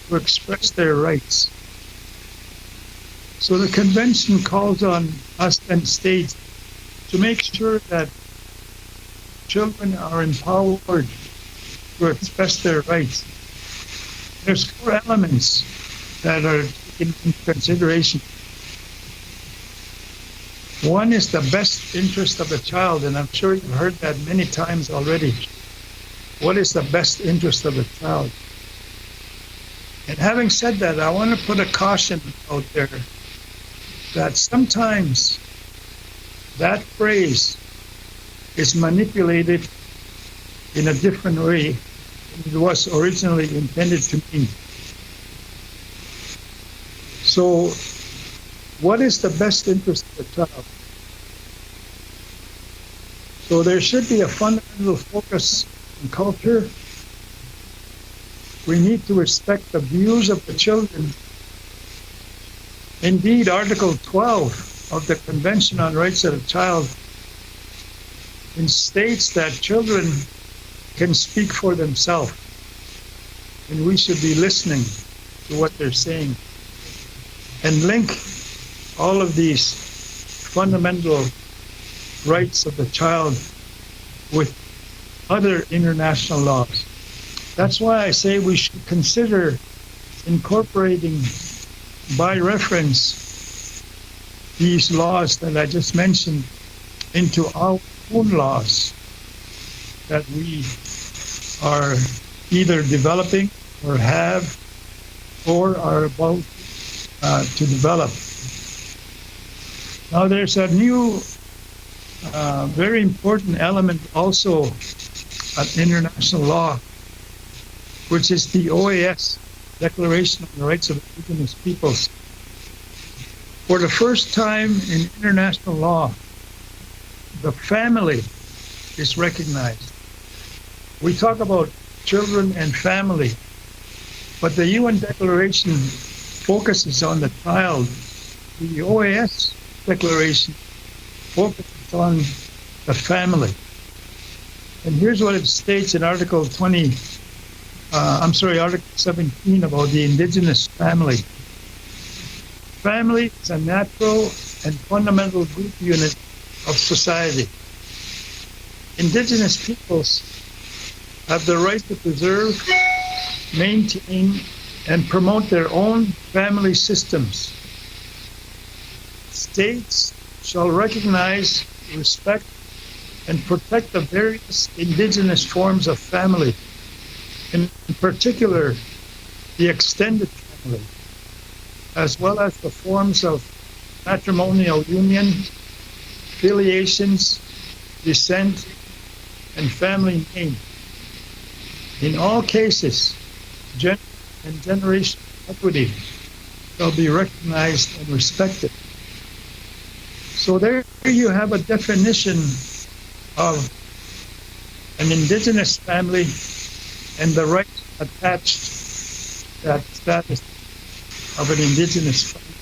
to express their rights. So the Convention calls on us and states to make sure that children are empowered to express their rights. There's 4 elements that are taken into consideration. One is the best interest of the child, and I'm sure you've heard that many times already. What is the best interest of the child? And having said that, I want to put a caution out there that sometimes that phrase is manipulated in a different way than it was originally intended to mean. So, what is the best interest of the child? So there should be a fundamental focus on culture. We need to respect the views of the children. Indeed, Article 12 of the Convention on Rights of the Child states that children can speak for themselves, and we should be listening to what they're saying and link all of these fundamental rights of the child with other international laws. That's why I say we should consider incorporating by reference these laws that I just mentioned into our own laws that we are either developing or have or are about to develop. Now there's a new very important element also of international law, which is the OAS, Declaration on the Rights of Indigenous Peoples. For the first time in international law, the family is recognized. We talk about children and family, but the UN Declaration focuses on the child. The OAS Declaration focuses on the family. And here's what it states in Article 17 about the Indigenous family. Family is a natural and fundamental group unit of society. Indigenous peoples have the right to preserve, maintain, and promote their own family systems. States shall recognize, respect, and protect the various indigenous forms of family, in particular, the extended family, as well as the forms of matrimonial union, affiliations, descent, and family name. In all cases, gender and generational equity shall be recognized and respected. So there you have a definition of an indigenous family and the rights attached to that status of an indigenous family.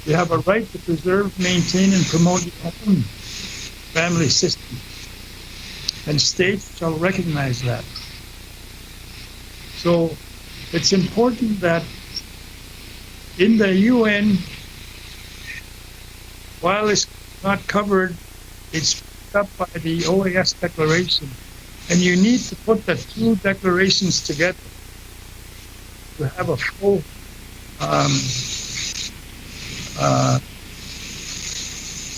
You have a right to preserve, maintain, and promote your own family system, and states shall recognize that. So it's important that in the UN, while it's not covered, it's picked up by the OAS Declaration, and you need to put the two declarations together to have a full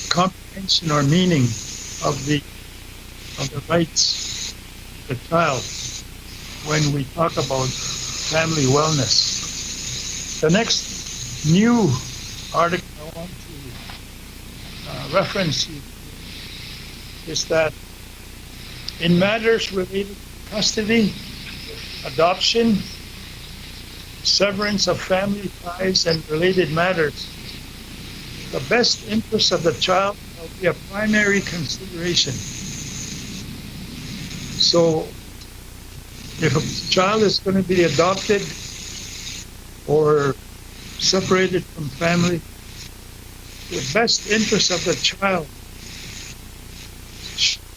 comprehension or meaning of the rights of the child when we talk about family wellness. The next new article I want to reference you is that in matters related to custody, adoption, severance of family ties and related matters, the best interest of the child will be a primary consideration. So if a child is going to be adopted or separated from family, the best interest of the child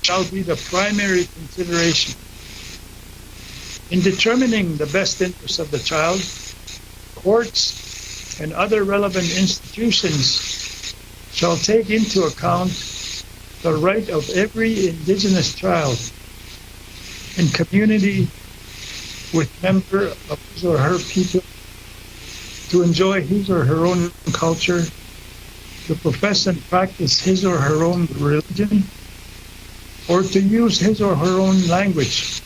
shall be the primary consideration. In determining the best interest of the child, courts and other relevant institutions shall take into account the right of every Indigenous child and community with member of his or her people to enjoy his or her own culture, to profess and practice his or her own religion, or to use his or her own language.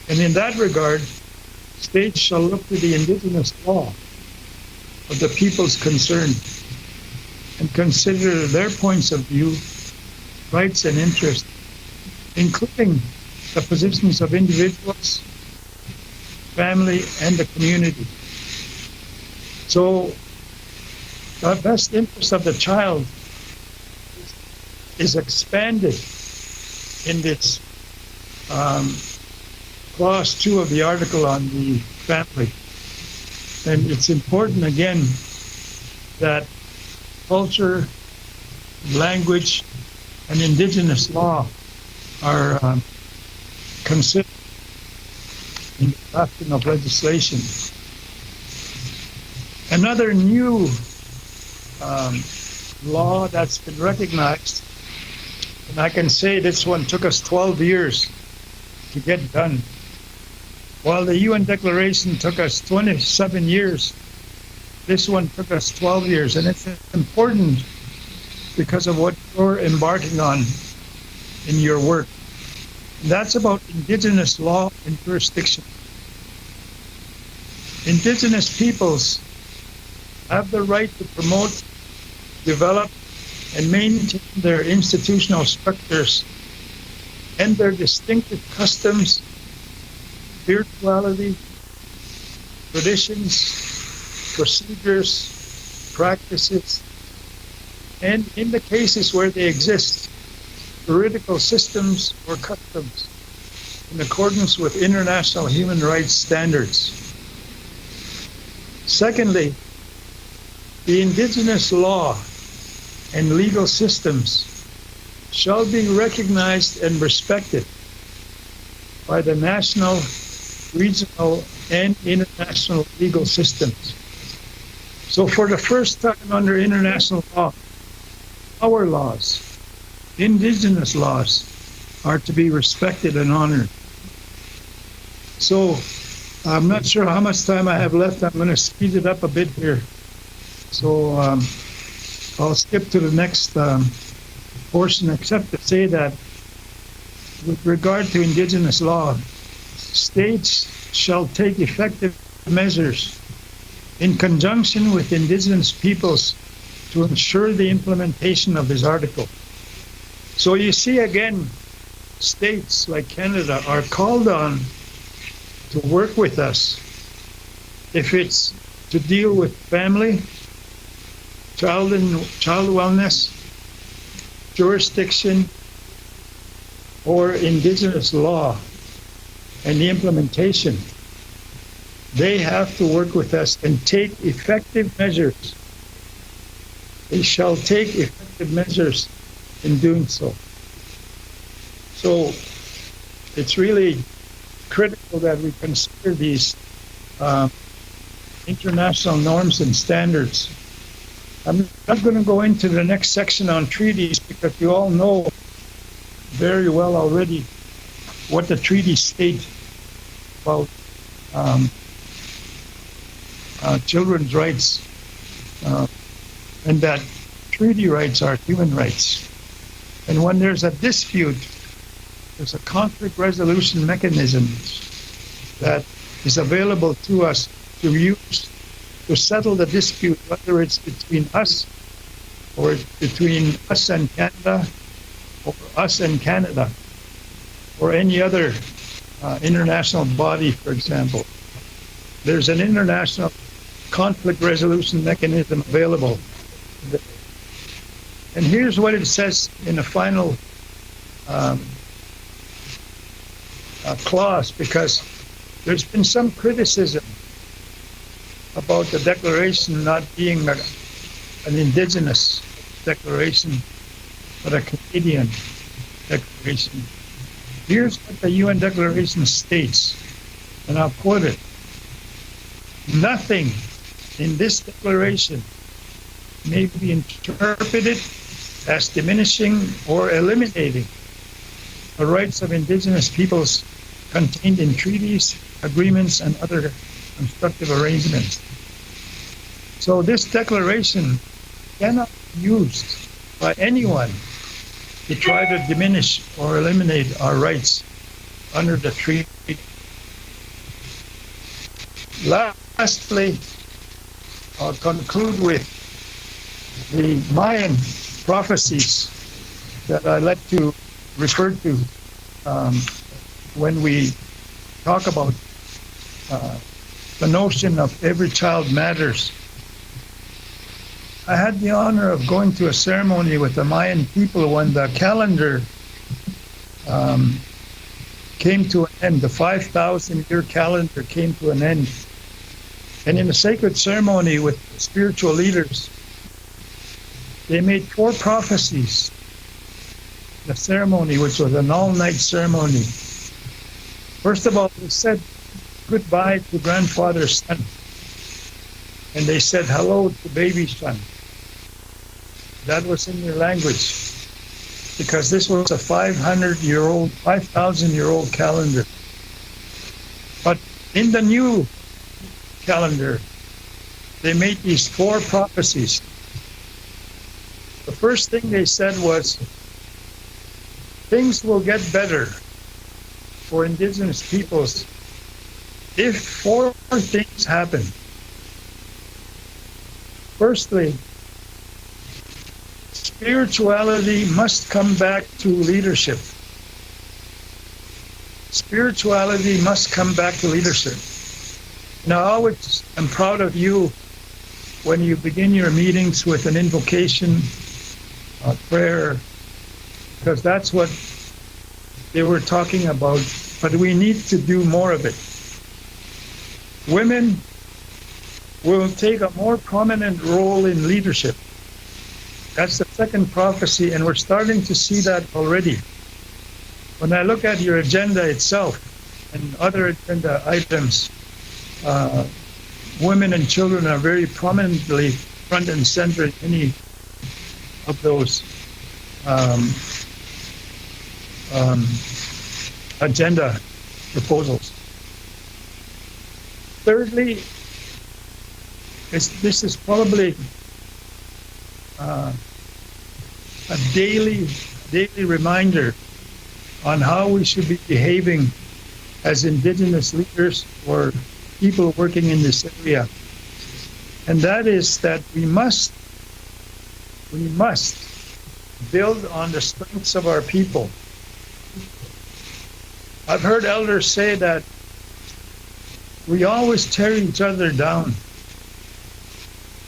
And in that regard, states shall look to the Indigenous law of the peoples concerned and consider their points of view, rights and interests, including the positions of individuals, family, and the community. So, the best interest of the child is expanded in this clause 2 of the article on the family. And it's important, again, that culture, language, and Indigenous law are considered in the drafting of legislation. Another new law that's been recognized, and I can say this one took us 12 years to get done, while the UN Declaration took us 27 years. This one took us 12 years, and it's important because of what you're embarking on in your work. And that's about Indigenous law and jurisdiction. Indigenous peoples have the right to promote, develop, and maintain their institutional structures and their distinctive customs, spirituality, traditions, procedures, practices, and in the cases where they exist, juridical systems or customs in accordance with international human rights standards. Secondly, the Indigenous law and legal systems shall be recognized and respected by the national, regional, and international legal systems. So for the first time under international law, our laws, Indigenous laws, are to be respected and honored. So I'm not sure how much time I have left. I'm going to speed it up a bit here. So I'll skip to the next portion, except to say that with regard to Indigenous law, states shall take effective measures in conjunction with Indigenous peoples to ensure the implementation of this article. So you see again, states like Canada are called on to work with us if it's to deal with family, child wellness, jurisdiction, or Indigenous law and the implementation. They have to work with us and take effective measures. They shall take effective measures in doing so. So it's really critical that we consider these international norms and standards. I'm not going to go into the next section on treaties because you all know very well already what the treaties state about children's rights, and that treaty rights are human rights. And when there's a dispute, there's a conflict resolution mechanism that is available to us to use to settle the dispute, whether it's between us or between us and Canada, or us and Canada, or any other international body, for example. There's an international conflict resolution mechanism available. And here's what it says in the final clause, because there's been some criticism about the declaration not being an indigenous declaration, but a Canadian declaration. Here's what the UN Declaration states, and I'll quote it. Nothing in this declaration may be interpreted as diminishing or eliminating the rights of indigenous peoples contained in treaties, agreements, and other constructive arrangements. So this declaration cannot be used by anyone to try to diminish or eliminate our rights under the treaty. Lastly, I'll conclude with the Mayan prophecies that I like to refer to when we talk about the notion of every child matters. I had the honor of going to a ceremony with the Mayan people when the calendar came to an end. The 5,000-year calendar came to an end. And in a sacred ceremony with spiritual leaders, they made 4 prophecies. The ceremony, which was an all-night ceremony. First of all, they said goodbye to grandfather's son. And they said hello to baby son. That was in their language, because this was a 500-year-old, 5,000-year-old calendar. But in the new calendar, they made these 4 prophecies. The first thing they said was, things will get better for indigenous peoples if 4 things happen. Firstly, spirituality must come back to leadership. Spirituality must come back to leadership. Now, I always am proud of you when you begin your meetings with an invocation, a prayer, because that's what they were talking about, but we need to do more of it. Women will take a more prominent role in leadership. That's the second prophecy, and we're starting to see that already. When I look at your agenda itself and other agenda items, women and children are very prominently front and center in any of those agenda proposals. Thirdly, this is probably a daily reminder on how we should be behaving as indigenous leaders or people working in this area. And that is that we must build on the strengths of our people. I've heard elders say that we always tear each other down.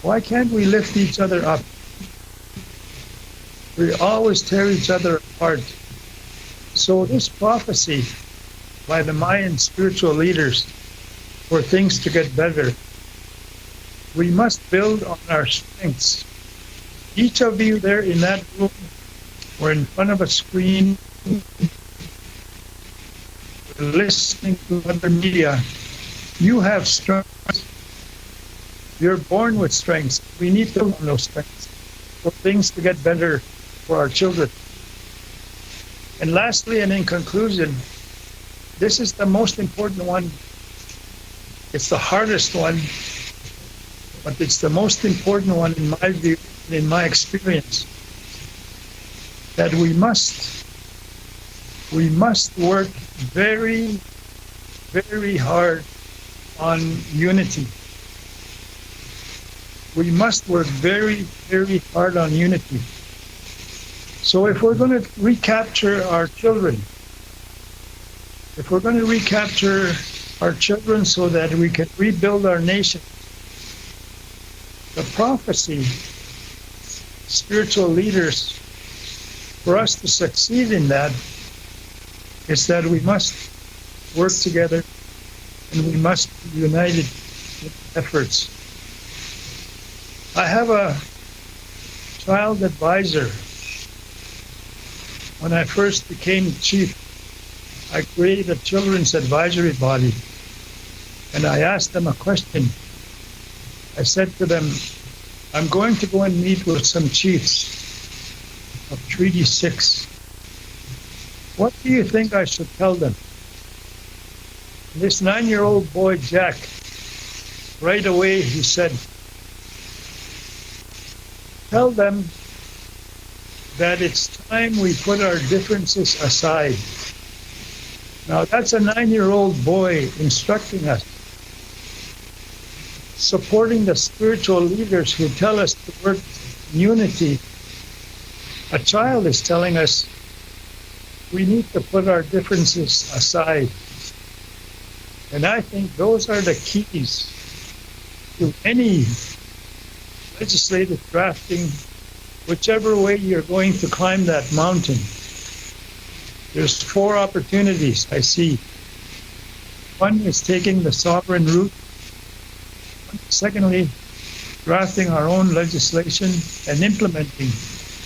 Why can't we lift each other up? We always tear each other apart. So this prophecy by the Mayan spiritual leaders for things to get better, we must build on our strengths. Each of you there in that room or in front of a screen, listening to other media, you have strengths. You're born with strengths. We need to build on those strengths for things to get better for our children. And lastly, and in conclusion, this is the most important one. It's the hardest one, but it's the most important one in my view, in my experience, that we must work very, very hard on unity. We must work very, very hard on unity. So if we're going to recapture our children, if we're going to recapture our children so that we can rebuild our nation, the prophecy, spiritual leaders, for us to succeed in that, is that we must work together and we must be united in efforts. I have a child advisor. When I first became chief, I created a children's advisory body, and I asked them a question. I said to them, I'm going to go and meet with some chiefs of Treaty 6. What do you think I should tell them? This 9-year-old boy, Jack, right away he said, tell them that it's time we put our differences aside. Now that's a 9-year-old boy instructing us, supporting the spiritual leaders who tell us to work in unity. A child is telling us we need to put our differences aside. And I think those are the keys to any legislative drafting, whichever way you're going to climb that mountain. There's 4 opportunities I see. One is taking the sovereign route. Secondly, drafting our own legislation and implementing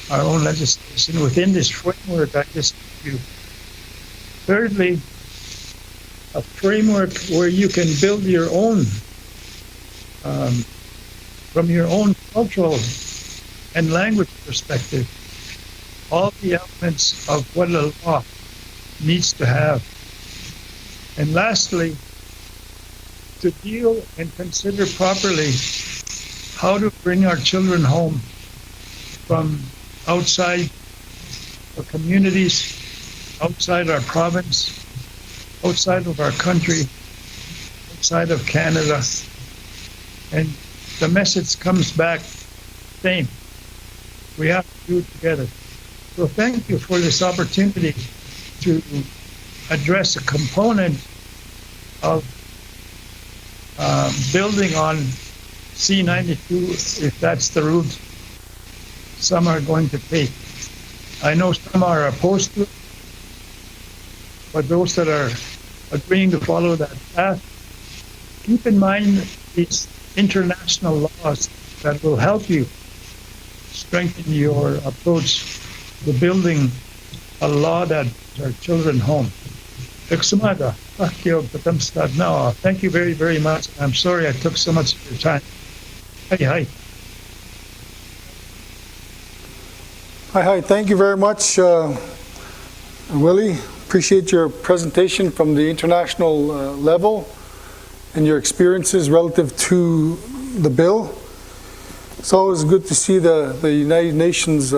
our own legislation within this framework I just gave you. Thirdly, a framework where you can build your own, from your own cultural and language perspective, all the elements of what a law needs to have. And lastly, to deal and consider properly how to bring our children home from outside our communities, outside our province, outside of our country, outside of Canada. And the message comes back, same. We have to do it together. So thank you for this opportunity to address a component of building on C-92, if that's the route some are going to take. I know some are opposed to it, but those that are agreeing to follow that path, keep in mind these international laws that will help you strengthen your approach to building a law that brings our children home. Thank you very, very much. I'm sorry I took so much of your time. Hi. Hi. Thank you very much, Willie. Appreciate your presentation from the international level and your experiences relative to the bill. It's always good to see the United Nations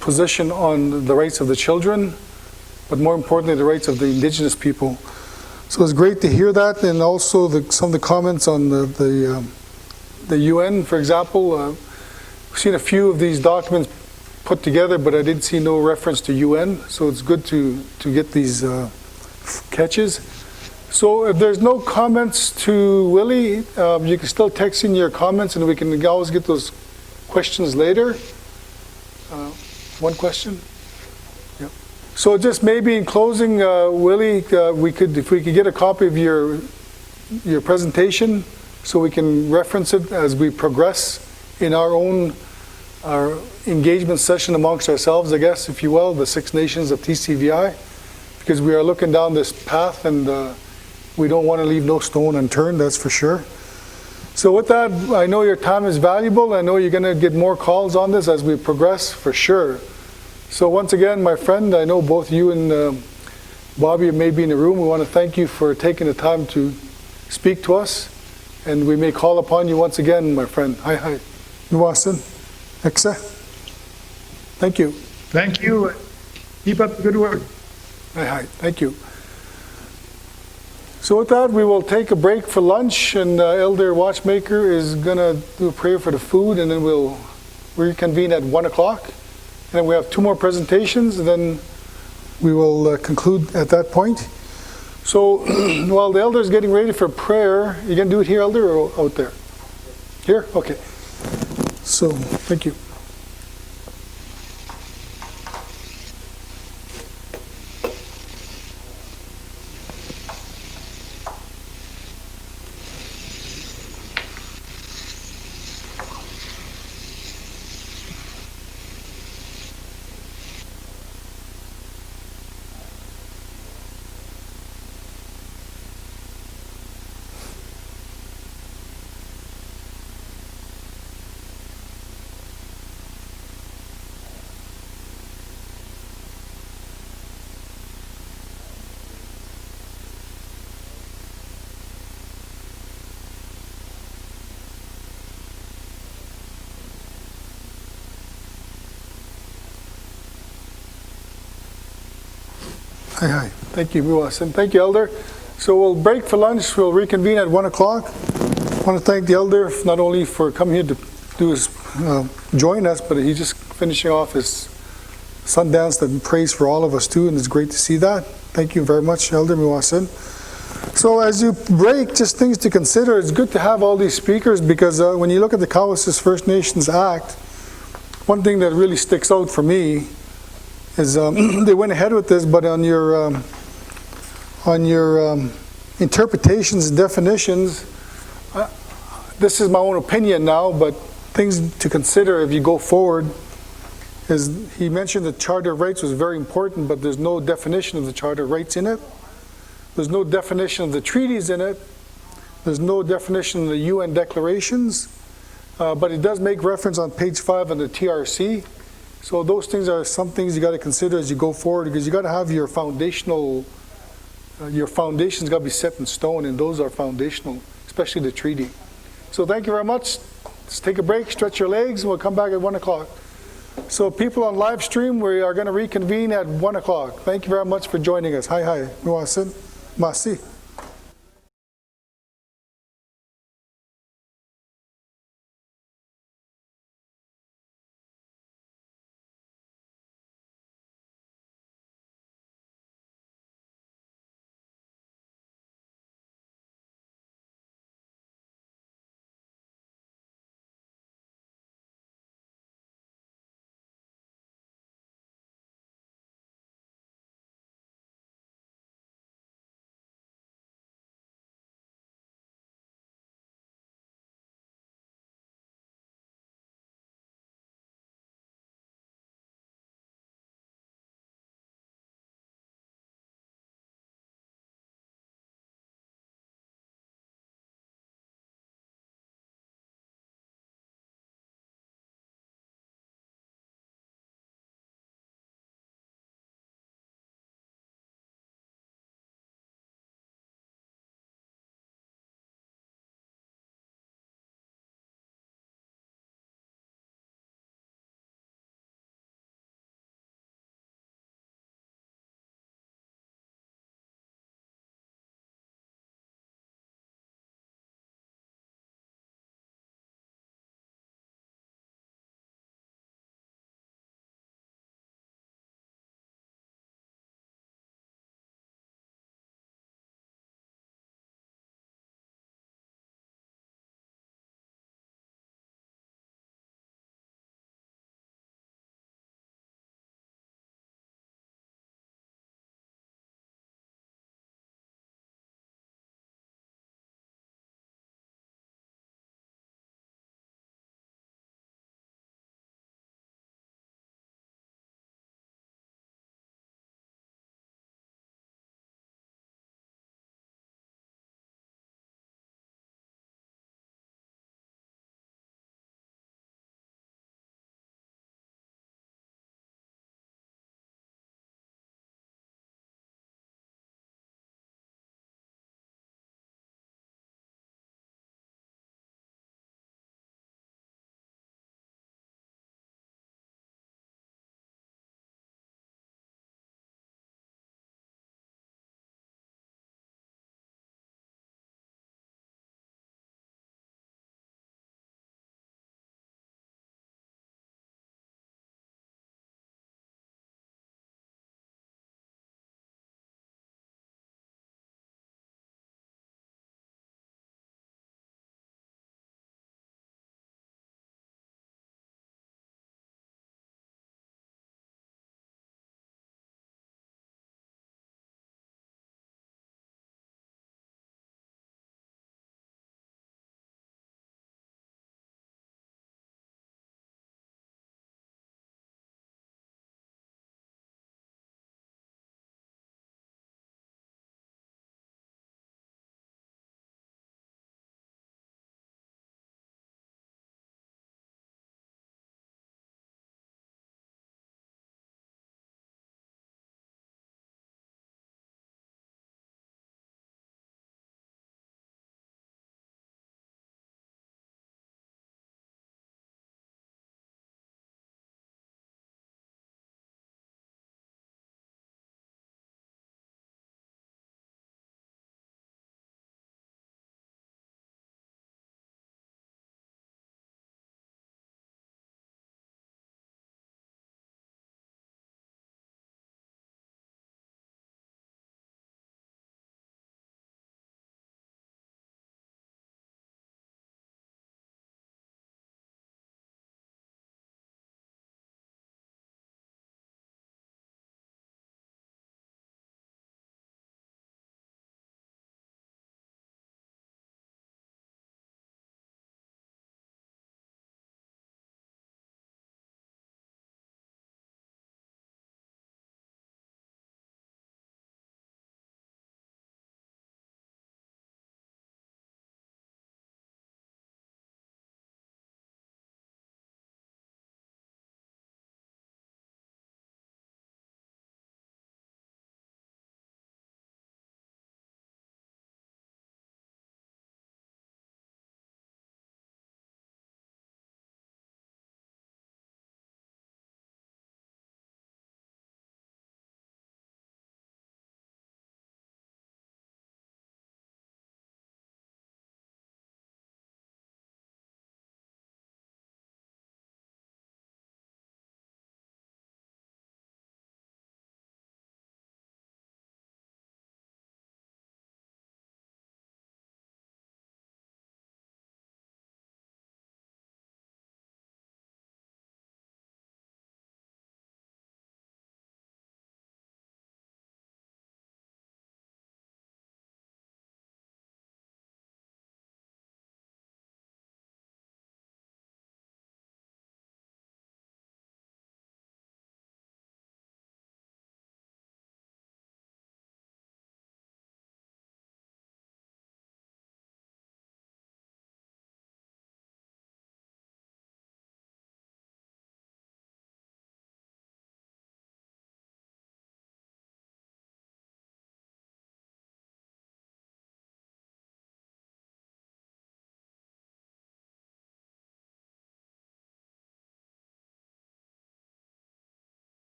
position on the rights of the children, but more importantly, the rights of the indigenous people. So it's great to hear that, and also some of the comments on the UN, for example. We've seen a few of these documents put together, but I did see no reference to UN, so it's good to get these catches. So if there's no comments to Willie, you can still text in your comments, and we can always get those questions later. One question? Yep. So just maybe in closing, Willie, if we could get a copy of your presentation so we can reference it as we progress in our engagement session amongst ourselves, I guess, if you will, the 6 nations of TCVI, because we are looking down this path and we don't want to leave no stone unturned, that's for sure. So with that, I know your time is valuable. I know you're going to get more calls on this as we progress, for sure. So once again, my friend, I know both you and Bobby may be in the room. We want to thank you for taking the time to speak to us, and we may call upon you once again, my friend. Hi. Nuwasan. Exa. Thank you. Thank you. Keep up the good work. Hi. Thank you. So with that, we will take a break for lunch, and Elder Watchmaker is going to do a prayer for the food, and then we'll reconvene at 1 o'clock. And then we have 2 more presentations, and then we will conclude at that point. So while the elder's getting ready for prayer, you gonna do it here, elder, or out there? Here? Okay. So, thank you. Hi, hi. Thank you, Miyo, and thank you, Elder. So we'll break for lunch. We'll reconvene at 1 o'clock. I want to thank the Elder not only for coming here to do his, join us, but he's just finishing off his Sundance and praise for all of us too, and it's great to see that. Thank you very much, Elder Miyo. So as you break, just things to consider. It's good to have all these speakers because when you look at the Cowessess First Nations Act, one thing that really sticks out for me is they went ahead with this, but on your interpretations and definitions, this is my own opinion now, but things to consider if you go forward is he mentioned the Charter of Rights was very important, but there's no definition of the Charter of Rights in it. There's no definition of the treaties in it. There's no definition of the UN declarations, but it does make reference on page 5 of the TRC. So those things are some things you got to consider as you go forward, because you got to have your foundational, your foundations got to be set in stone, and those are foundational, especially the treaty. So thank you very much. Let's take a break, stretch your legs, and we'll come back at 1 o'clock. So people on live stream, we are going to reconvene at 1 o'clock. Thank you very much for joining us. Hi, hi. Masi.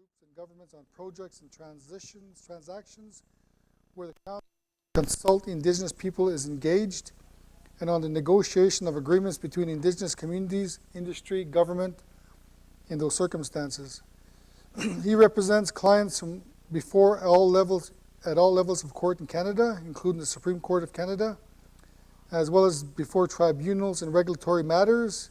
groups and governments on projects and transactions where the council consult Indigenous people is engaged, and on the negotiation of agreements between Indigenous communities, industry, government in those circumstances. He represents clients from before all levels, at all levels of court in Canada, including the Supreme Court of Canada, as well as before tribunals and regulatory matters.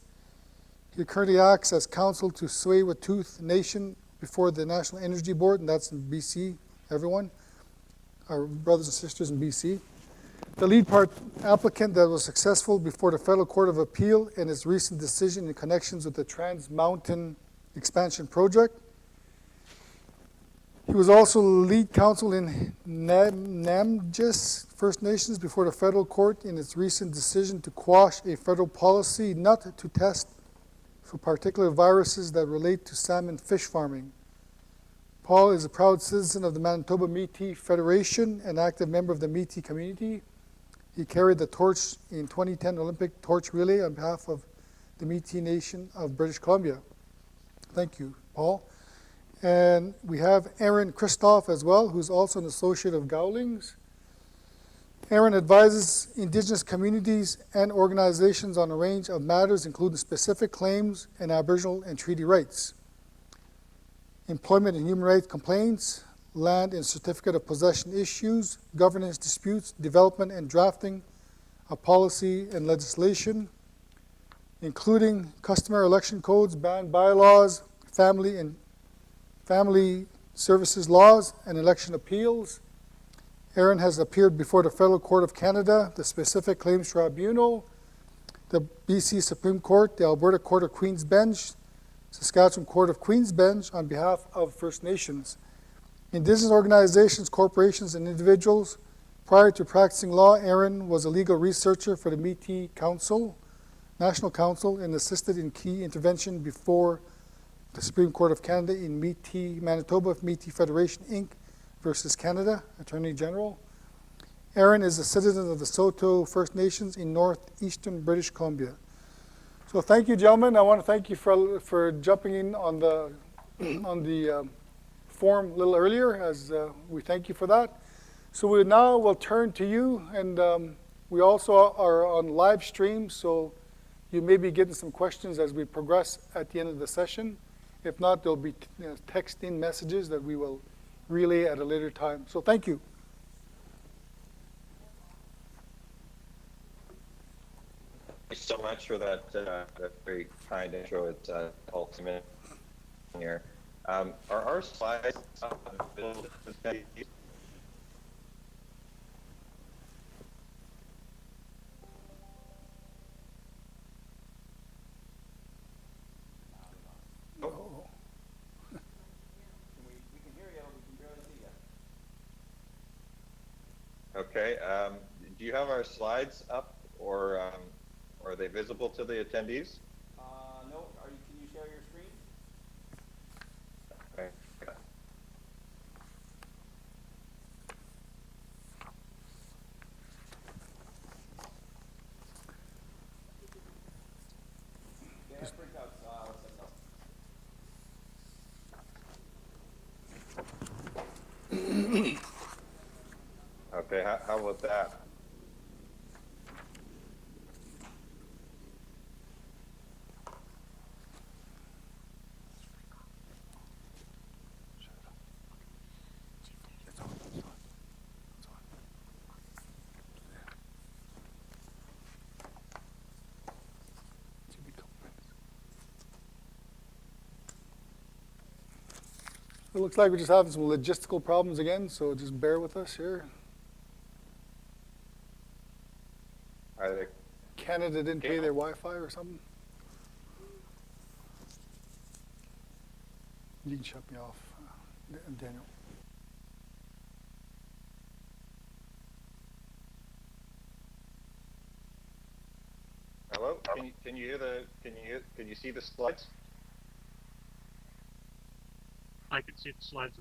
He currently acts as counsel to Tsleil-Waututh Nation before the National Energy Board, and that's in BC, everyone, our brothers and sisters in BC. The lead part applicant that was successful before the Federal Court of Appeal and his recent decision in connections with the Trans Mountain Expansion Project. He was also lead counsel in Namgis First Nations before the federal court in its recent decision to quash a federal policy not to test for particular viruses that relate to salmon fish farming. Paul is a proud citizen of the Manitoba Métis Federation, an active member of the Métis community. He carried the torch in 2010 Olympic torch relay on behalf of the Métis Nation of British Columbia. Thank you, Paul. And we have Aaron Christoph as well, who's also an associate of Gowlings. Aaron advises Indigenous communities and organizations on a range of matters, including specific claims and Aboriginal and treaty rights, employment and human rights complaints, land and certificate of possession issues, governance disputes, development and drafting of policy and legislation, including customary election codes, band bylaws, family services laws, and election appeals. Aaron has appeared before the Federal Court of Canada, the Specific Claims Tribunal, the BC Supreme Court, the Alberta Court of Queen's Bench, Saskatchewan Court of Queen's Bench on behalf of First Nations. Indigenous organizations, corporations, and individuals. Prior to practicing law, Aaron was a legal researcher for the Métis Council, National Council, and assisted in key intervention before the Supreme Court of Canada in Métis, Manitoba, Métis Federation, Inc. versus Canada, Attorney General. Aaron is a citizen of the Saulteaux First Nations in northeastern British Columbia. So thank you, gentlemen. I want to thank you for jumping in on the forum a little earlier, as we thank you for that. So we now will turn to you, and we also are on live stream, so you may be getting some questions as we progress at the end of the session. If not, there'll be text-in messages that we will relay at a later time. So thank you. Thanks so much for that very kind intro. It's ultimate here. Are our slides available to you? Okay, do you have our slides up, or are they visible to the attendees? No, can you share your screen? Okay. They have printouts, Okay, how about that? It looks like we're just having some logistical problems again, so just bear with us here. Are they? Canada didn't pay their Wi-Fi or something? You can shut me off, Daniel. Hello? Can you hear can you see the slides? I can see the slides.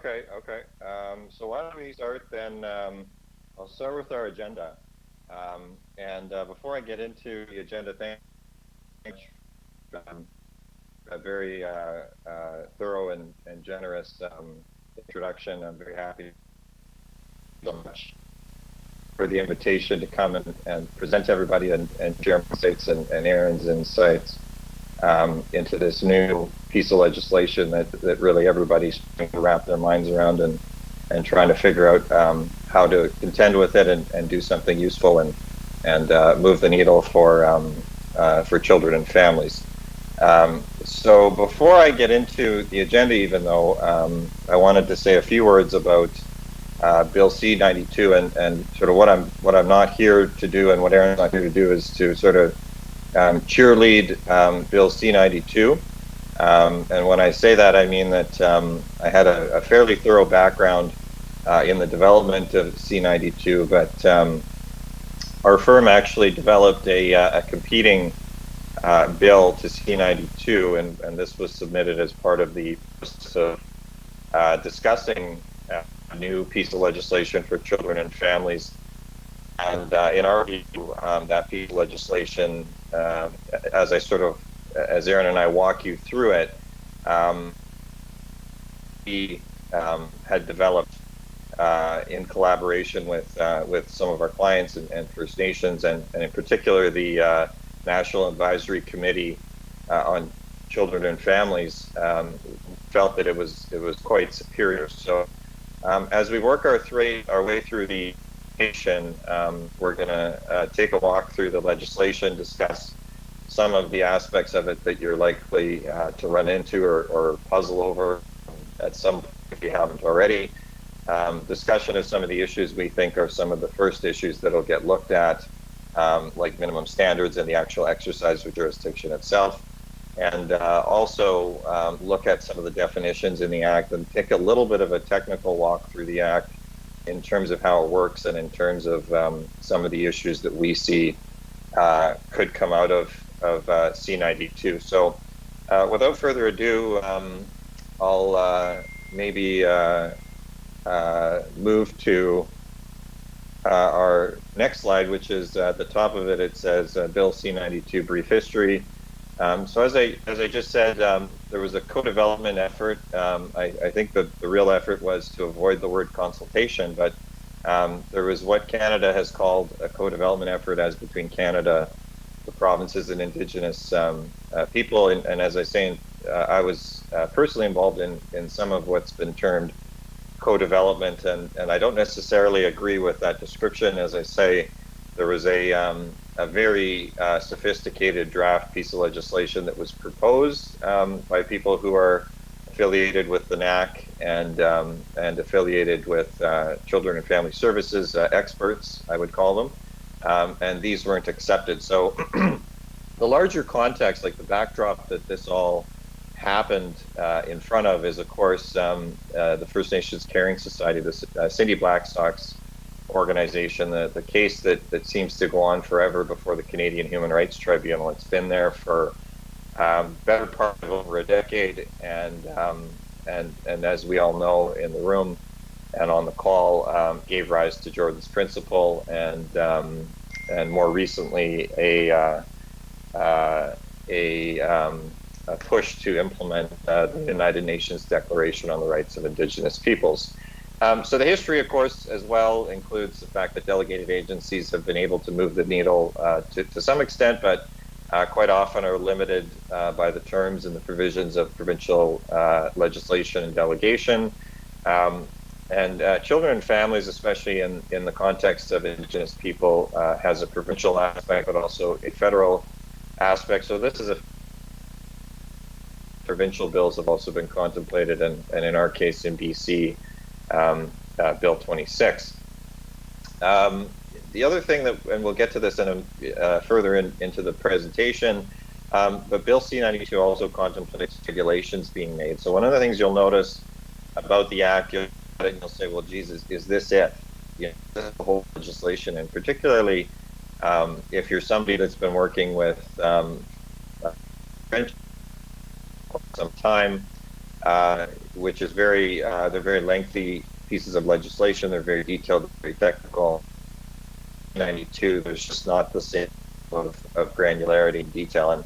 Okay. So why don't we start then? I'll start with our agenda. And before I get into the agenda, thank you. A very thorough and generous introduction. I'm very happy so much for the invitation to come and present to everybody and share my insights and Aaron's insights into this new piece of legislation that really everybody's trying to wrap their minds around and trying to figure out how to contend with it and do something useful and move the needle for children and families. So before I get into the agenda, even though I wanted to say a few words about Bill C-92 and sort of what I'm not here to do and what Aaron's not here to do is to sort of cheerlead Bill C-92. And when I say that, I mean that I had a fairly thorough background in the development of C-92, but our firm actually developed a competing bill to C-92, and this was submitted as part of the process of discussing a new piece of legislation for children and families. And in our view, that piece of legislation, as Aaron and I walk you through it, we had developed in collaboration with some of our clients and First Nations, and in particular the National Advisory Committee on Children and Families, felt that it was quite superior. So as we work our way through the presentation, we're going to take a walk through the legislation, discuss some of the aspects of it that you're likely to run into or puzzle over at some point if you haven't already. Discussion of some of the issues we think are some of the first issues that'll get looked at, like minimum standards and the actual exercise of jurisdiction itself. And also look at some of the definitions in the Act and take a little bit of a technical walk through the Act in terms of how it works and in terms of some of the issues that we see could come out of C-92. So without further ado, I'll maybe move to our next slide, which is at the top of it. It says Bill C-92 brief history. So as I just said, there was a co-development effort. I think the real effort was to avoid the word consultation, but there was what Canada has called a co-development effort as between Canada, the provinces, and Indigenous people. And as I say, I was personally involved in some of what's been termed co-development, and I don't necessarily agree with that description. As I say, there was a very sophisticated draft piece of legislation that was proposed by people who are affiliated with the NAC and affiliated with Children and Family Services experts, I would call them, and these weren't accepted. So the larger context, like the backdrop that this all happened in front of is, of course, the First Nations Caring Society, the Cindy Blackstock's organization, the case that seems to go on forever before the Canadian Human Rights Tribunal. It's been there for better part of over a decade, and as we all know in the room and on the call, gave rise to Jordan's Principle and more recently a push to implement the United Nations Declaration on the Rights of Indigenous Peoples. So the history, of course, as well includes the fact that delegated agencies have been able to move the needle to some extent, but quite often are limited by the terms and the provisions of provincial legislation and delegation. And children and families, especially in the context of Indigenous people, has a provincial aspect, but also a federal aspect. So this is a provincial bills have also been contemplated, and in our case in BC, Bill 26. The other thing that, and we'll get to this further into the presentation, but Bill C-92 also contemplates regulations being made. So one of the things you'll notice about the Act, you'll say, well, Jesus, is this it? You know, this is the whole legislation, and particularly if you're somebody that's been working with French for some time, which is they're very lengthy pieces of legislation. They're very detailed, very technical. 92, there's just not the same of granularity and detail. And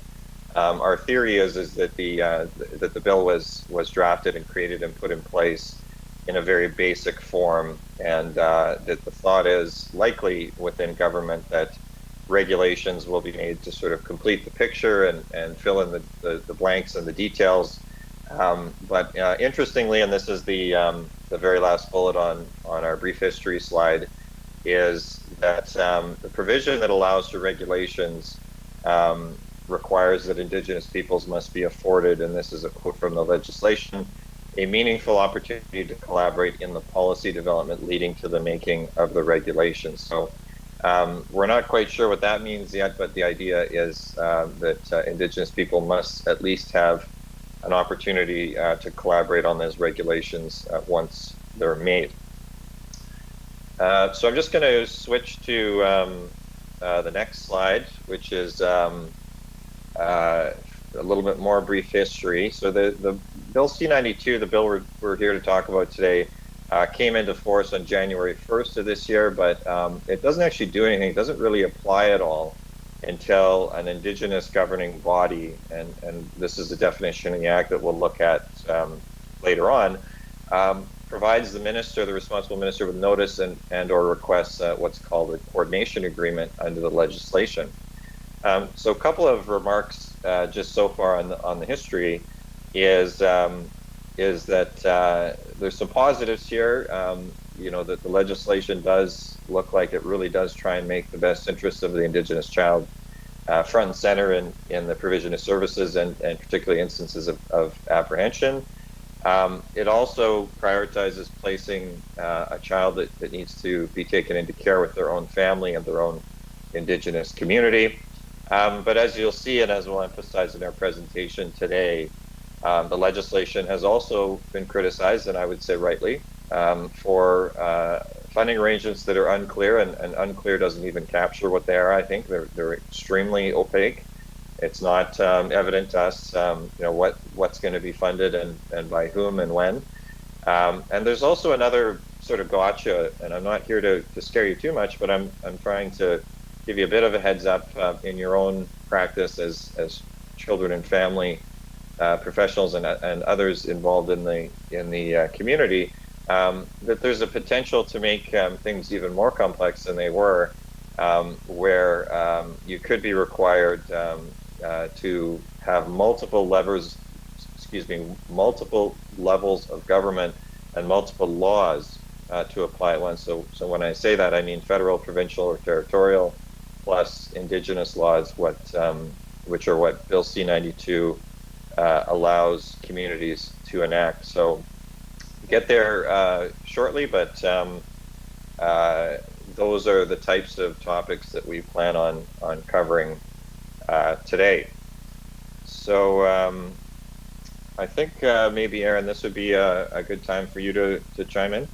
our theory is that the bill was drafted and created and put in place in a very basic form, and that the thought is likely within government that regulations will be made to sort of complete the picture and fill in the blanks and the details. But interestingly, and this is the very last bullet on our brief history slide, is that the provision that allows for regulations requires that Indigenous peoples must be afforded, and this is a quote from the legislation, a meaningful opportunity to collaborate in the policy development leading to the making of the regulations. So we're not quite sure what that means yet, but the idea is that Indigenous people must at least have an opportunity to collaborate on those regulations once they're made. So I'm just going to switch to the next slide, which is a little bit more brief history. So the Bill C-92, the bill we're here to talk about today, came into force on January 1st of this year, but it doesn't actually do anything. It doesn't really apply at all until an Indigenous governing body, and this is the definition in the Act that we'll look at later on, provides the minister, the responsible minister, with notice and or requests what's called a coordination agreement under the legislation. So a couple of remarks just so far on the history is that there's some positives here. You know, that the legislation does look like it really does try and make the best interests of the Indigenous child front and center in the provision of services and particularly instances of apprehension. It also prioritizes placing a child that needs to be taken into care with their own family and their own Indigenous community. But as you'll see, and as we'll emphasize in our presentation today, the legislation has also been criticized, and I would say rightly, for funding arrangements that are unclear, and unclear doesn't even capture what they are. I think they're extremely opaque. It's not evident to us, you know, what's going to be funded and by whom and when. And there's also another sort of gotcha, and I'm not here to scare you too much, but I'm trying to give you a bit of a heads up in your own practice as children and family professionals and others involved in the community, that there's a potential to make things even more complex than they were, where you could be required to have multiple levels of government and multiple laws to apply at once. So when I say that, I mean federal, provincial, or territorial, plus Indigenous laws, which are what Bill C-92 allows communities to enact. So get there shortly, but those are the types of topics that we plan on covering today. So I think maybe, Aaron, this would be a good time for you to chime in.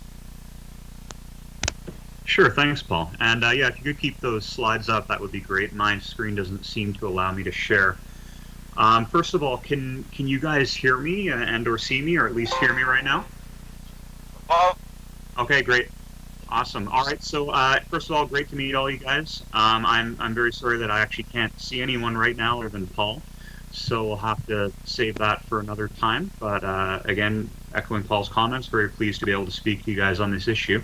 Sure, thanks, Paul. And yeah, if you could keep those slides up, that would be great. My screen doesn't seem to allow me to share. First of all, can you guys hear me and or see me, or at least hear me right now? Okay, great. Awesome. All right, so first of all, great to meet all you guys. I'm very sorry that I actually can't see anyone right now other than Paul, so we'll have to save that for another time. But again, echoing Paul's comments, very pleased to be able to speak to you guys on this issue.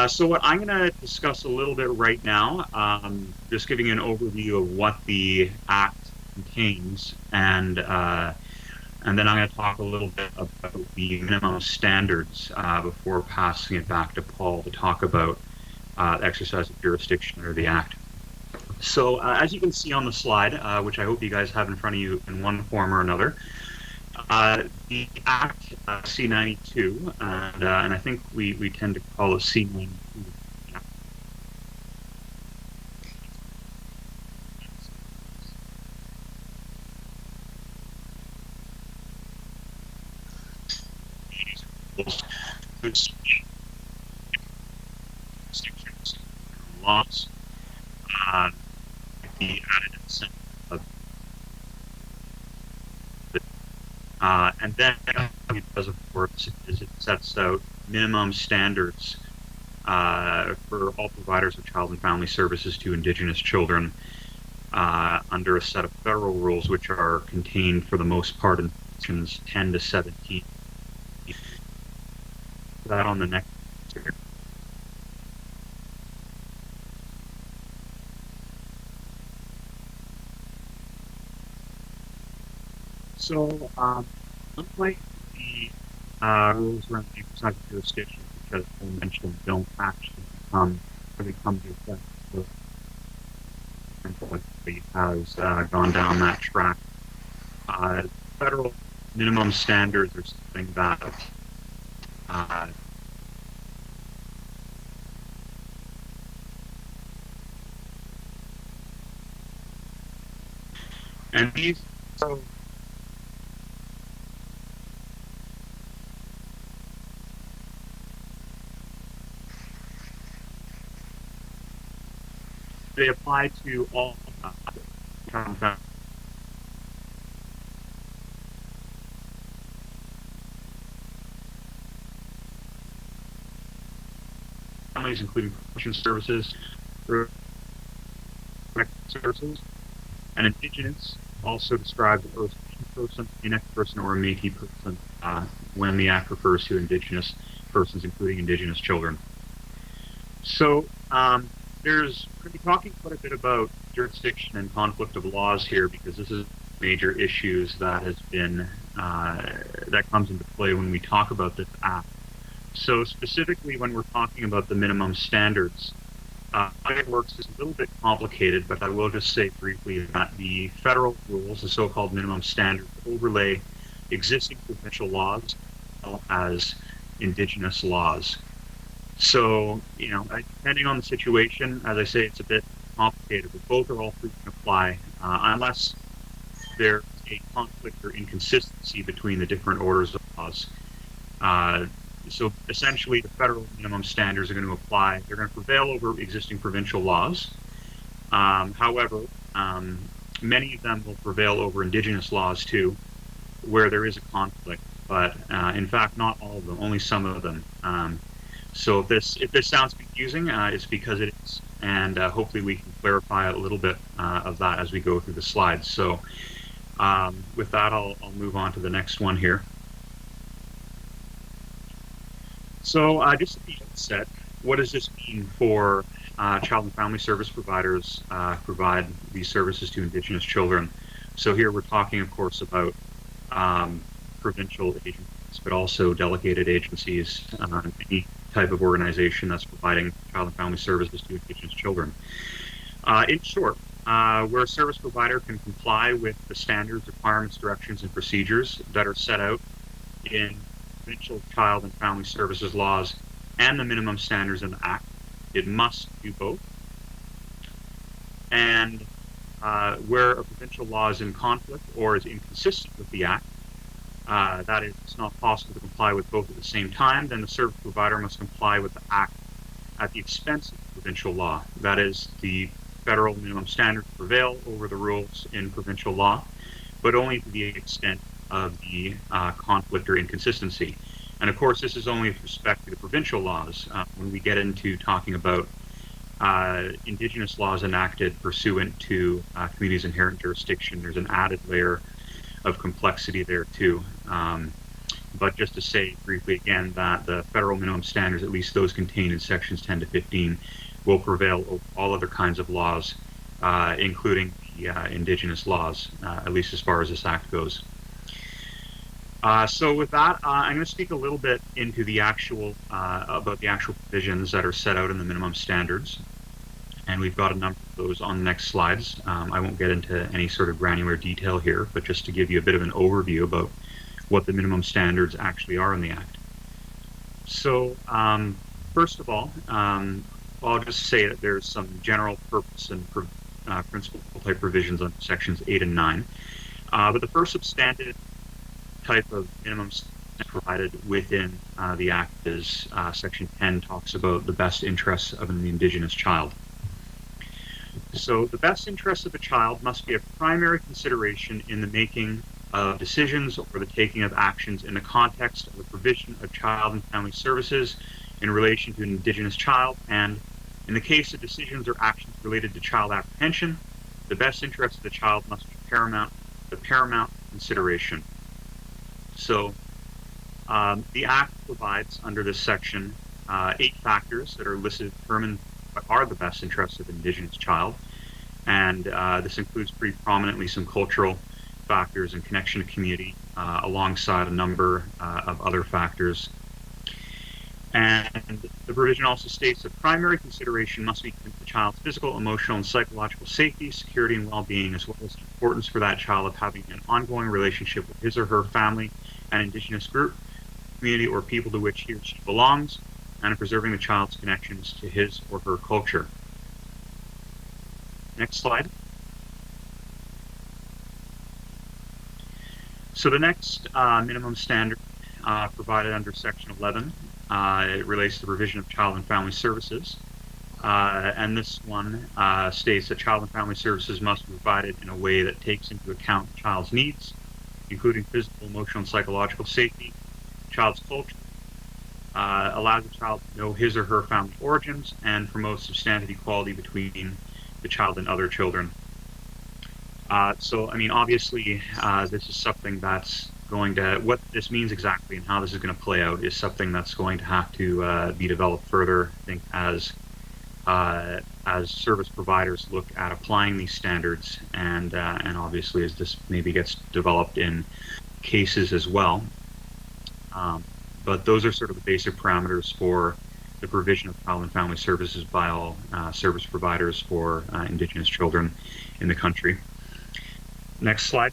So what I'm going to discuss a little bit right now, just giving you an overview of what the Act contains, and then I'm going to talk a little bit about the minimum standards before passing it back to Paul to talk about exercise of jurisdiction under the Act. So as you can see on the slide, which I hope you guys have in front of you in one form or another, the Act C-92, and I think we tend to call it C-92. Laws, the added incentive of And then it does, of course, is it sets out minimum standards for all providers of child and family services to Indigenous children under a set of federal rules, which are contained for the most part in sections 10 to 17. That on the next. So, unlike the rules around the exercise of jurisdiction, which, as I mentioned, don't actually really come to effect, so has gone down that track. Federal minimum standards are something that and these so they apply to all families, including protection services, services, and Indigenous also describes a First person, a next person, or a Métis person when the Act refers to Indigenous persons, including Indigenous children. So there's going to be talking quite a bit about jurisdiction and conflict of laws here, because this is major issues that has been that comes into play when we talk about this Act. So specifically, when we're talking about the minimum standards, how it works is a little bit complicated, but I will just say briefly that the federal rules, the so-called minimum standards, overlay existing provincial laws as well as Indigenous laws. So, you know, depending on the situation, as I say, it's a bit complicated, but both are all free to apply unless there's a conflict or inconsistency between the different orders of laws. So essentially, the federal minimum standards are going to apply. They're going to prevail over existing provincial laws. However, many of them will prevail over Indigenous laws too, where there is a conflict. But in fact, not all of them, only some of them. So if this sounds confusing, it's because it is, and hopefully we can clarify a little bit of that as we go through the slides. So with that, I'll move on to the next one here. So just at the outset, what does this mean for child and family service providers provide these services to Indigenous children? So here we're talking, of course, about provincial agencies, but also delegated agencies, any type of organization that's providing child and family services to Indigenous children. In short, where a service provider can comply with the standards, requirements, directions, and procedures that are set out in provincial child and family services laws and the minimum standards in the Act, it must do both. And where a provincial law is in conflict or is inconsistent with the Act, that is, it's not possible to comply with both at the same time, then the service provider must comply with the Act at the expense of the provincial law. That is, the federal minimum standards prevail over the rules in provincial law, but only to the extent of the conflict or inconsistency. And of course, this is only with respect to the provincial laws. When we get into talking about Indigenous laws enacted pursuant to communities' inherent jurisdiction, there's an added layer of complexity there too. But just to say briefly again that the federal minimum standards, at least those contained in sections 10 to 15, will prevail over all other kinds of laws, including the Indigenous laws, at least as far as this Act goes. So with that, I'm going to speak a little bit into the actual about the actual provisions that are set out in the minimum standards, and we've got a number of those on the next slides. I won't get into any sort of granular detail here, but just to give you a bit of an overview about what the minimum standards actually are in the Act. So first of all, I'll just say that there's some general purpose and principle type provisions on sections 8 and 9, but the first substantive type of minimum provided within the Act is Section 10 talks about the best interests of an Indigenous child. So the best interests of a child must be a primary consideration in the making of decisions or the taking of actions in the context of the provision of child and family services in relation to an Indigenous child, and in the case of decisions or actions related to child apprehension, the best interest of the child must be the paramount consideration. So the Act provides under this section 8 factors that are listed to determine what are the best interests of the Indigenous child, and this includes pretty prominently some cultural factors and connection to community, alongside a number of other factors. And the provision also states that primary consideration must be given to the child's physical, emotional, and psychological safety, security, and well-being, as well as the importance for that child of having an ongoing relationship with his or her family and Indigenous group, community, or people to which he or she belongs, and of preserving the child's connections to his or her culture. Next slide. So the next minimum standard provided under Section 11 it relates to the provision of child and family services. And this one states that child and family services must be provided in a way that takes into account the child's needs, including physical, emotional, and psychological safety, child's culture, allows the child to know his or her family origins, and promotes substantive equality between the child and other children. So, I mean, obviously, this is something that's going to, what this means exactly and how this is going to play out is something that's going to have to be developed further, I think, as service providers look at applying these standards, and obviously as this maybe gets developed in cases as well. But those are sort of the basic parameters for the provision of child and family services by all service providers for Indigenous children in the country. Next slide.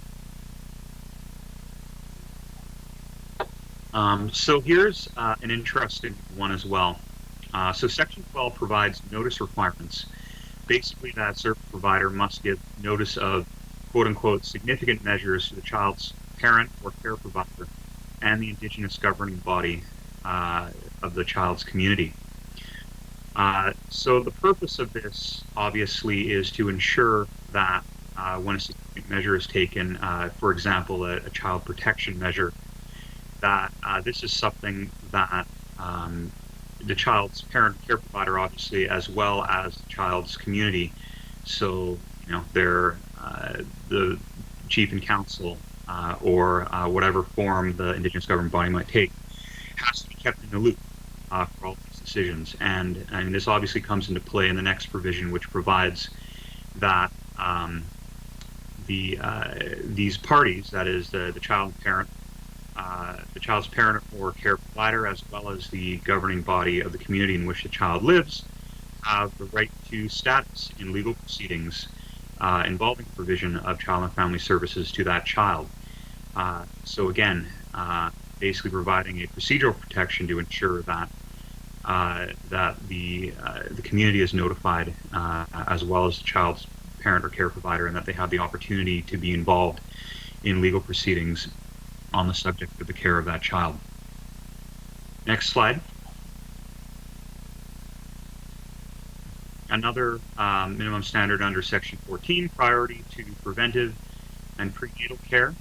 So here's an interesting one as well. So Section 12 provides notice requirements. Basically, that service provider must give notice of quote-unquote significant measures to the child's parent or care provider and the Indigenous governing body of the child's community. So the purpose of this, obviously, is to ensure that when a significant measure is taken, for example, a child protection measure, that this is something that the child's parent care provider, obviously, as well as the child's community, so, you know, they're the chief and council, or whatever form the Indigenous governing body might take, has to be kept in the loop for all these decisions. And this obviously comes into play in the next provision, which provides that these parties, that is the child and parent, the child's parent or care provider, as well as the governing body of the community in which the child lives, have the right to status in legal proceedings involving the provision of child and family services to that child. So again, basically providing a procedural protection to ensure that the community is notified, as well as the child's parent or care provider, and that they have the opportunity to be involved in legal proceedings on the subject of the care of that child. Next slide. Another minimum standard under Section 14, priority to preventive and prenatal care.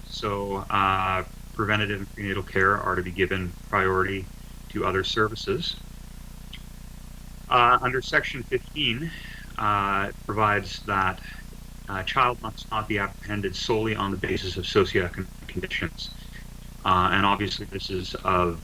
So preventative and prenatal care are to be given priority to other services. Under Section 15, provides that a child must not be apprehended solely on the basis of socioeconomic conditions. And obviously this is of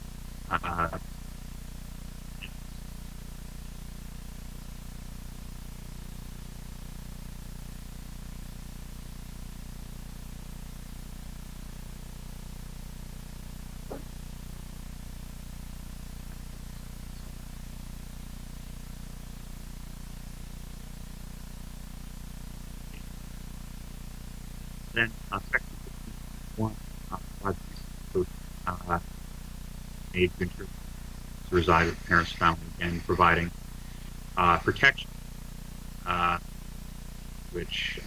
then Section 1 made to ensure to reside with the parent's family and providing protection, which,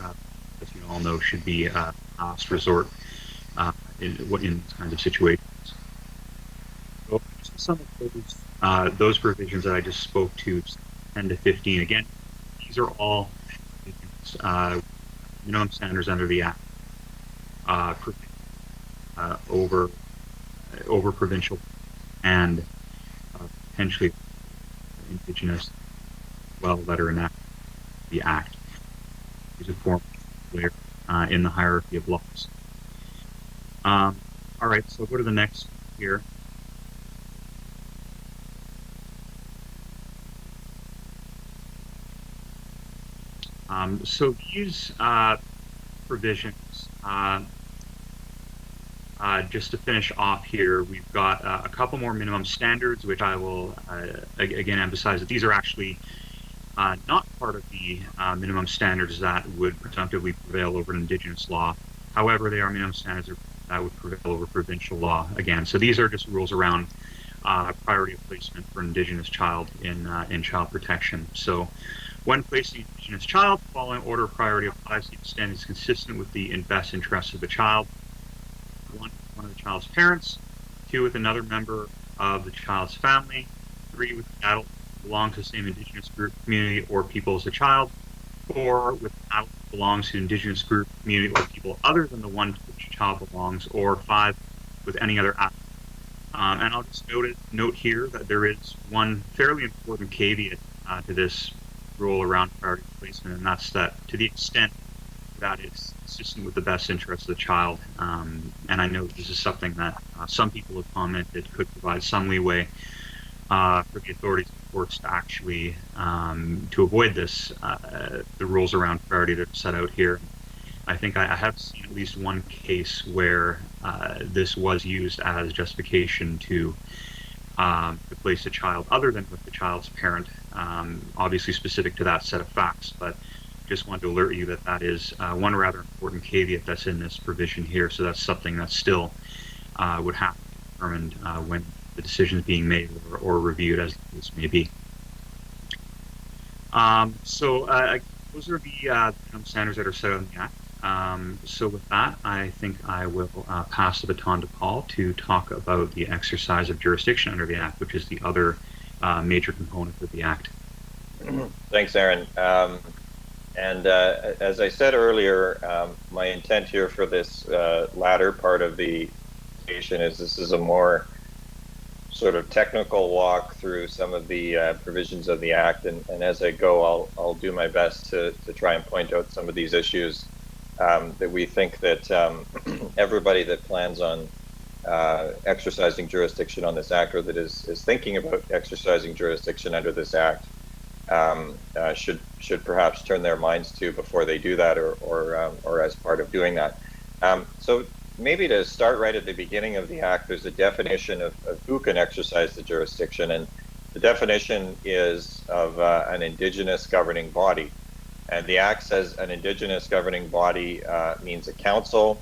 as you all know, should be a last resort in these kinds of situations. So some of those provisions that I just spoke to, 10 to 15, again, these are all minimum standards under the Act. over provincial and potentially Indigenous well letter enact the Act is a form where in the hierarchy of laws. All right, so go to the next here. So these provisions, just to finish off here, we've got a couple more minimum standards, which I will again emphasize that these are actually not part of the minimum standards that would presumptively prevail over an Indigenous law. However, they are minimum standards that would prevail over provincial law again. So these are just rules around priority of placement for an Indigenous child in child protection. So when placing an Indigenous child, the following order of priority applies to the extent is consistent with the best interests of the child. One of the child's parents, 2 with another member of the child's family, 3 with an adult who belongs to the same Indigenous group, community, or people as the child, 4 with an adult who belongs to an Indigenous group, community, or people other than the one to which the child belongs, or 5 with any other adult. And I'll just note here that there is one fairly important caveat to this rule around priority placement, and that's that to the extent that it's consistent with the best interest of the child. And I know this is something that some people have commented could provide some leeway for the authorities and courts to actually to avoid this, the rules around priority that are set out here. I think I have seen at least one case where this was used as justification to place a child other than with the child's parent, obviously specific to that set of facts, but just wanted to alert you that that is one rather important caveat that's in this provision here. So that's something that still would have to be determined when the decision is being made or reviewed, as the case may be. So those are the minimum standards that are set out in the Act. So with that, I think I will pass the baton to Paul to talk about the exercise of jurisdiction under the Act, which is the other major component of the Act. Thanks, Aaron. And as I said earlier, my intent here for this latter part of the presentation is this is a more sort of technical walk through some of the provisions of the Act, and as I go, I'll do my best to try and point out some of these issues that we think that everybody that plans on exercising jurisdiction on this Act, or that is thinking about exercising jurisdiction under this Act, should perhaps turn their minds to before they do that, or as part of doing that. So maybe to start right at the beginning of the Act, there's a definition of who can exercise the jurisdiction, and the definition is of an Indigenous governing body. And the Act says an Indigenous governing body means a council,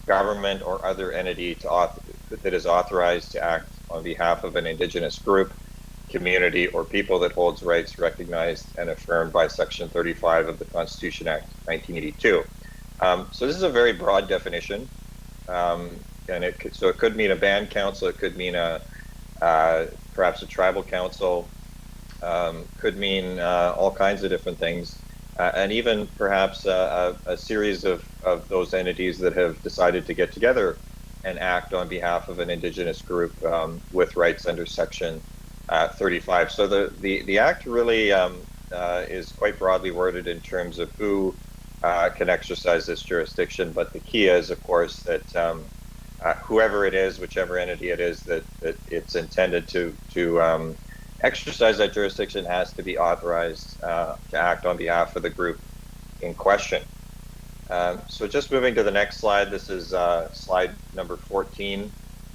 government, or other entity that is authorized to act on behalf of an Indigenous group, community, or people that holds rights recognized and affirmed by Section 35 of the Constitution Act 1982. So this is a very broad definition, and it could mean a band council, it could mean perhaps a tribal council, could mean all kinds of different things, and even perhaps a series of those entities that have decided to get together and act on behalf of an Indigenous group with rights under Section 35. So the Act really is quite broadly worded in terms of who can exercise this jurisdiction, but the key is, of course, that whoever it is, whichever entity it is that it's intended to exercise that jurisdiction, has to be authorized to act on behalf of the group in question. So just moving to the next slide, this is slide number 14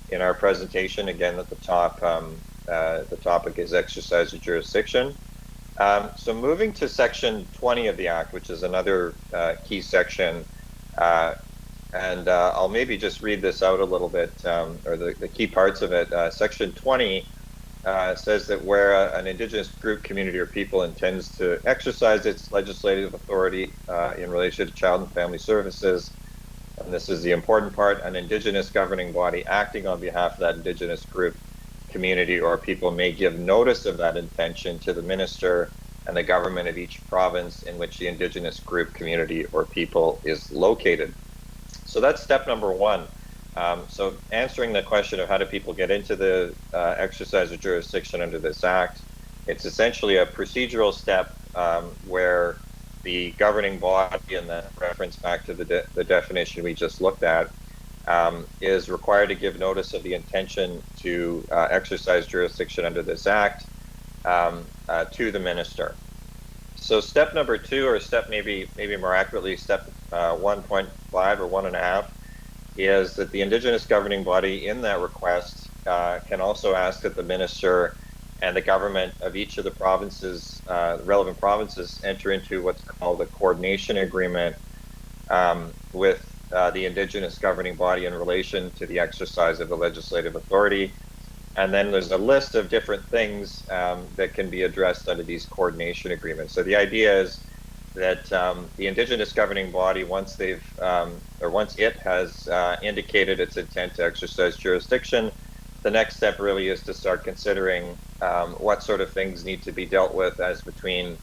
in our presentation. Again, at the top, the topic is exercise of jurisdiction. So moving to section 20 of the Act, which is another key section, and I'll maybe just read this out a little bit, or the key parts of it. Section 20 says that where an Indigenous group, community, or people intends to exercise its legislative authority in relation to child and family services, and this is the important part, an Indigenous governing body acting on behalf of that Indigenous group, community, or people may give notice of that intention to the minister and the government of each province in which the Indigenous group, community, or people is located. So that's step number one. So answering the question of how do people get into the exercise of jurisdiction under this act, it's essentially a procedural step where the governing body, and that reference back to the definition we just looked at, is required to give notice of the intention to exercise jurisdiction under this act to the minister. So step number two, or step maybe more accurately, step 1.5 or 1.5, is that the Indigenous governing body in that request can also ask that the minister and the government of each of the provinces, relevant provinces, enter into what's called a coordination agreement with the Indigenous governing body in relation to the exercise of the legislative authority. And then there's a list of different things that can be addressed under these coordination agreements. So the idea is that the Indigenous governing body, once they've, or once it has indicated its intent to exercise jurisdiction, the next step really is to start considering what sort of things need to be dealt with as between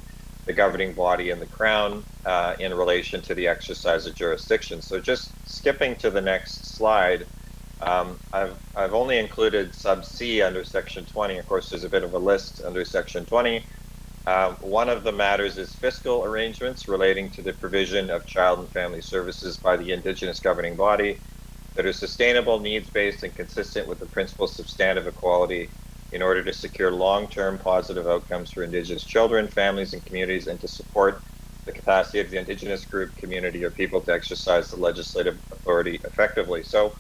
the governing body and the Crown in relation to the exercise of jurisdiction. So just skipping to the next slide, I've only included sub C under section 20. Of course, there's a bit of a list under section 20. One of the matters is fiscal arrangements relating to the provision of child and family services by the Indigenous governing body that are sustainable, needs-based, and consistent with the principles of substantive equality in order to secure long-term positive outcomes for Indigenous children, families, and communities, and to support the capacity of the Indigenous group, community, or people to exercise the legislative authority effectively. So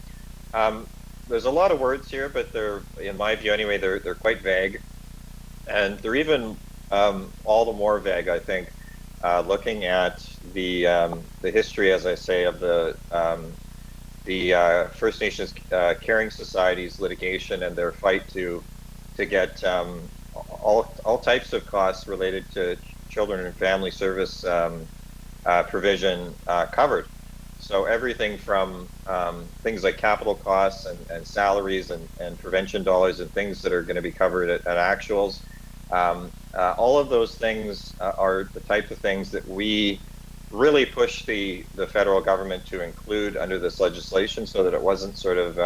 there's a lot of words here, but they're, in my view anyway, they're quite vague. And they're even all the more vague, I think, looking at the history, as I say, of the First Nations Caring Society's litigation and their fight to get all types of costs related to children and family service provision covered. So everything from things like capital costs and salaries and prevention dollars and things that are going to be covered at actuals. All of those things are the type of things that we really push the federal government to include under this legislation so that it wasn't sort of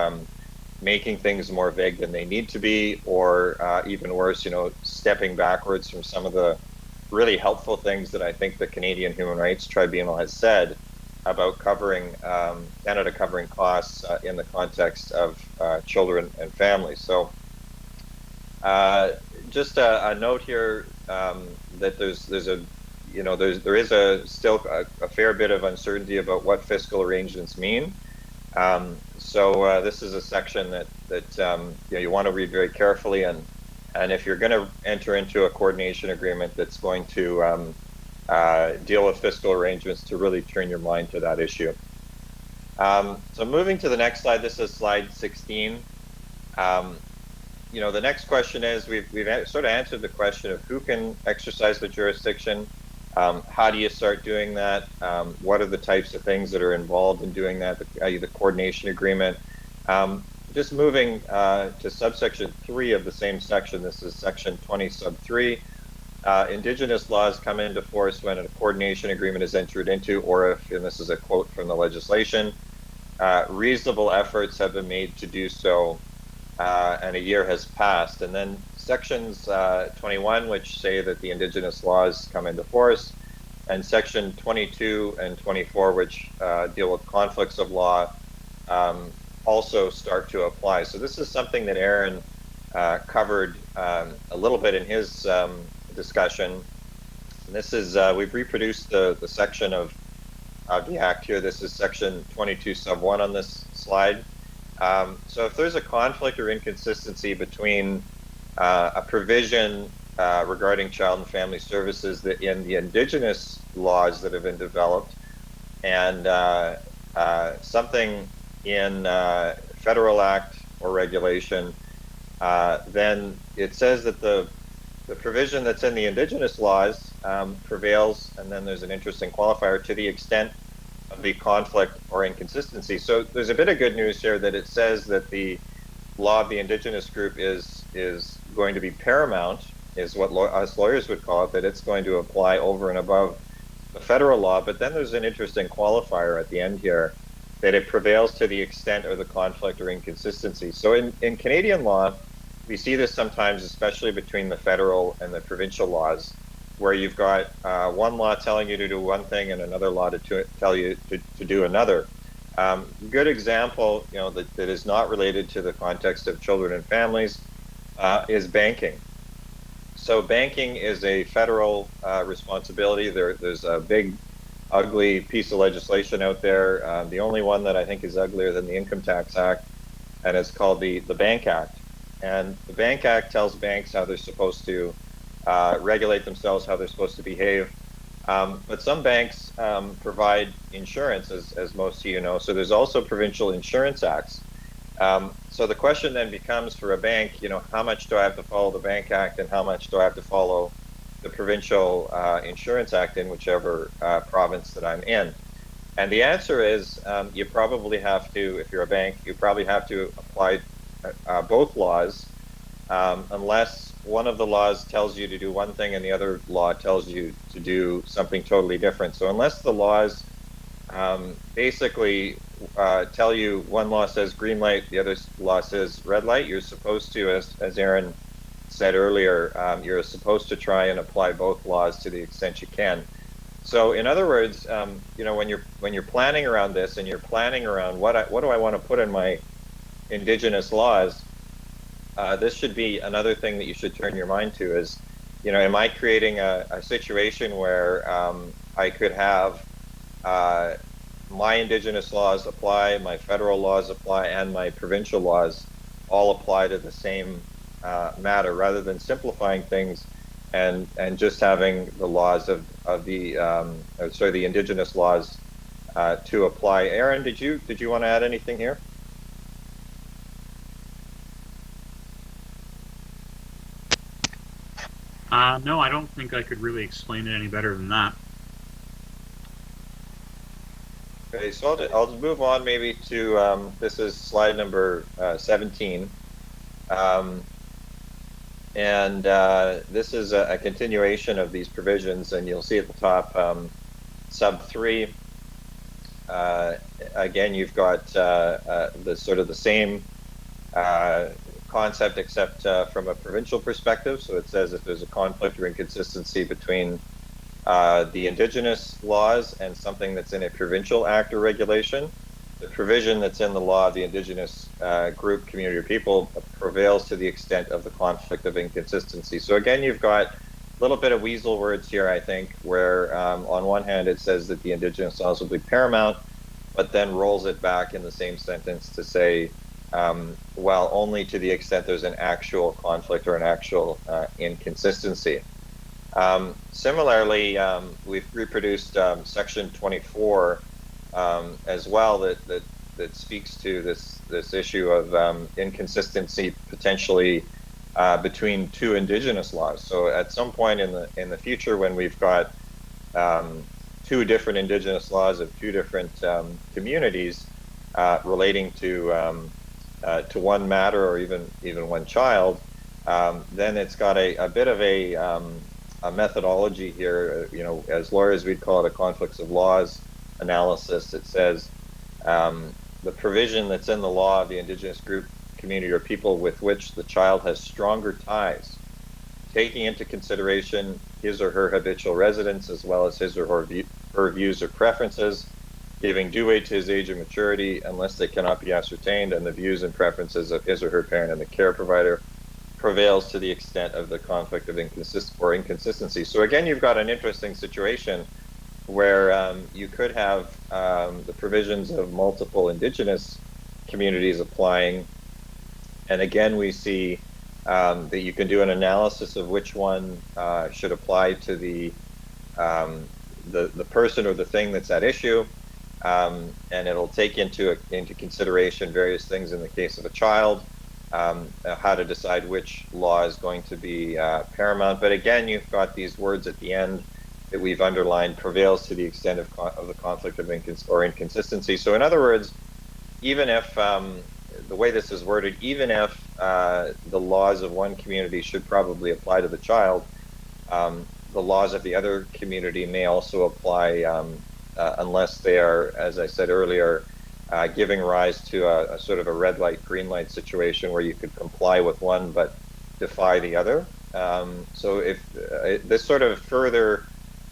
making things more vague than they need to be, or even worse, stepping backwards from some of the really helpful things that I think the Canadian Human Rights Tribunal has said about covering Canada covering costs in the context of children and families. So just a note here that there is still a fair bit of uncertainty about what fiscal arrangements mean. So this is a section that you want to read very carefully, and if you're going to enter into a coordination agreement that's going to deal with fiscal arrangements, to really turn your mind to that issue. So moving to the next slide, this is slide 16. The next question is, we've sort of answered the question of who can exercise the jurisdiction. How do you start doing that? What are the types of things that are involved in doing that? The coordination agreement. Just moving to subsection 3 of the same section. This is section 20 sub 3. Indigenous laws come into force when a coordination agreement is entered into, or if, and this is a quote from the legislation, reasonable efforts have been made to do so, and a year has passed. And then sections 21, which say that the Indigenous laws come into force, and section 22 and 24, which deal with conflicts of law, also start to apply. So this is something that Aaron covered a little bit in his discussion. And this is, we've reproduced the section of the Act here. This is section 22 sub 1 on this slide. So if there's a conflict or inconsistency between a provision regarding child and family services that in the Indigenous laws that have been developed, and something in federal act or regulation, then it says that the provision that's in the Indigenous laws prevails, and then there's an interesting qualifier, to the extent of the conflict or inconsistency. So there's a bit of good news here that it says that the law of the Indigenous group is going to be paramount, is what us lawyers would call it, that it's going to apply over and above the federal law. But then there's an interesting qualifier at the end here that it prevails to the extent of the conflict or inconsistency. So in Canadian law, we see this sometimes, especially between the federal and the provincial laws, where you've got one law telling you to do one thing and another law to tell you to do another. Good example, that is not related to the context of children and families is banking. So banking is a federal responsibility. There's a big, ugly piece of legislation out there. The only one that I think is uglier than the Income Tax Act, and it's called the Bank Act. And the Bank Act tells banks how they're supposed to regulate themselves, how they're supposed to behave. But some banks provide insurance, as most of you know. So there's also provincial insurance acts. So the question then becomes for a bank, how much do I have to follow the Bank Act and how much do I have to follow the Provincial Insurance Act in whichever province that I'm in? And the answer is you probably have to, if you're a bank, you probably have to apply both laws unless one of the laws tells you to do one thing and the other law tells you to do something totally different. So unless the laws basically tell you, one law says green light, the other law says red light, you're supposed to, as Aaron said earlier, you're supposed to try and apply both laws to the extent you can. So in other words, when you're planning around this and you're planning around what do I want to put in my Indigenous laws, this should be another thing that you should turn your mind to is, am I creating a situation where I could have my Indigenous laws apply, my federal laws apply, and my provincial laws all apply to the same matter, rather than simplifying things and just having the laws of the the Indigenous laws to apply. Aaron, did you want to add anything here? No, I don't think I could really explain it any better than that. Okay, so I'll just move on maybe to, this is slide number 17. This is a continuation of these provisions, and you'll see at the top, sub 3, again, you've got the sort of the same concept, except from a provincial perspective. So it says if there's a conflict or inconsistency between the Indigenous laws and something that's in a provincial act or regulation, the provision that's in the law of the Indigenous group, community, or people prevails to the extent of the conflict of inconsistency. So again, you've got a little bit of weasel words here, I think, where on one hand it says that the Indigenous laws will be paramount, but then rolls it back in the same sentence to say, well, only to the extent there's an actual conflict or an actual inconsistency. Similarly, we've reproduced section 24 as well that speaks to this issue of inconsistency potentially between two Indigenous laws. So at some point in the future, when we've got two different Indigenous laws of two different communities relating to one matter or even one child, then it's got a bit of a methodology here. As lawyers, we'd call it a conflicts of laws analysis. It says the provision that's in the law of the Indigenous group, community, or people with which the child has stronger ties, taking into consideration his or her habitual residence as well as his or her views or preferences, giving due weight to his age and maturity unless they cannot be ascertained, and the views and preferences of his or her parent and the care provider, prevails to the extent of the conflict of inconsistency. So again, you've got an interesting situation where you could have the provisions of multiple Indigenous communities applying, and again we see that you can do an analysis of which one should apply to the person or the thing that's at issue, and it'll take into consideration various things in the case of a child, how to decide which law is going to be paramount. But again, you've got these words at the end that we've underlined, prevails to the extent of the conflict of inconsistency. So in other words, even if, the way this is worded, even if the laws of one community should probably apply to the child, the laws of the other community may also apply unless they are, as I said earlier, giving rise to a sort of a red light, green light situation where you could comply with one but defy the other. So if this sort of further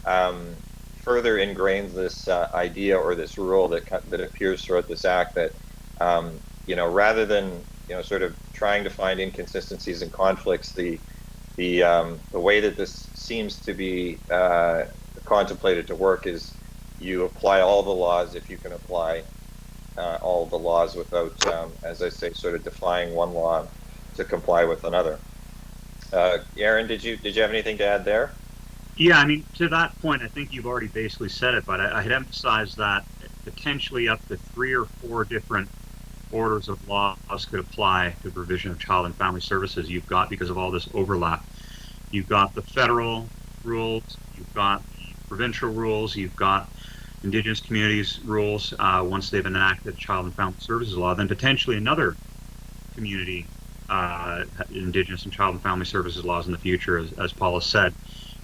ingrains this idea or this rule that appears throughout this act that rather than sort of trying to find inconsistencies and conflicts, the way that this seems to be contemplated to work is you apply all the laws if you can apply all the laws without, as I say, sort of defying one law to comply with another. Aaron, did you have anything to add there? Yeah, I mean, to that point, I think you've already basically said it, but I had emphasized that potentially up to 3 or 4 different orders of laws could apply to the provision of child and family services. You've got, because of all this overlap, you've got the federal rules, you've got the provincial rules, you've got Indigenous communities rules once they've enacted child and family services law, then potentially another community Indigenous and child and family services laws in the future, as Paul has said.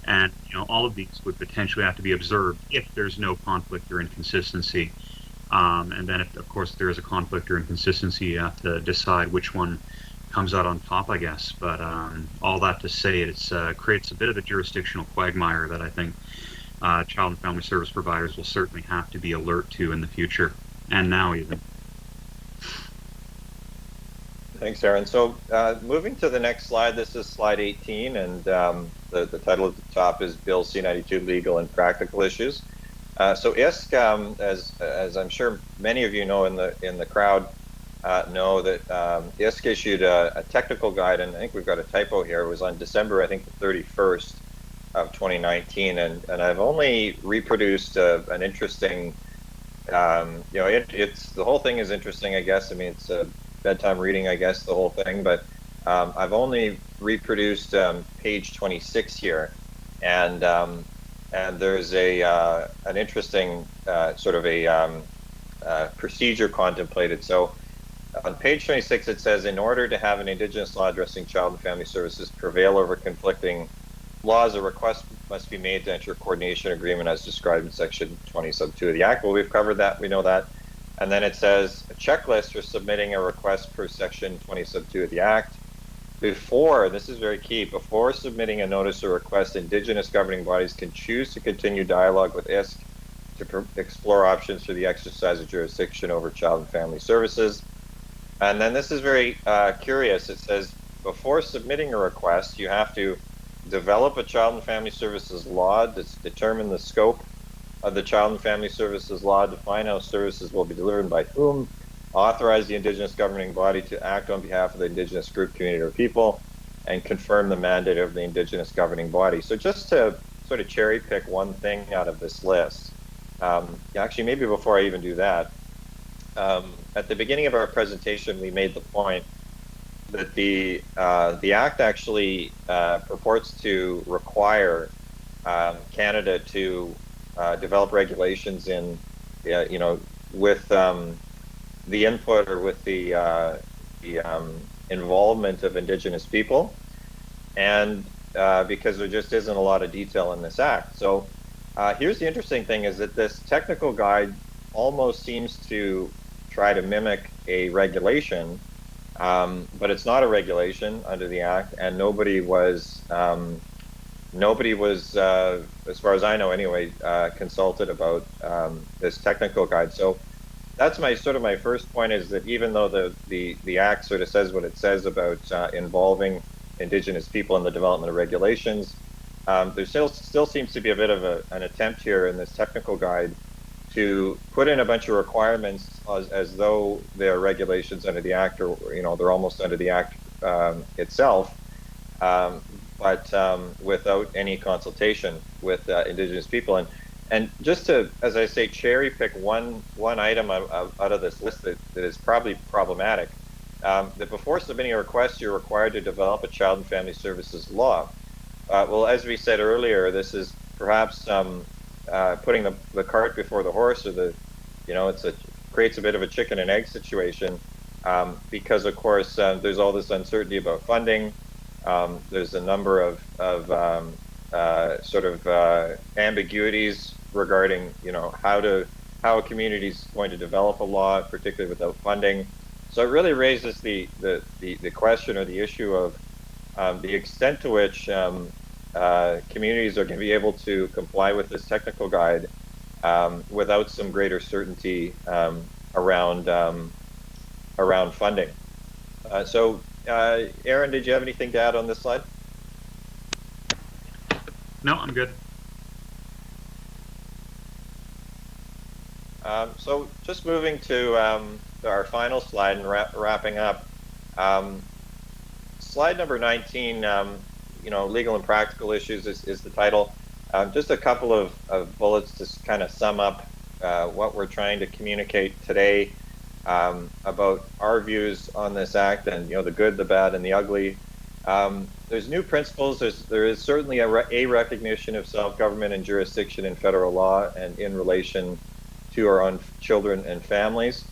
And all of these would potentially have to be observed if there's no conflict or inconsistency. And then, of course, there is a conflict or inconsistency, you have to decide which one comes out on top, I guess. But all that to say, it creates a bit of a jurisdictional quagmire that I think child and family service providers will certainly have to be alert to in the future, and now even. Thanks, Aaron. So moving to the next slide, this is slide 18, and the title at the top is Bill C-92, Legal and Practical Issues. So ISK, as I'm sure many of you know in the crowd, know that ISK issued a technical guide, and I think we've got a typo here. It was on December, I think, the 31st of 2019, and I've only reproduced an interesting, it's the whole thing is interesting, I guess. I mean, it's a bedtime reading, I guess, the whole thing, but I've only reproduced page 26 here, and there's an interesting sort of a procedure contemplated. So on page 26 it says, in order to have an Indigenous law addressing child and family services prevail over conflicting laws, a request must be made to enter a coordination agreement as described in section 20 sub 2 of the Act. Well, we've covered that, we know that. And then it says a checklist for submitting a request per section 20 sub 2 of the Act. Before, this is very key, before submitting a notice or request, Indigenous governing bodies can choose to continue dialogue with ISK to explore options for the exercise of jurisdiction over child and family services. And then this is very curious. It says before submitting a request, you have to develop a child and family services law to determine the scope of the child and family services law, define how services will be delivered by whom, authorize the Indigenous governing body to act on behalf of the Indigenous group, community, or people, and confirm the mandate of the Indigenous governing body. So just to sort of cherry pick one thing out of this list, actually maybe before I even do that, at the beginning of our presentation we made the point that the Act actually purports to require Canada to develop regulations in, with the input or with the involvement of Indigenous people, and because there just isn't a lot of detail in this Act. So here's the interesting thing, is that this technical guide almost seems to try to mimic a regulation, but it's not a regulation under the Act, and nobody was, as far as I know anyway, consulted about this technical guide. So that's my first point, is that even though the Act sort of says what it says about involving Indigenous people in the development of regulations, there still seems to be a bit of an attempt here in this technical guide to put in a bunch of requirements as though they're regulations under the Act, or they're almost under the Act itself, but without any consultation with Indigenous people. And just to, as I say, cherry pick one item out of this list that is probably problematic, that before submitting a request, you're required to develop a child and family services law. Well, as we said earlier, this is perhaps putting the cart before the horse, or creates a bit of a chicken and egg situation, because of course there's all this uncertainty about funding. There's a number of ambiguities regarding how to how a community is going to develop a law, particularly without funding. So it really raises the question or the issue of the extent to which communities are going to be able to comply with this technical guide without some greater certainty around around funding. Aaron, did you have anything to add on this slide? No, I'm good. So just moving to our final slide and wrapping up. Slide number 19, legal and practical issues is the title. Just a couple of bullets to kind of sum up what we're trying to communicate today about our views on this act, and the good, the bad, and the ugly. There's new principles. There is certainly a recognition of self-government and jurisdiction in federal law and in relation to our own children and families.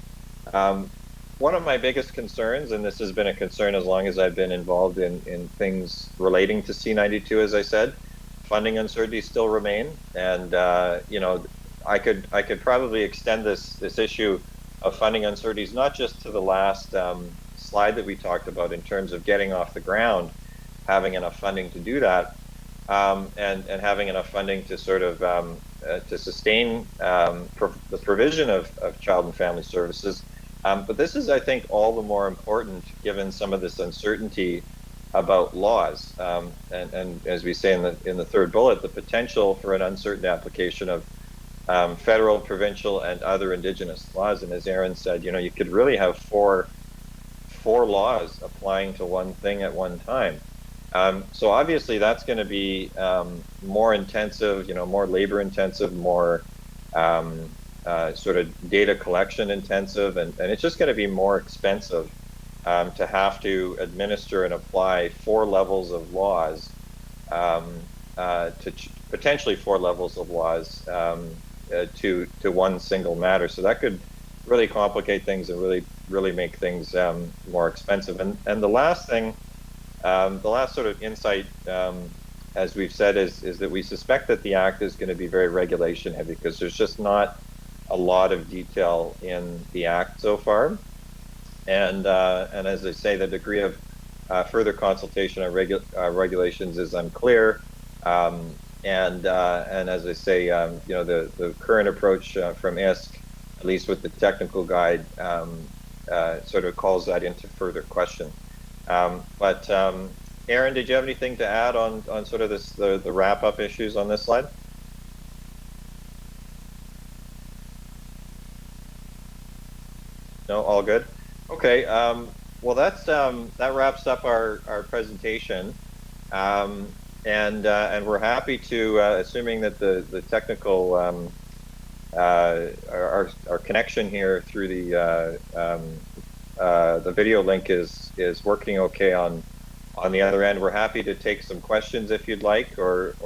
One of my biggest concerns, and this has been a concern as long as I've been involved in things relating to C-92, as I said, funding uncertainties still remain. And I could probably extend this issue of funding uncertainties not just to the last slide that we talked about in terms of getting off the ground, having enough funding to do that, and having enough funding to sort of to sustain the provision of child and family services. But this is, I think, all the more important given some of this uncertainty about laws. And as we say in the third bullet, the potential for an uncertain application of federal, provincial, and other Indigenous laws. And as Aaron said, you could really have four laws applying to one thing at one time. So obviously that's going to be more intensive, more labor intensive, more sort of data collection intensive, and it's just going to be more expensive to have to administer and apply 4 levels of laws, potentially 4 levels of laws to one single matter. So that could really complicate things and really make things more expensive. And the last thing, the last sort of insight, as we've said, is that we suspect that the Act is going to be very regulation heavy because there's just not a lot of detail in the Act so far. And as I say, the degree of further consultation on regulations is unclear. And as I say, the current approach from ISC, at least with the technical guide, sort of calls that into further question. But Aaron, did you have anything to add on sort of the wrap-up issues on this slide? No, all good. Okay. Well, that wraps up our presentation, and we're happy to, assuming that the technical our connection here through the video link is working okay on the other end. We're happy to take some questions if you'd like, or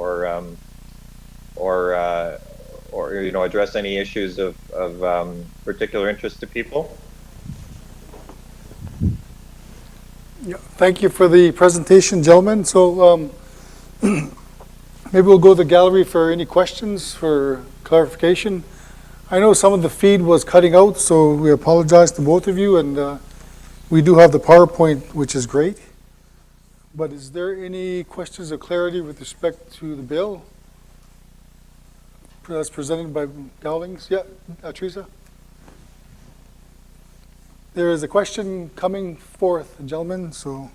address any issues of particular interest to people. Yeah, thank you for the presentation, gentlemen. So maybe we'll go to the gallery for any questions for clarification. I know some of the feed was cutting out, so we apologize to both of you, and we do have the PowerPoint, which is great. But is there any questions of clarity with respect to the bill that's presented by Dowlings? Yeah, Teresa? There is a question coming forth, gentlemen, so.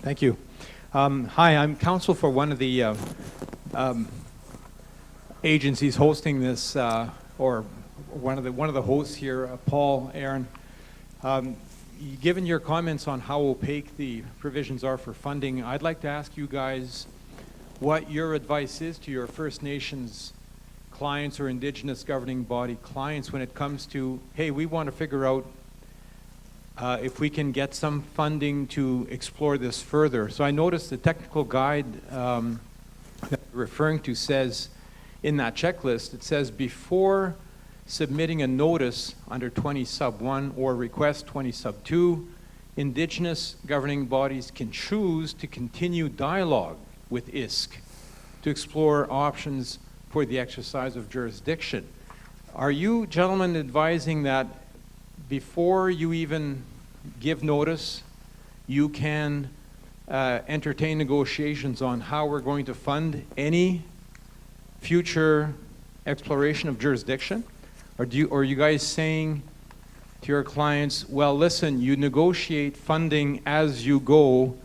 Thank you. Hi, I'm counsel for one of the agencies hosting this, or one of the hosts here, Paul, Aaron. Given your comments on how opaque the provisions are for funding, I'd like to ask you guys what your advice is to your First Nations clients or Indigenous governing body clients when it comes to, hey, we want to figure out if we can get some funding to explore this further. So I noticed the technical guide that you're referring to says, in that checklist, it says before submitting a notice under 20 sub 1 or request 20 sub 2, Indigenous governing bodies can choose to continue dialogue with ISK to explore options for the exercise of jurisdiction. Are you gentlemen advising that before you even give notice, you can entertain negotiations on how we're going to fund any future exploration of jurisdiction? Or are you guys saying to your clients, well, listen, you negotiate funding as you go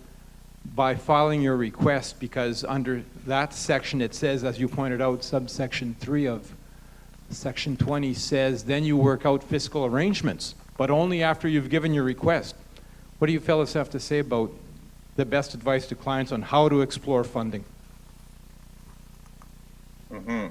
by filing your request, because under that section it says, as you pointed out, subsection 3 of section 20 says, then you work out fiscal arrangements, but only after you've given your request. What do you fellas have to say about the best advice to clients on how to explore funding? Mm-hmm.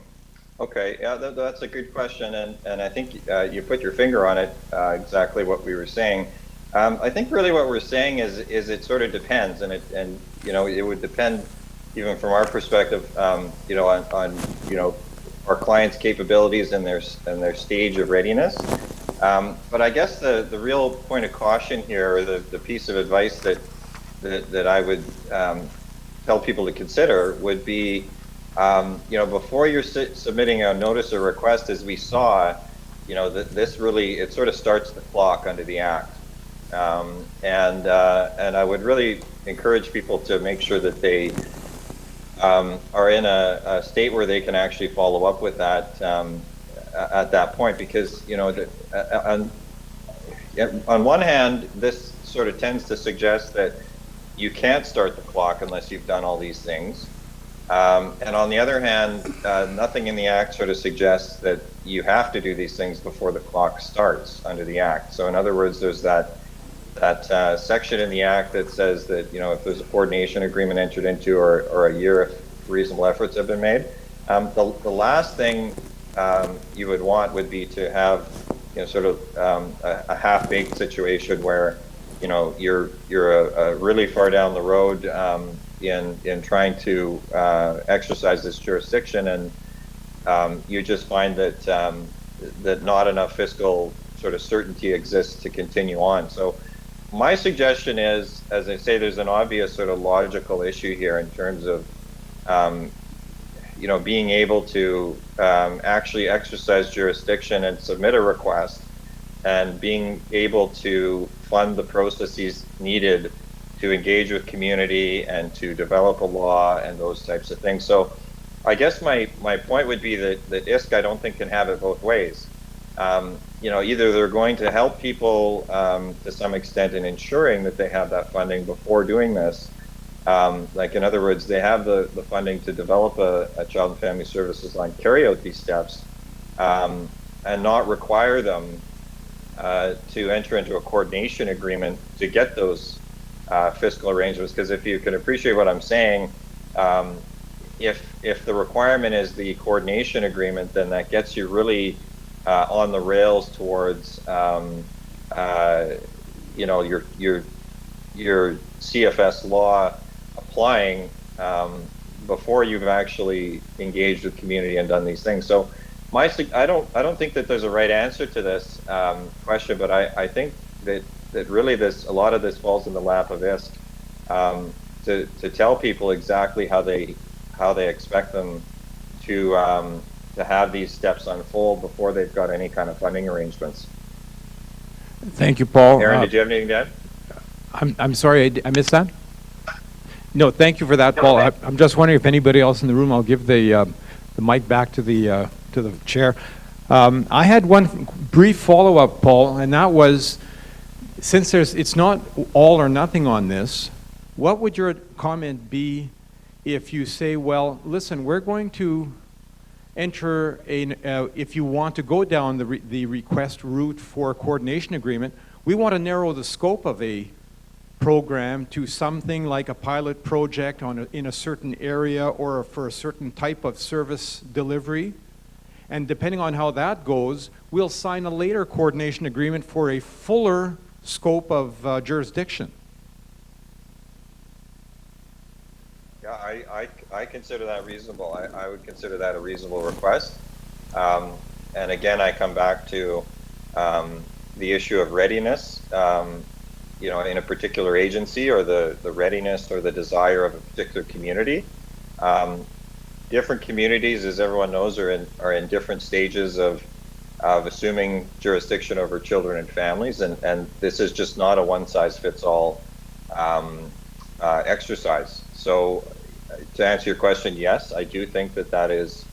Okay, yeah, that's a good question, and I think you put your finger on it, exactly what we were saying. I think really what we're saying is it sort of depends, and you know, it would depend even from our perspective, you know, on you know, our clients' capabilities and their stage of readiness. But I guess the real point of caution here, or the piece of advice that I would tell people to consider would be, you know, before you're submitting a notice or request, as we saw, you know, this really, it sort of starts the clock under the Act. And I would really encourage people to make sure that they are in a state where they can actually follow up with that at that point, because, you know, on one hand, this sort of tends to suggest that you can't start the clock unless you've done all these things. And on the other hand, nothing in the Act sort of suggests that you have to do these things before the clock starts under the Act. So in other words, there's that section in the Act that says that, you know, if there's a coordination agreement entered into, or a year if reasonable efforts have been made, the last thing you would want would be to have, you know, sort of a half-baked situation where, you know, you're really far down the road in trying to exercise this jurisdiction, and you just find that that not enough fiscal sort of certainty exists to continue on. So my suggestion is, as I say, there's an obvious sort of logical issue here in terms of you know, being able to actually exercise jurisdiction and submit a request, and being able to fund the processes needed to engage with community and to develop a law and those types of things. So I guess my point would be that ISK, I don't think, can have it both ways. You know, either they're going to help people to some extent in ensuring that they have that funding before doing this. Like, in other words, they have the funding to develop a child and family services line, carry out these steps, and not require them to enter into a coordination agreement to get those fiscal arrangements. Because if you can appreciate what I'm saying, if the requirement is the coordination agreement, then that gets you really on the rails towards you know, your CFS law applying before you've actually engaged with community and done these things. So I don't think that there's a right answer to this question, but I think that really a lot of this falls in the lap of ISK, to tell people exactly how they expect them to have these steps unfold before they've got any kind of funding arrangements. Thank you, Paul. Aaron, did you have anything to add? I'm sorry, I missed that? No, thank you for that, Paul. I'm just wondering if anybody else in the room, I'll give the mic back to the chair. I had one brief follow-up, Paul, and that was, since it's not all or nothing on this, what would your comment be if you say, well, listen, we're going to enter if you want to go down the request route for a coordination agreement, we want to narrow the scope of a program to something like a pilot project in a certain area or for a certain type of service delivery. And depending on how that goes, we'll sign a later coordination agreement for a fuller scope of jurisdiction. Yeah, I consider that reasonable. I would consider that a reasonable request. And again, I come back to the issue of readiness, you know, in a particular agency, or the readiness or the desire of a particular community. Different communities, as everyone knows, are in different stages of assuming jurisdiction over children and families, and this is just not a one-size-fits-all exercise. So, to answer your question, yes, I do think that that is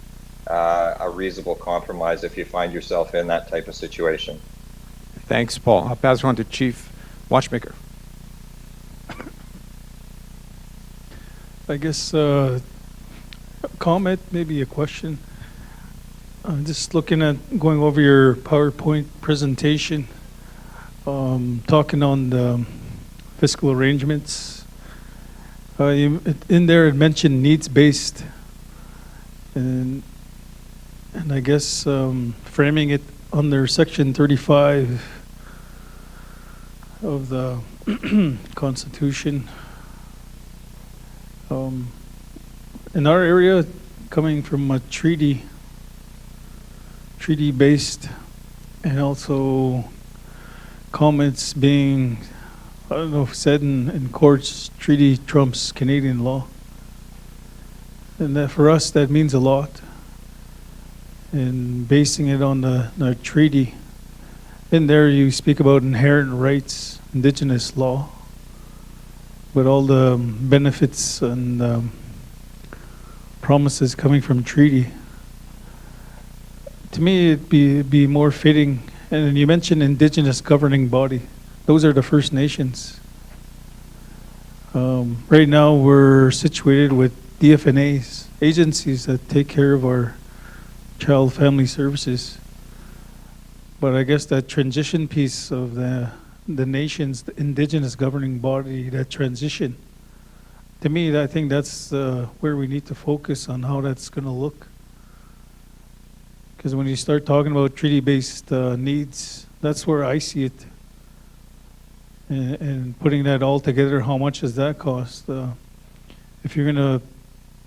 a reasonable compromise if you find yourself in that type of situation. Thanks, Paul. I'll pass it on to Chief Watchmaker. I guess comment, maybe a question. Just looking at going over your PowerPoint presentation, talking on the fiscal arrangements. In there it mentioned needs-based, and I guess framing it under Section 35 of the Constitution. In our area, coming from a treaty-based, and also comments being, I don't know, said in courts, treaty trumps Canadian law. And that for us, that means a lot. And basing it on the treaty, in there you speak about inherent rights, Indigenous law, but all the benefits and promises coming from treaty. To me, it'd be more fitting, and you mentioned Indigenous governing body. Those are the First Nations. Right now, we're situated with DFNAs, agencies that take care of our child family services. But I guess that transition piece of the nation's the Indigenous governing body, that transition, to me, I think that's where we need to focus on how that's going to look. Because when you start talking about treaty-based needs, that's where I see it. And putting that all together, how much does that cost? If you're going to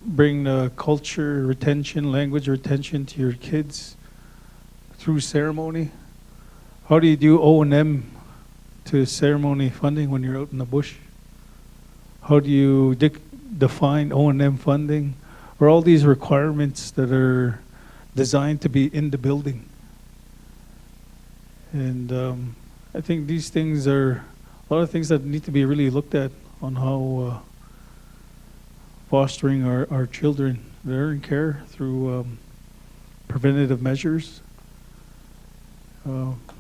bring the culture retention, language retention to your kids through ceremony, how do you do O&M to ceremony funding when you're out in the bush? How do you define O&M funding? Or all these requirements that are designed to be in the building? And I think these things are a lot of things that need to be really looked at on how fostering our children, their in care through preventative measures.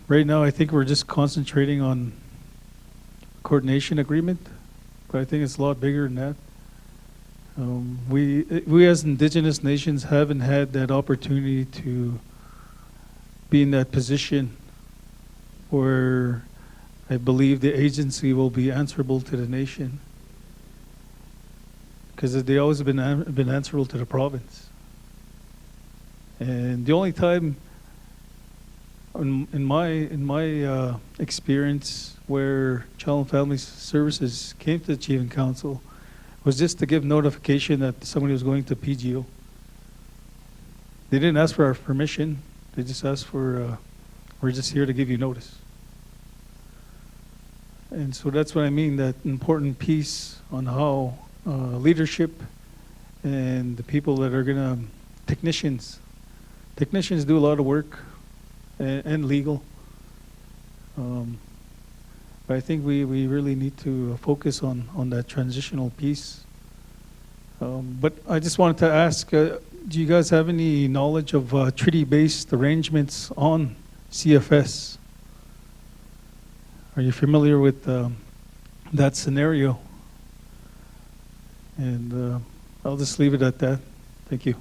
Right now, I think we're just concentrating on coordination agreement, but I think it's a lot bigger than that. We as Indigenous nations haven't had that opportunity to be in that position where I believe the agency will be answerable to the nation, because they always been answerable to the province. And the only time in my experience where Child and Family Services came to the Chief and Council was just to give notification that somebody was going to PGO. They didn't ask for our permission. They just asked for, we're just here to give you notice. And so that's what I mean, that important piece on how leadership and the people that are gonna, technicians do a lot of work, and legal. But I think we really need to focus on that transitional piece. But I just wanted to ask, do you guys have any knowledge of treaty-based arrangements on CFS? Are you familiar with that scenario? And I'll just leave it at that. Thank you.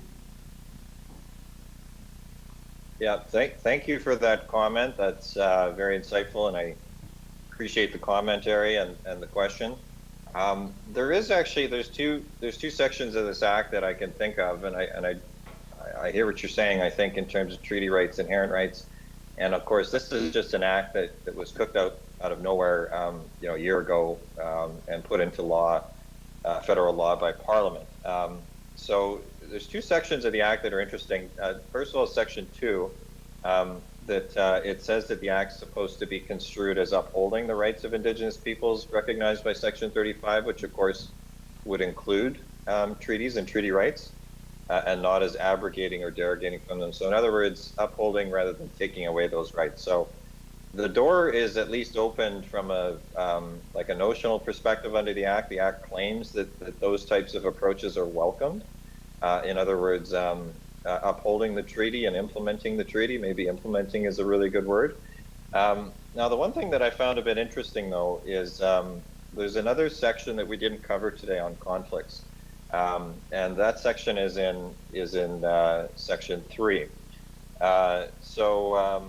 Yeah, thank you for that comment. That's very insightful, and I appreciate the commentary and the question. There is actually there's two sections of this act that I can think of, and I I hear what you're saying, I think, in terms of treaty rights, inherent rights. And of course, this is just an act that was cooked out of nowhere, a year ago, and put into law, federal law by Parliament. So there's two sections of the act that are interesting. First of all, Section 2, that it says that the act's supposed to be construed as upholding the rights of Indigenous peoples recognized by Section 35, which of course would include treaties and treaty rights, and not as abrogating or derogating from them. So in other words, upholding rather than taking away those rights. So the door is at least opened from a like a notional perspective under the Act. The Act claims that those types of approaches are welcomed. In other words, upholding the treaty and implementing the treaty. Maybe implementing is a really good word. Now, the one thing that I found a bit interesting, though, is there's another section that we didn't cover today on conflicts, and that section is in Section 3. So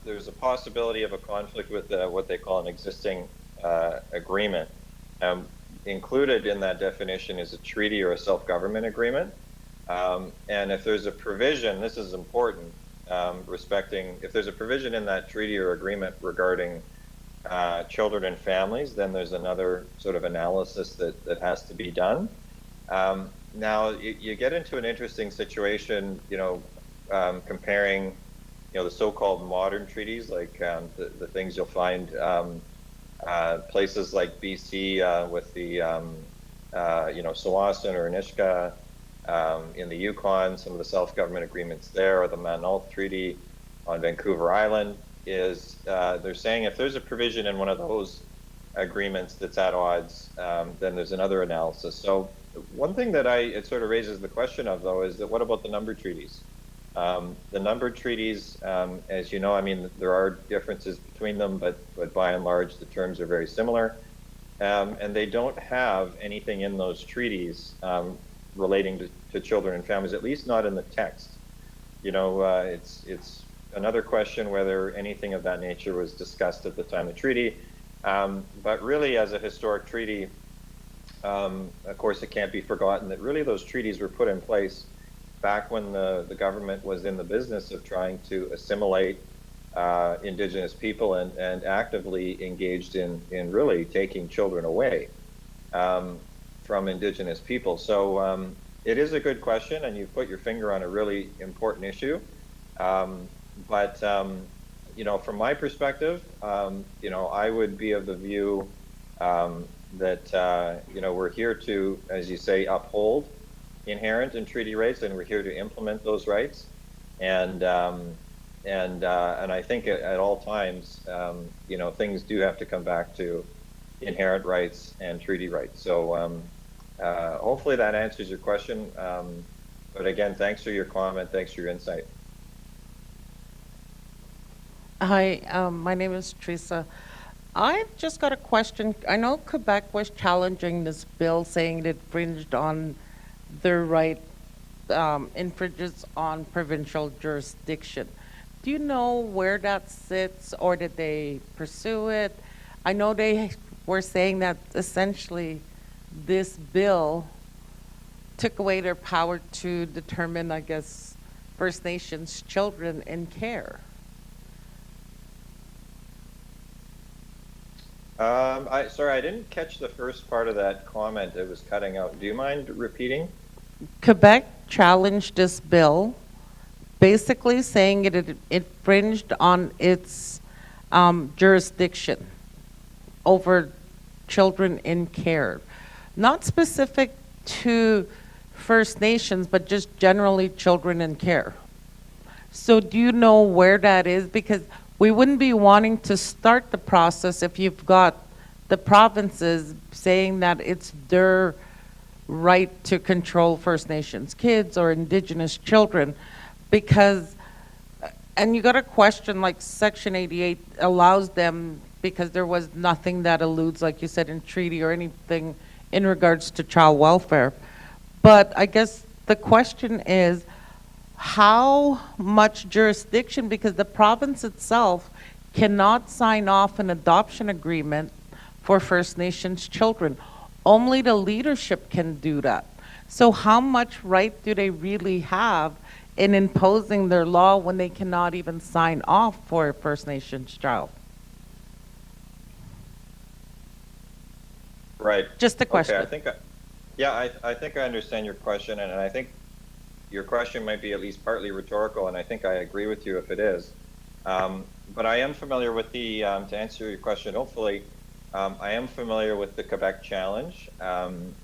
there's a possibility of a conflict with what they call an existing agreement. Included in that definition is a treaty or a self-government agreement. And if there's a provision, this is important, if there's a provision in that treaty or agreement regarding children and families, then there's another sort of analysis that has to be done. Now, you get into an interesting situation, comparing, the so-called modern treaties, like the things you'll find places like BC with the, Tsawwassen or Nisga'a, in the Yukon, some of the self-government agreements there, or the Manulf Treaty on Vancouver Island, is they're saying if there's a provision in one of those agreements that's at odds, then there's another analysis. So one thing that it sort of raises the question of, though, is that what about the numbered treaties? The numbered treaties, as you know, I mean, there are differences between them, but by and large, the terms are very similar. And they don't have anything in those treaties relating to children and families, at least not in the text. It's another question whether anything of that nature was discussed at the time of treaty. But really, as a historic treaty, of course, it can't be forgotten that really those treaties were put in place back when the government was in the business of trying to assimilate Indigenous people and actively engaged in really taking children away from Indigenous people. So it is a good question, and you've put your finger on a really important issue. But from my perspective, I would be of the view that we're here to, as you say, uphold inherent in treaty rights, and we're here to implement those rights. And I think at all times, things do have to come back to inherent rights and treaty rights. So hopefully that answers your question. But again, thanks for your comment. Thanks for your insight. Hi, my name is Teresa. I've just got a question. I know Quebec was challenging this bill, saying it infringed on their right, infringes on provincial jurisdiction. Do you know where that sits, or did they pursue it? I know they were saying that essentially this bill took away their power to determine, I guess, First Nations children in care. Sorry, I didn't catch the first part of that comment. It was cutting out. Do you mind repeating? Quebec challenged this bill, basically saying it infringed on its jurisdiction over children in care. Not specific to First Nations, but just generally children in care. So do you know where that is? Because we wouldn't be wanting to start the process if you've got the provinces saying that it's their right to control First Nations kids or Indigenous children, because, and you got a question like Section 88 allows them, because there was nothing that alludes, like you said, in treaty or anything in regards to child welfare. But I guess the question is, how much jurisdiction, because the province itself cannot sign off an adoption agreement for First Nations children. Only the leadership can do that. So how much right do they really have in imposing their law when they cannot even sign off for a First Nations child? Right. Just a question. Okay, I think I understand your question, and I think your question might be at least partly rhetorical, and I think I agree with you if it is. But I am familiar with the, to answer your question, hopefully, I am familiar with the Quebec challenge. I'm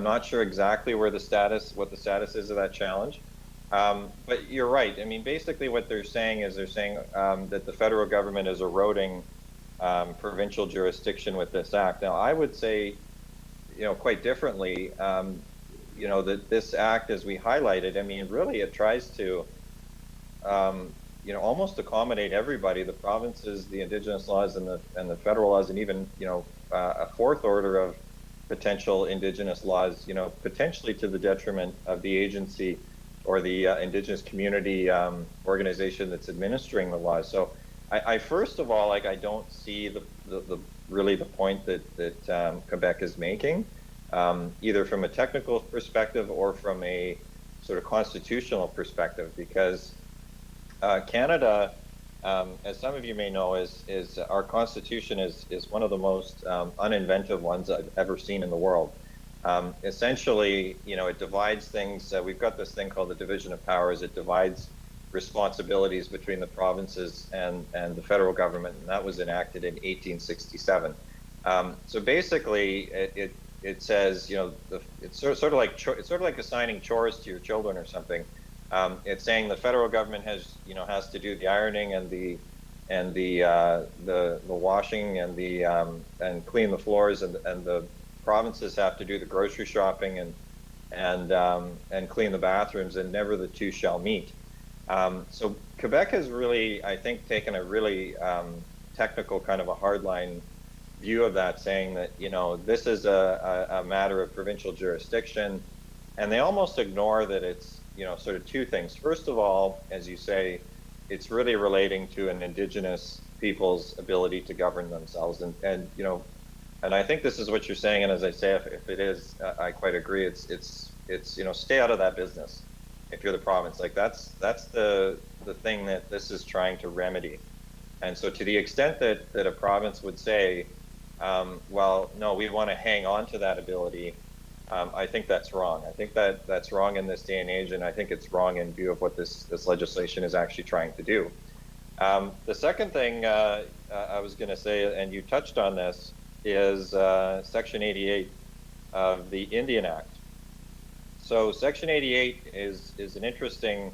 not sure exactly what the status is of that challenge. But you're right. I mean, basically what they're saying that the federal government is eroding provincial jurisdiction with this act. Now, I would say, quite differently, that this act, as we highlighted, I mean, really it tries to, almost accommodate everybody, the provinces, the Indigenous laws, and the federal laws, and even, a fourth order of potential Indigenous laws, potentially to the detriment of the agency or the Indigenous community organization that's administering the laws. So I first of all, I don't see really the point that Quebec is making, either from a technical perspective or from a sort of constitutional perspective, because Canada, as some of you may know, is our constitution is one of the most uninventive ones I've ever seen in the world. Essentially, it divides things. We've got this thing called the division of powers. It divides responsibilities between the provinces and the federal government, and that was enacted in 1867. So basically, it says, it's sort of like assigning chores to your children or something. It's saying the federal government has to do the ironing and the washing and clean the floors, and the provinces have to do the grocery shopping and clean the bathrooms, and never the two shall meet. So Quebec has really, I think, taken a really technical kind of a hardline view of that, saying that this is a matter of provincial jurisdiction, and they almost ignore that it's sort of two things. First of all, as you say, it's really relating to an Indigenous people's ability to govern themselves, and I think this is what you're saying, and as I say, if it is, I quite agree. It's stay out of that business. If you're the province, that's the thing that this is trying to remedy. And so to the extent that a province would say, well, no, we want to hang on to that ability, I think that's wrong. I think that's wrong in this day and age, and I think it's wrong in view of what this legislation is actually trying to do. The second thing I was going to say, and you touched on this, is Section 88 of the Indian Act. So Section 88 is an interesting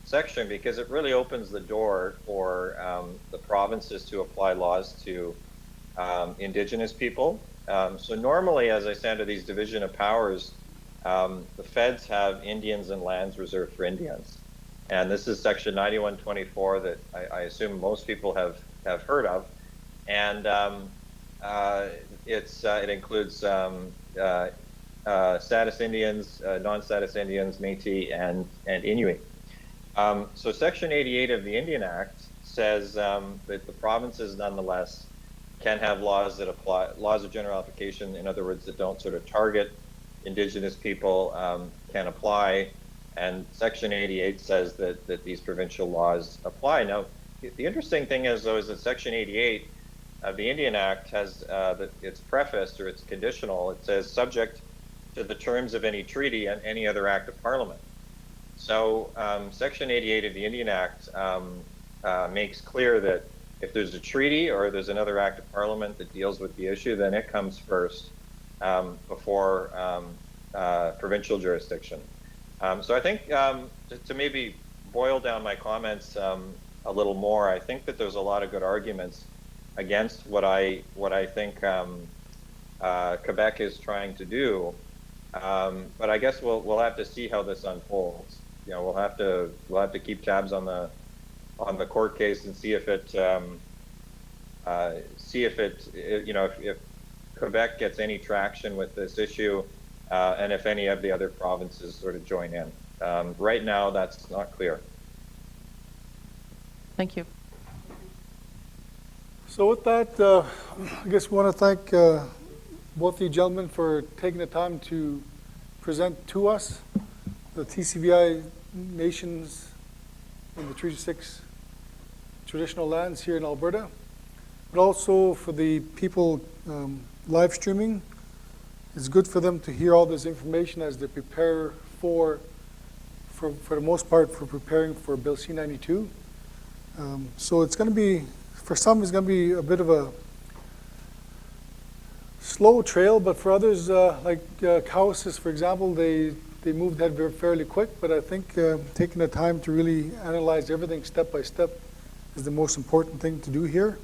section because it really opens the door for the provinces to apply laws to Indigenous people. So normally, as I said, under these division of powers, the feds have Indians and lands reserved for Indians. And this is Section 9124 that I assume most people have heard of. And it includes status Indians, non-status Indians, Métis, and Inuit. So Section 88 of the Indian Act says that the provinces nonetheless can have laws that apply, laws of general application, in other words, that don't sort of target Indigenous people, can apply. And Section 88 says that these provincial laws apply. Now, the interesting thing is, though, is that Section 88 of the Indian Act has, it's prefaced, or it's conditional. It says, subject to the terms of any treaty and any other act of Parliament. So Section 88 of the Indian Act makes clear that if there's a treaty or there's another act of Parliament that deals with the issue, then it comes first before provincial jurisdiction. So I think to maybe boil down my comments a little more, I think that there's a lot of good arguments against what I think Quebec is trying to do. But I guess we'll have to see how this unfolds. We'll have to keep tabs on the court case and see if if Quebec gets any traction with this issue, and if any of the other provinces sort of join in. Right now, that's not clear. Thank you. So with that, I guess we want to thank both you gentlemen for taking the time to present to us the TCBI nations in the Treaty 6 traditional lands here in Alberta, but also for the people live streaming. It's good for them to hear all this information as they prepare for the most part, for preparing for Bill C-92. So it's going to be, for some, it's going to be a bit of a slow trail, but for others, like Cowessess, for example, they moved that fairly quick, but I think taking the time to really analyze everything step by step is the most important thing to do here.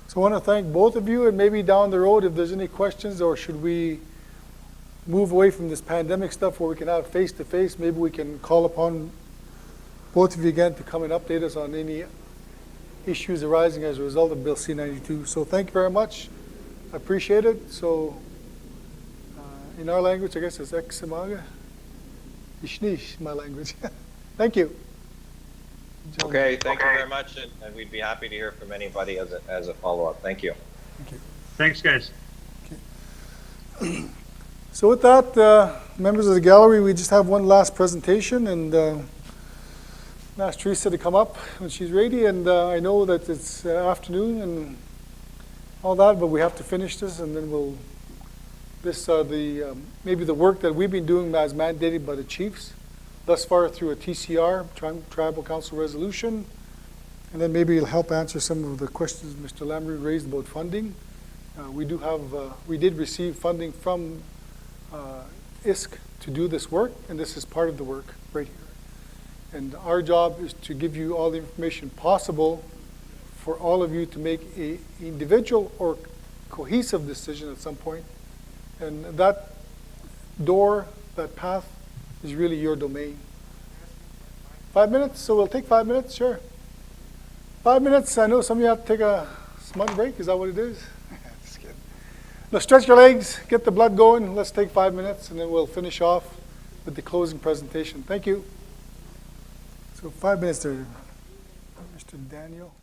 So I want to thank both of you, and maybe down the road, if there's any questions, or should we move away from this pandemic stuff where we can have face-to-face, maybe we can call upon both of you again to come and update us on any issues arising as a result of Bill C-92. So thank you very much. I appreciate it. So in our language, I guess it's Eksamaga. Ishnish, my language. Thank you. Okay, thank you very much, and we'd be happy to hear from anybody as a follow-up. Thank you. Thank you. Thanks, guys. Okay. So with that, members of the gallery, we just have one last presentation, and ask Teresa to come up when she's ready. And I know that it's afternoon and all that, but we have to finish this, and then we'll. Maybe the work that we've been doing as mandated by the chiefs thus far through a TCR, Tribal Council resolution, and then maybe it'll help answer some of the questions Mr. Lamry raised about funding. We did receive funding from ISK to do this work, and this is part of the work right here. And our job is to give you all the information possible for all of you to make an individual or cohesive decision at some point. And that door, that path, is really your domain. 5 minutes? So we'll take 5 minutes? Sure. 5 minutes. I know some of you have to take a smug break. Is that what it is? Just kidding. Now stretch your legs, get the blood going. Let's take 5 minutes, and then we'll finish off with the closing presentation. Thank you. So 5 minutes there, Mr. Daniel.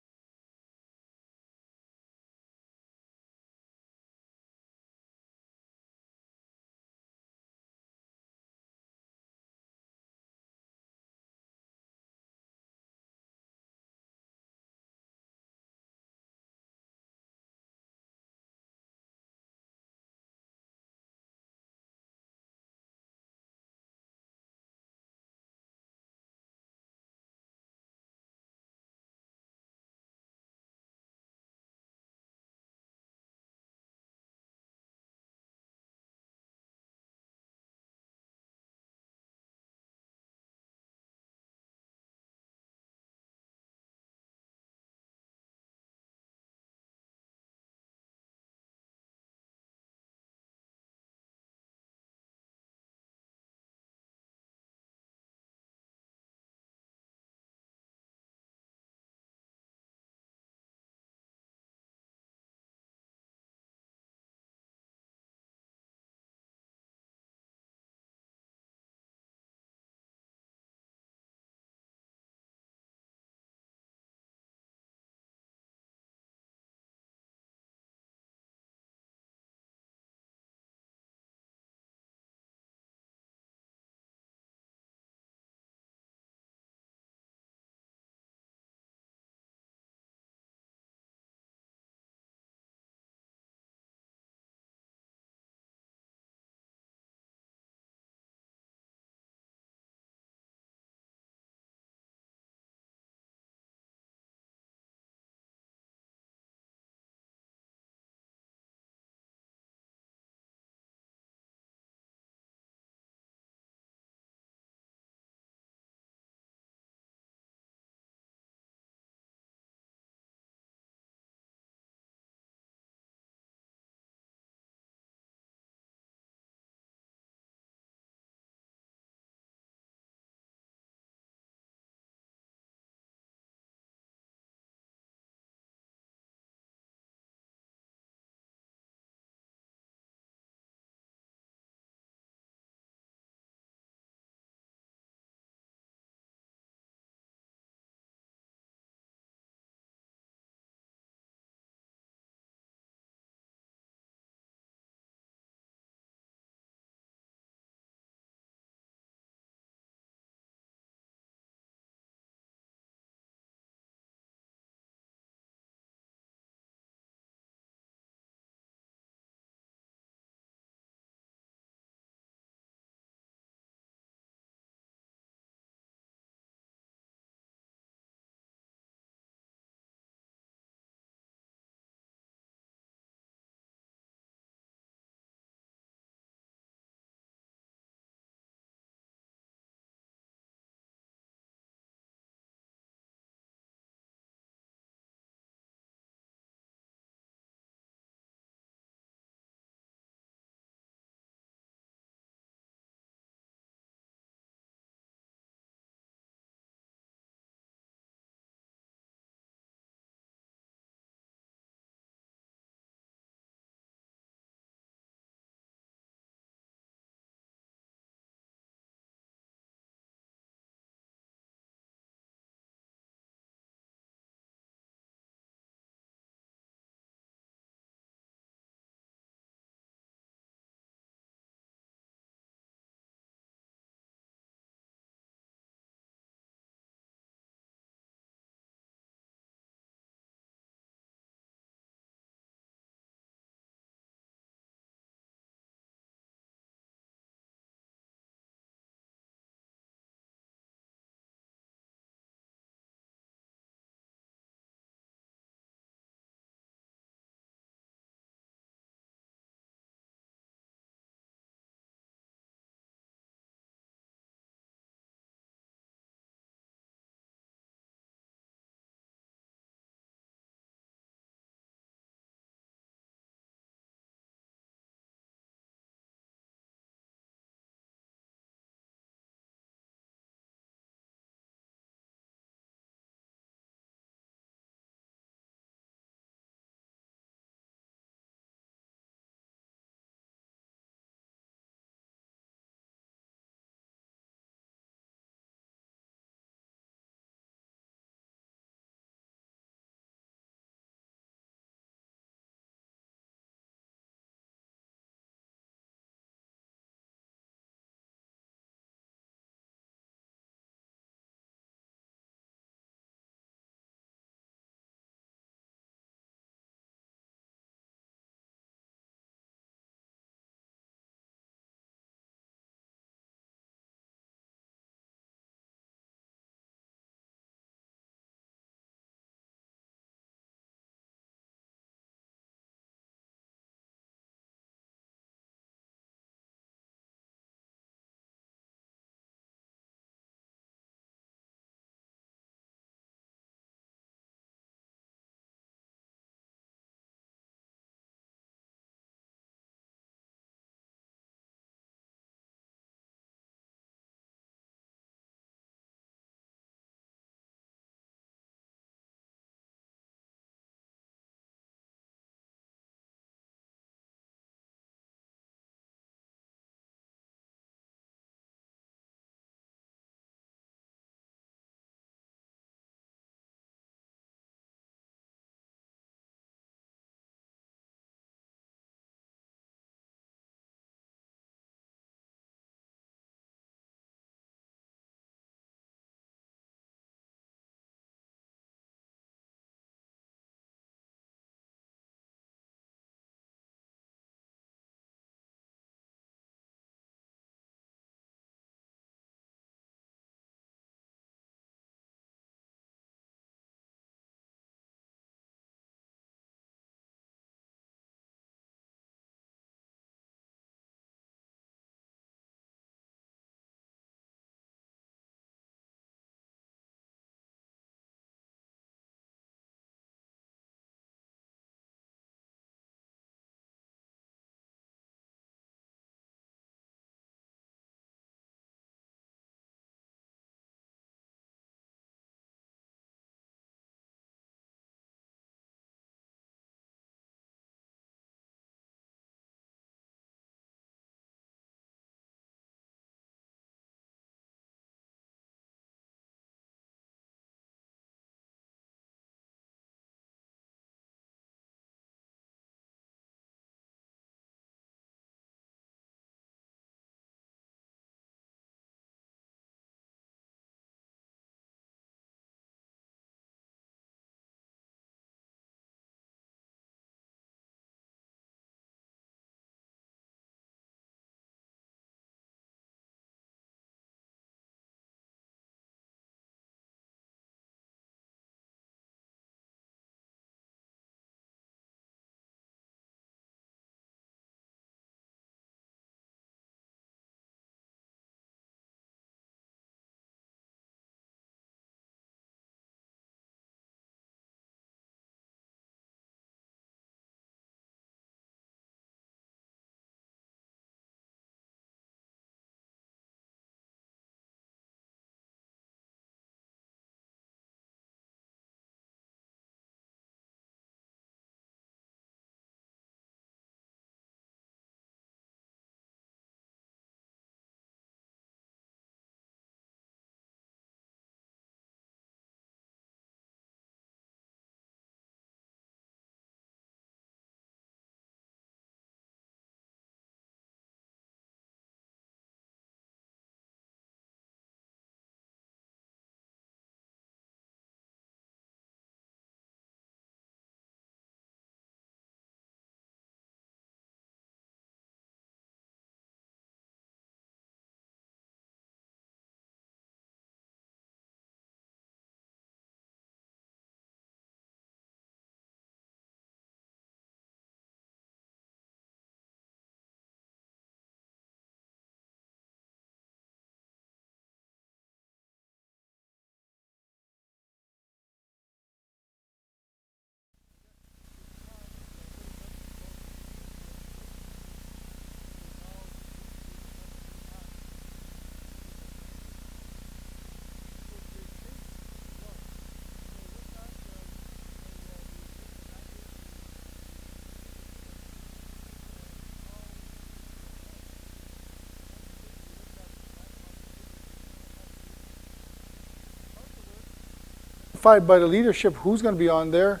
identified by the leadership who's going to be on there,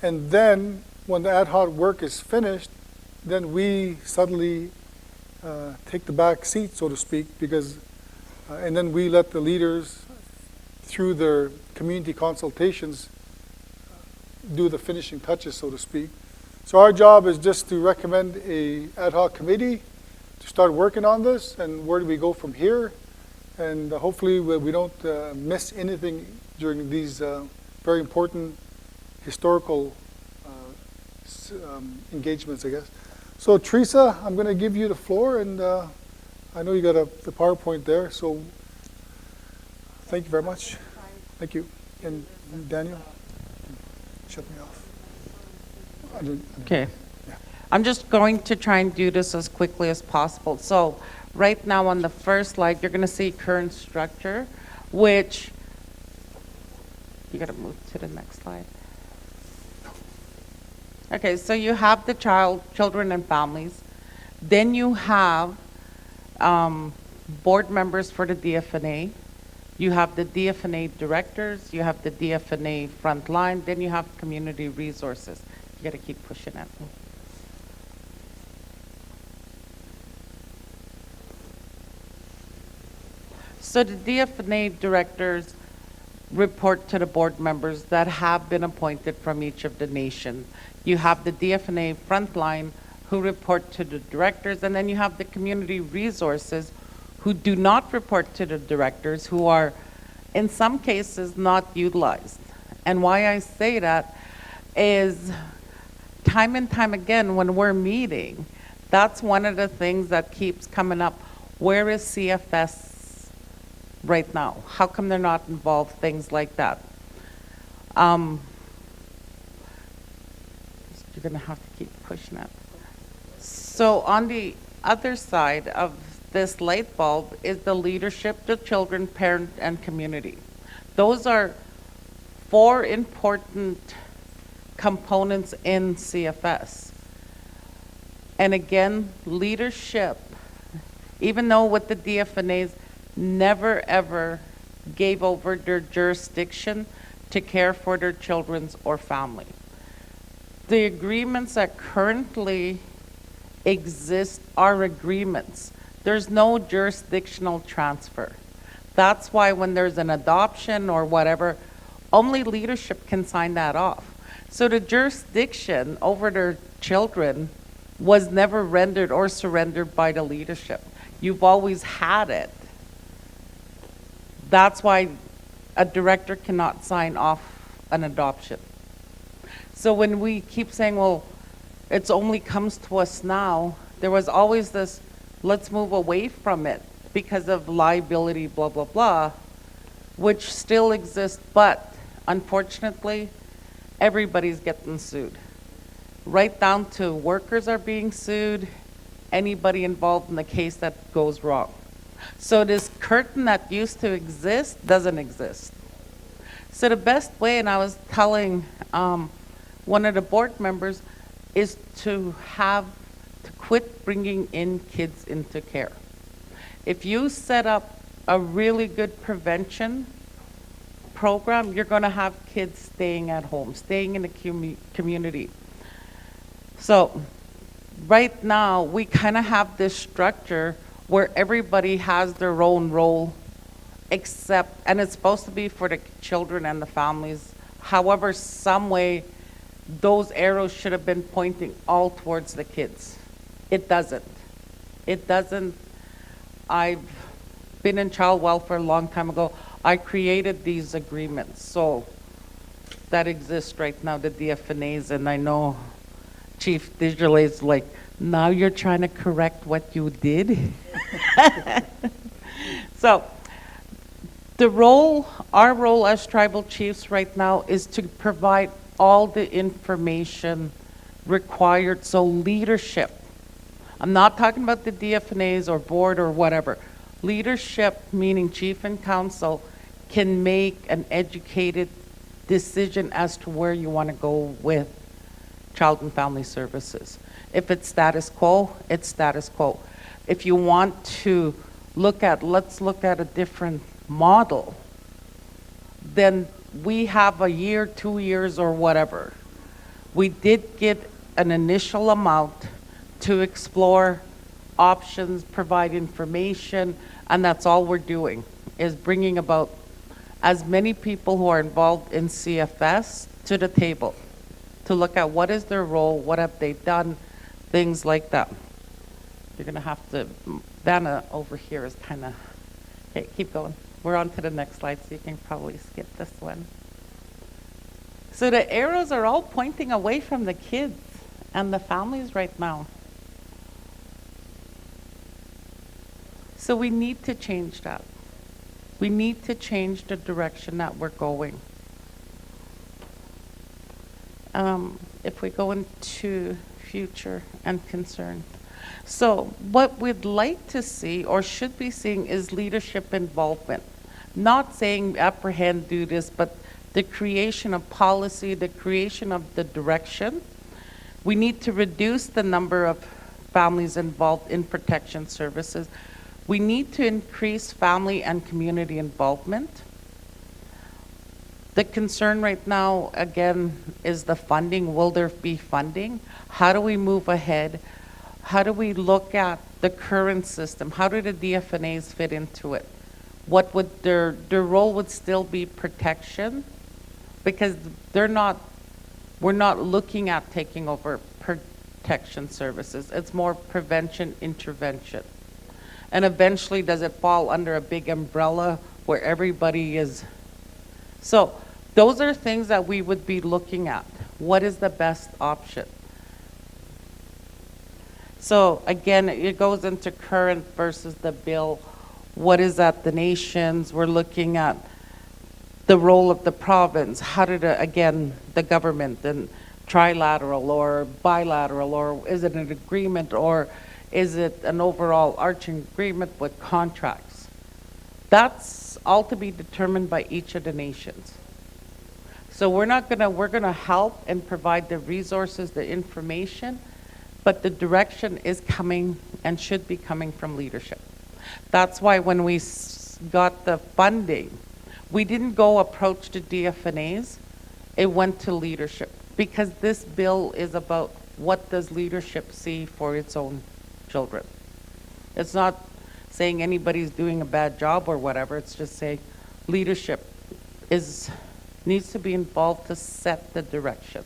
and then when the ad hoc work is finished, then we suddenly take the back seat, so to speak, because, and then we let the leaders, through their community consultations, do the finishing touches, so to speak. So our job is just to recommend a ad hoc committee to start working on this, and where do we go from here? And hopefully we don't miss anything during these very important historical engagements, I guess. So Teresa, I'm going to give you the floor, and I know you got the PowerPoint there, so thank you very much. Thank you. And Daniel, shut me off. Okay. I'm just going to try and do this as quickly as possible. So right now on the first slide, you're going to see current structure, which, you got to move to the next slide. Okay, so you have the children and families. Then you have board members for the DFNA. You have the DFNA directors. You have the DFNA frontline. Then you have community resources. You got to keep pushing it. So the DFNA directors report to the board members that have been appointed from each of the nations. You have the DFNA frontline who report to the directors, and then you have the community resources who do not report to the directors, who are in some cases not utilized. And why I say that is time and time again when we're meeting, that's one of the things that keeps coming up. Where is CFS right now? How come they're not involved? Things like that. You're going to have to keep pushing it. So on the other side of this light bulb is the leadership, the children, parent, and community. Those are 4 important components in CFS. And again, leadership, even though with the DFNAs, never ever gave over their jurisdiction to care for their children's or family. The agreements that currently exist are agreements. There's no jurisdictional transfer. That's why when there's an adoption or whatever, only leadership can sign that off. So the jurisdiction over their children was never rendered or surrendered by the leadership. You've always had it. That's why a director cannot sign off an adoption. So when we keep saying, well, it only comes to us now, there was always this, let's move away from it because of liability, blah, blah, blah, which still exists, but unfortunately, everybody's getting sued. Right down to workers are being sued, anybody involved in the case that goes wrong. So this curtain that used to exist doesn't exist. So the best way, and I was telling one of the board members, is to quit bringing in kids into care. If you set up a really good prevention program, you're going to have kids staying at home, staying in the community. So right now, we kind of have this structure where everybody has their own role, except, and it's supposed to be for the children and the families. However, some way, those arrows should have been pointing all towards the kids. It doesn't. It doesn't. I've been in child welfare a long time ago. I created these agreements, so that exists right now, the DFNAs, and I know Chief Digilé is like, now you're trying to correct what you did? So, our role as tribal chiefs right now is to provide all the information required, so leadership. I'm not talking about the DFNAs or board or whatever. Leadership, meaning chief and council, can make an educated decision as to where you want to go with child and family services. If it's status quo, it's status quo. If you want to let's look at a different model, then we have a year, 2 years, or whatever. We did get an initial amount to explore options, provide information, and that's all we're doing, is bringing about as many people who are involved in CFS to the table to look at what is their role, what have they done, things like that. You're gonna have to, Vanna over here is kind of, okay, keep going. We're on to the next slide, so you can probably skip this one. So the arrows are all pointing away from the kids and the families right now. So we need to change that. We need to change the direction that we're going. If we go into future and concern. So what we'd like to see or should be seeing is leadership involvement. Not saying apprehend, do this, but the creation of policy, the creation of the direction. We need to reduce the number of families involved in protection services. We need to increase family and community involvement. The concern right now, again, is the funding. Will there be funding? How do we move ahead? How do we look at the current system? How do the DFNAs fit into it? What would their role would still be protection, because we're not looking at taking over protection services. It's more prevention, intervention. And eventually, does it fall under a big umbrella where everybody is? So those are things that we would be looking at. What is the best option? So again, it goes into current versus the bill. What is at the nations? We're looking at the role of the province. How did, again, the government, and trilateral or bilateral, or is it an agreement, or is it an overall arching agreement with contracts? That's all to be determined by each of the nations. So we're gonna help and provide the resources, the information, but the direction is coming and should be coming from leadership. That's why when we got the funding, we didn't go approach the DFNAs, it went to leadership, because this bill is about what does leadership see for its own children. It's not saying anybody's doing a bad job or whatever, it's just saying leadership needs to be involved to set the direction.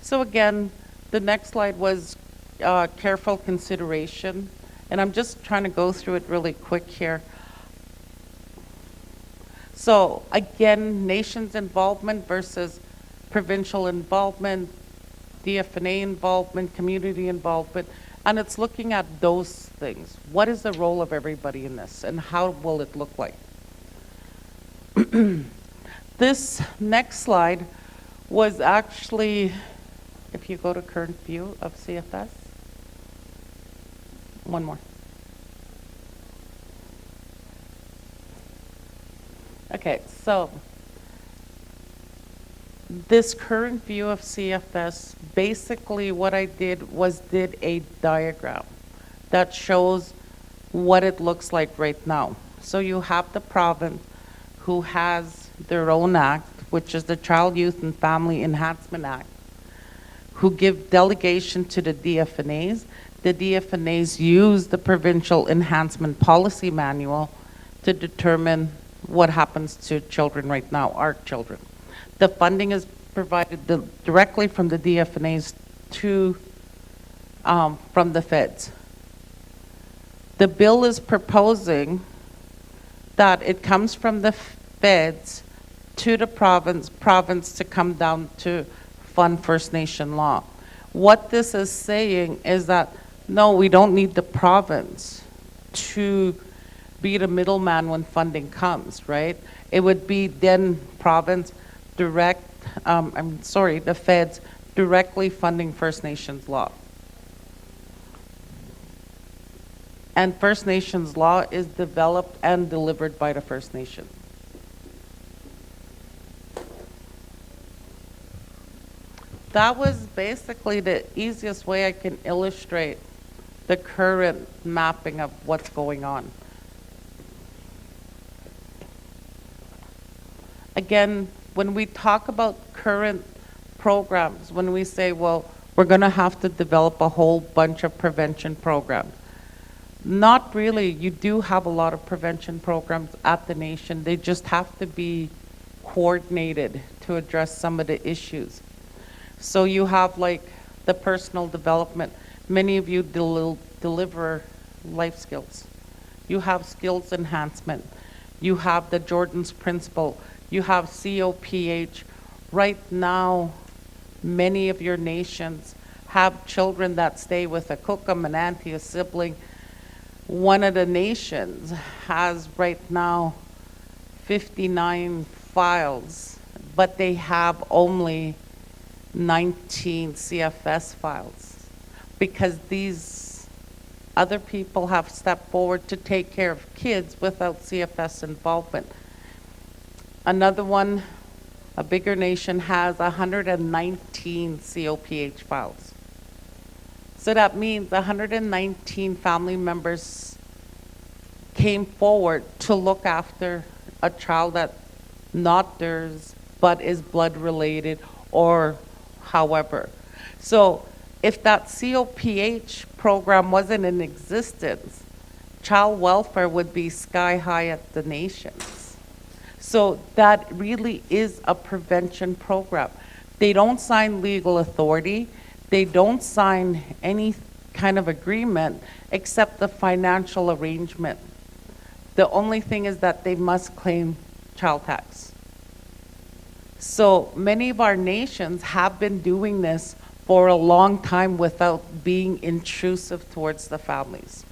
So again, the next slide was careful consideration, and I'm just trying to go through it really quick here. So again, nations involvement versus provincial involvement, DFNA involvement, community involvement, and it's looking at those things. What is the role of everybody in this, and how will it look like? This next slide was actually, if you go to current view of CFS, one more. Okay, so this current view of CFS, basically what I did was did a diagram that shows what it looks like right now. So you have the province who has their own act, which is the Child, Youth, and Family Enhancement Act, who give delegation to the DFNAs. The DFNAs use the Provincial Enhancement Policy Manual to determine what happens to children right now, our children. The funding is provided directly from the DFNAs to, from the feds. The bill is proposing that it comes from the feds to the province to come down to fund First Nation law. What this is saying is that, no, we don't need the province to be the middleman when funding comes, right? It would be then province the feds directly funding First Nations law. And First Nations law is developed and delivered by the First Nation. That was basically the easiest way I can illustrate the current mapping of what's going on. again, when we talk about current programs, when we say, well, we're going to have to develop a whole bunch of prevention programs. Not really. You do have a lot of prevention programs at the nation. They just have to be coordinated to address some of the issues. So you have like the personal development. Many of you deliver life skills. You have skills enhancement. You have the Jordan's Principle. You have COPH. Right now, many of your nations have children that stay with a cookum, an auntie, a sibling. One of the nations has right now 59 files, but they have only 19 CFS files because these other people have stepped forward to take care of kids without CFS involvement. Another one, a bigger nation, has 119 COPH files. So that means 119 family members came forward to look after a child that not theirs, but is blood related or however. So if that COPH program wasn't in existence, child welfare would be sky high at the nations. So that really is a prevention program. They don't sign legal authority. They don't sign any kind of agreement except the financial arrangement. The only thing is that they must claim child tax. So many of our nations have been doing this for a long time without being intrusive towards the families.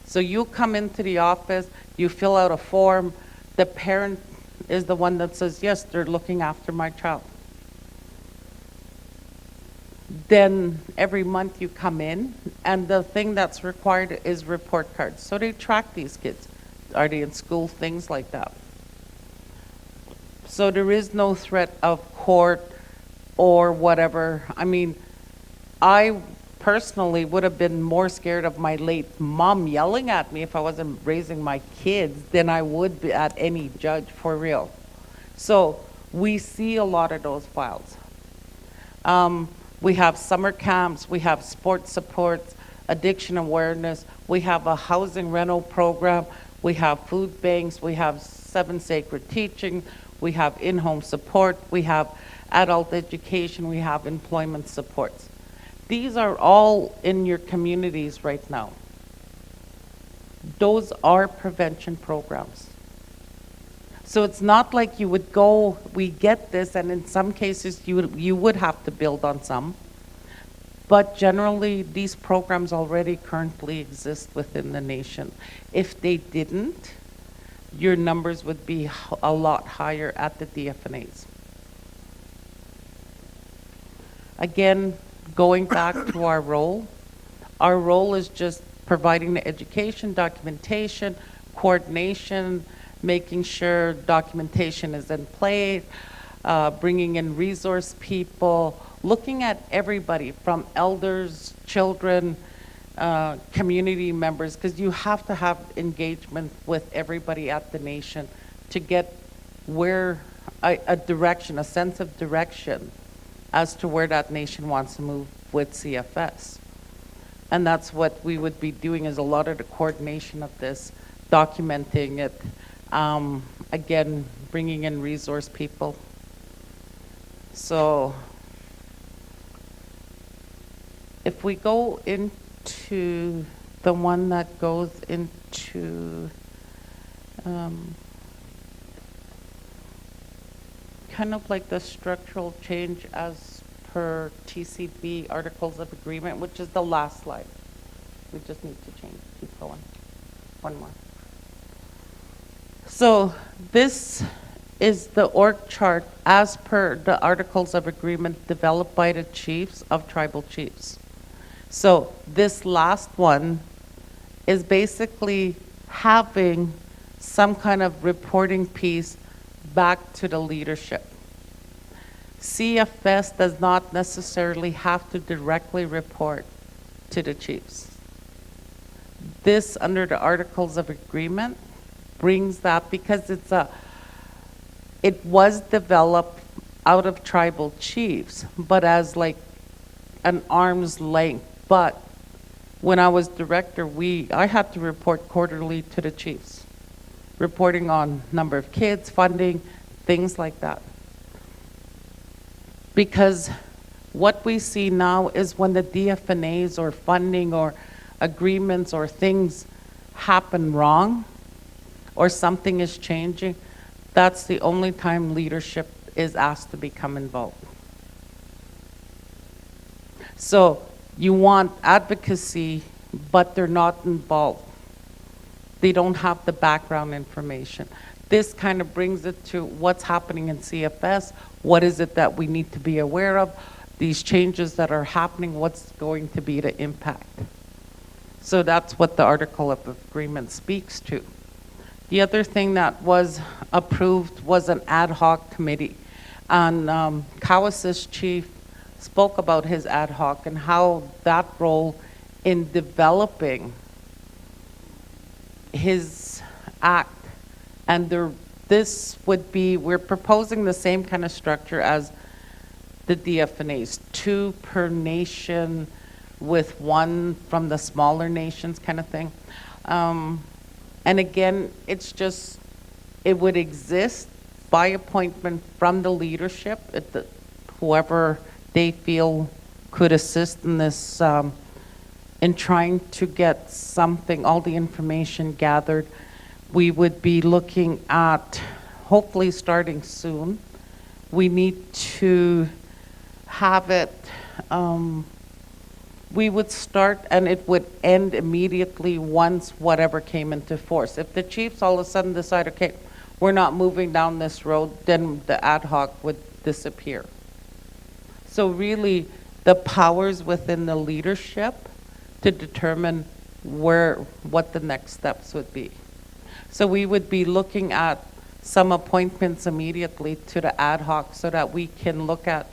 So you come into the office, you fill out a form, the parent is the one that says, yes, they're looking after my child. Then every month you come in, and the thing that's required is report cards. So they track these kids. Are they in school? Things like that. So there is no threat of court or whatever. I mean, I personally would have been more scared of my late mom yelling at me if I wasn't raising my kids than I would be at any judge, for real. So we see a lot of those files. We have summer camps, we have sports supports, addiction awareness, we have a housing rental program, we have food banks, we have 7 sacred teaching, we have in-home support, we have adult education, we have employment supports. These are all in your communities right now. Those are prevention programs. So it's not like you would go, we get this, and in some cases you would have to build on some. But generally, these programs already currently exist within the nation. If they didn't, your numbers would be a lot higher at the DFNAs. Again, going back to our role is just providing the education, documentation, coordination, making sure documentation is in place, bringing in resource people, looking at everybody from elders, children, community members, because you have to have engagement with everybody at the nation to get where a direction, a sense of direction as to where that nation wants to move with CFS. And that's what we would be doing, is a lot of the coordination of this, documenting it, again, bringing in resource people. So if we go into the one that goes into kind of like the structural change as per TCB Articles of Agreement, which is the last slide. We just need to change, keep going. One more. So this is the org chart as per the Articles of Agreement developed by the chiefs of tribal chiefs. So this last one is basically having some kind of reporting piece back to the leadership. CFS does not necessarily have to directly report to the chiefs. This, under the Articles of Agreement, brings that, because it was developed out of tribal chiefs, but as like an arm's length. But when I was director, I had to report quarterly to the chiefs, reporting on number of kids, funding, things like that. Because what we see now is when the DFNAs or funding or agreements or things happen wrong or something is changing, that's the only time leadership is asked to become involved. So you want advocacy, but they're not involved. They don't have the background information. This kind of brings it to what's happening in CFS. What is it that we need to be aware of? These changes that are happening, what's going to be the impact? So that's what the Article of Agreement speaks to. The other thing that was approved was an ad hoc committee. And Cowessess chief spoke about his ad hoc and how that role in developing his act. And this would be, we're proposing the same kind of structure as the DFNAs, 2 per nation with 1 from the smaller nations kind of thing. And again, it's just, it would exist by appointment from the leadership, whoever they feel could assist in this, in trying to get something, all the information gathered. We would be looking at, hopefully starting soon, we need to have it, we would start and it would end immediately once whatever came into force. If the chiefs all of a sudden decide, okay, we're not moving down this road, then the ad hoc would disappear. So really, the powers within the leadership to determine what the next steps would be. So we would be looking at some appointments immediately to the ad hoc so that we can look at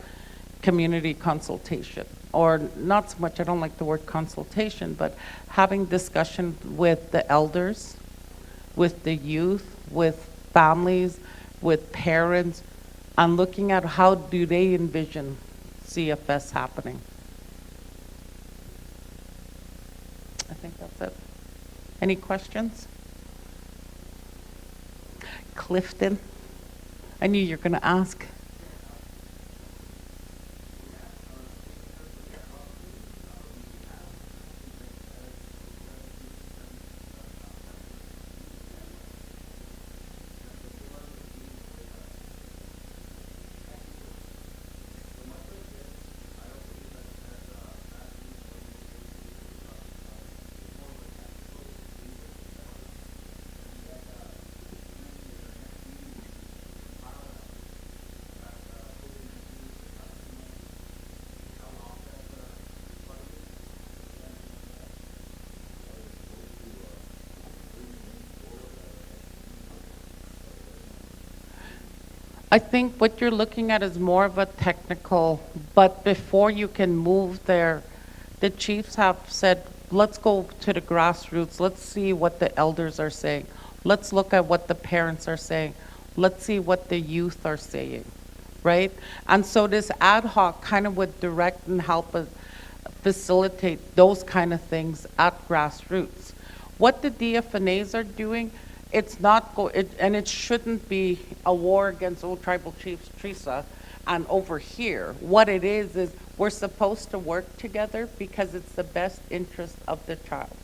community consultation. Or not so much, I don't like the word consultation, but having discussion with the elders, with the youth, with families, with parents, and looking at how do they envision CFS happening. I think that's it. Any questions? Clifton, I knew you were going to ask. I think what you're looking at is more of a technical, but before you can move there, the chiefs have said, let's go to the grassroots, let's see what the elders are saying, let's look at what the parents are saying, let's see what the youth are saying, right? And so this ad hoc kind of would direct and help us facilitate those kind of things at grassroots. What the DFNAs are doing, it's not and it shouldn't be a war against old tribal chiefs, Teresa, and over here. What it is we're supposed to work together because it's the best interest of the child.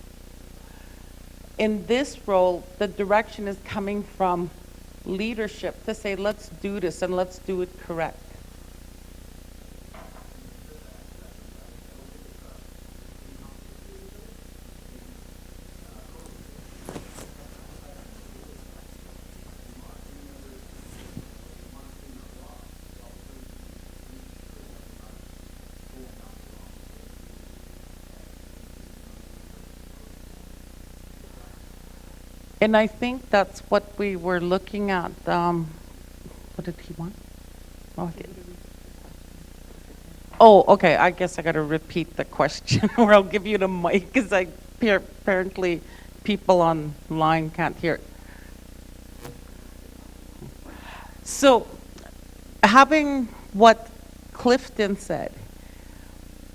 In this role, the direction is coming from leadership to say, let's do this and let's do it correct. And I think that's what we were looking at. What did he want? Oh, okay. I guess I got to repeat the question, or I'll give you the mic, because apparently people online can't hear. So, having what Clifton said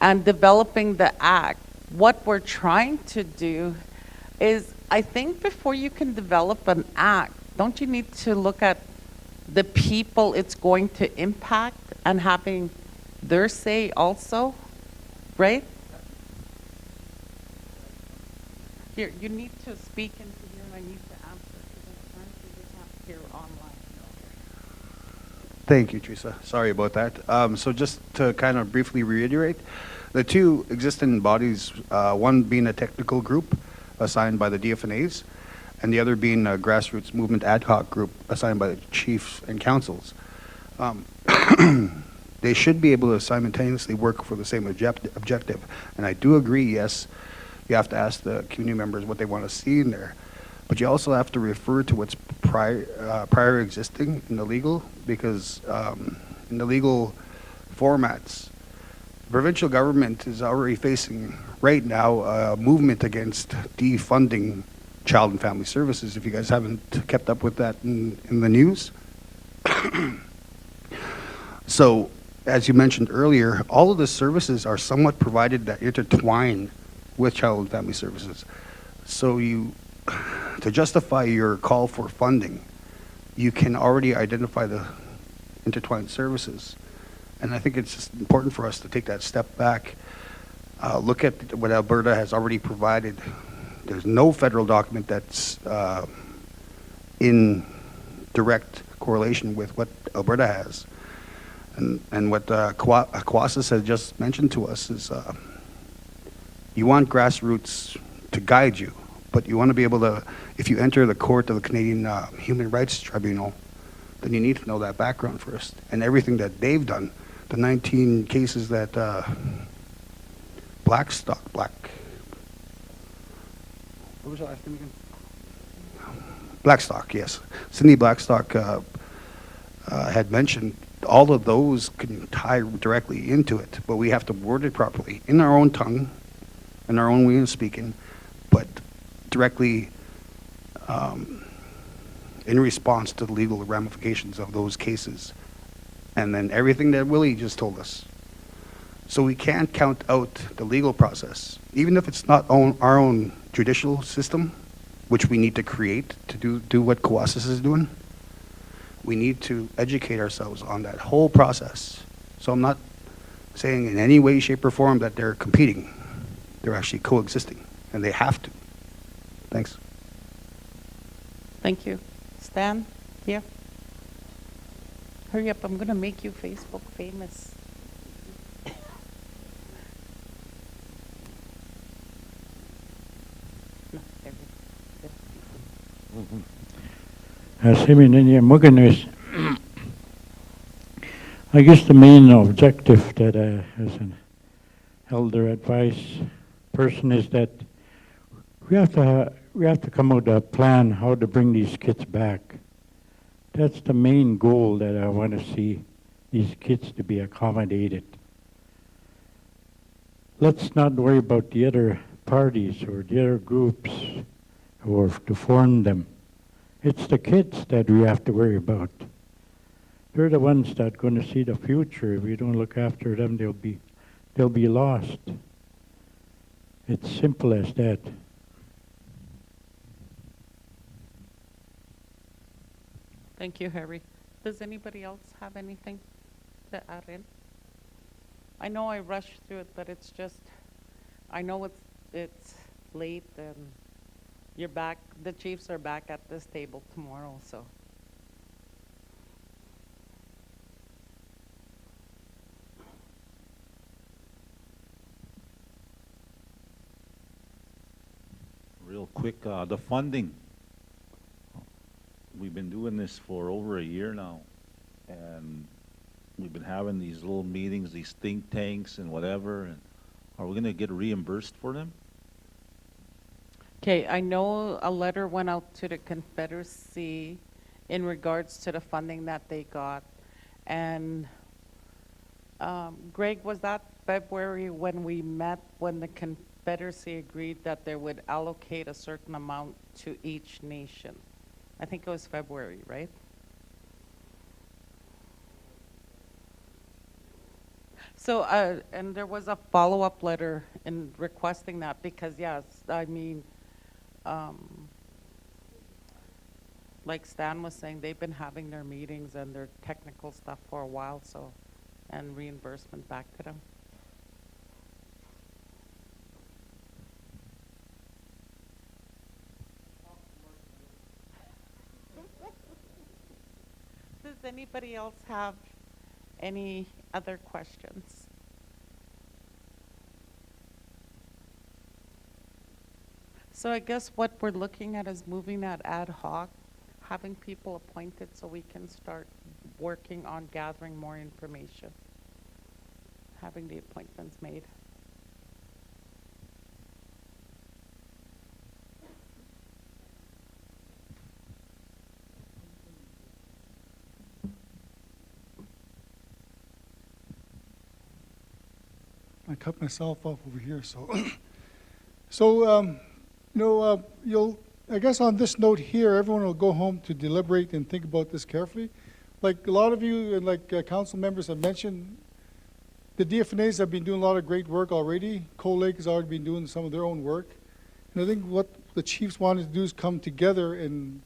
and developing the act, what we're trying to do is, I think before you can develop an act, don't you need to look at the people it's going to impact and having their say also, right? Here, you need to speak into here and I need to answer because apparently we can't hear online. Thank you, Teresa. Sorry about that. So just to kind of briefly reiterate, the two existing bodies, one being a technical group assigned by the DFNAs, and the other being a grassroots movement ad hoc group assigned by the chiefs and councils. They should be able to simultaneously work for the same objective. And I do agree, yes, you have to ask the community members what they want to see in there. But you also have to refer to what's prior existing in the legal, because in the legal formats, the provincial government is already facing right now a movement against defunding child and family services, if you guys haven't kept up with that in the news. So, as you mentioned earlier, all of the services are somewhat provided that intertwine with child and family services. So to justify your call for funding, you can already identify the intertwined services. And I think it's just important for us to take that step back, look at what Alberta has already provided. There's no federal document that's in direct correlation with what Alberta has. And what Cowessess has just mentioned to us is you want grassroots to guide you, but you want to be able to, if you enter the court of the Canadian Human Rights Tribunal, then you need to know that background first. And everything that they've done, the 19 cases that what was the last name again? Blackstock, yes. Cindy Blackstock had mentioned, all of those can tie directly into it, but we have to word it properly in our own tongue, in our own way of speaking, but directly in response to the legal ramifications of those cases. And then everything that Willie just told us. So we can't count out the legal process, even if it's not our own judicial system, which we need to create to do what Cowessess is doing. We need to educate ourselves on that whole process. So I'm not saying in any way, shape, or form that they're competing. They're actually coexisting, and they have to. Thanks. Thank you. Stan, here. Hurry up, I'm gonna make you Facebook famous. No, there we go. I guess the main objective that as an elder advice person is that we have to come up with a plan how to bring these kids back. That's the main goal that I want to see these kids to be accommodated. Let's not worry about the other parties or the other groups or to form them. It's the kids that we have to worry about. They're the ones that are going to see the future. If we don't look after them, they'll be lost. It's simple as that. Thank you, Harry. Does anybody else have anything to add in? I know I rushed through it, but it's just, I know it's late and you're back, the Chiefs are back at this table tomorrow, so. Real quick, the funding. We've been doing this for over a year now, and we've been having these little meetings, these think tanks and whatever, and are we gonna get reimbursed for them? Okay, I know a letter went out to the Confederacy in regards to the funding that they got. And Greg, was that February when we met, when the Confederacy agreed that they would allocate a certain amount to each nation? I think it was February, right? So, and there was a follow-up letter in requesting that because, yes, I mean, like Stan was saying, they've been having their meetings and their technical stuff for a while, so, and reimbursement back to them. Does anybody else have any other questions? So I guess what we're looking at is moving that ad hoc, having people appointed so we can start working on gathering more information, having the appointments made. I cut myself off over here, so, I guess on this note here, everyone will go home to deliberate and think about this carefully. Like a lot of you, and like council members have mentioned, the DFNAs have been doing a lot of great work already. Cold Lake has already been doing some of their own work. And I think what the chiefs wanted to do is come together and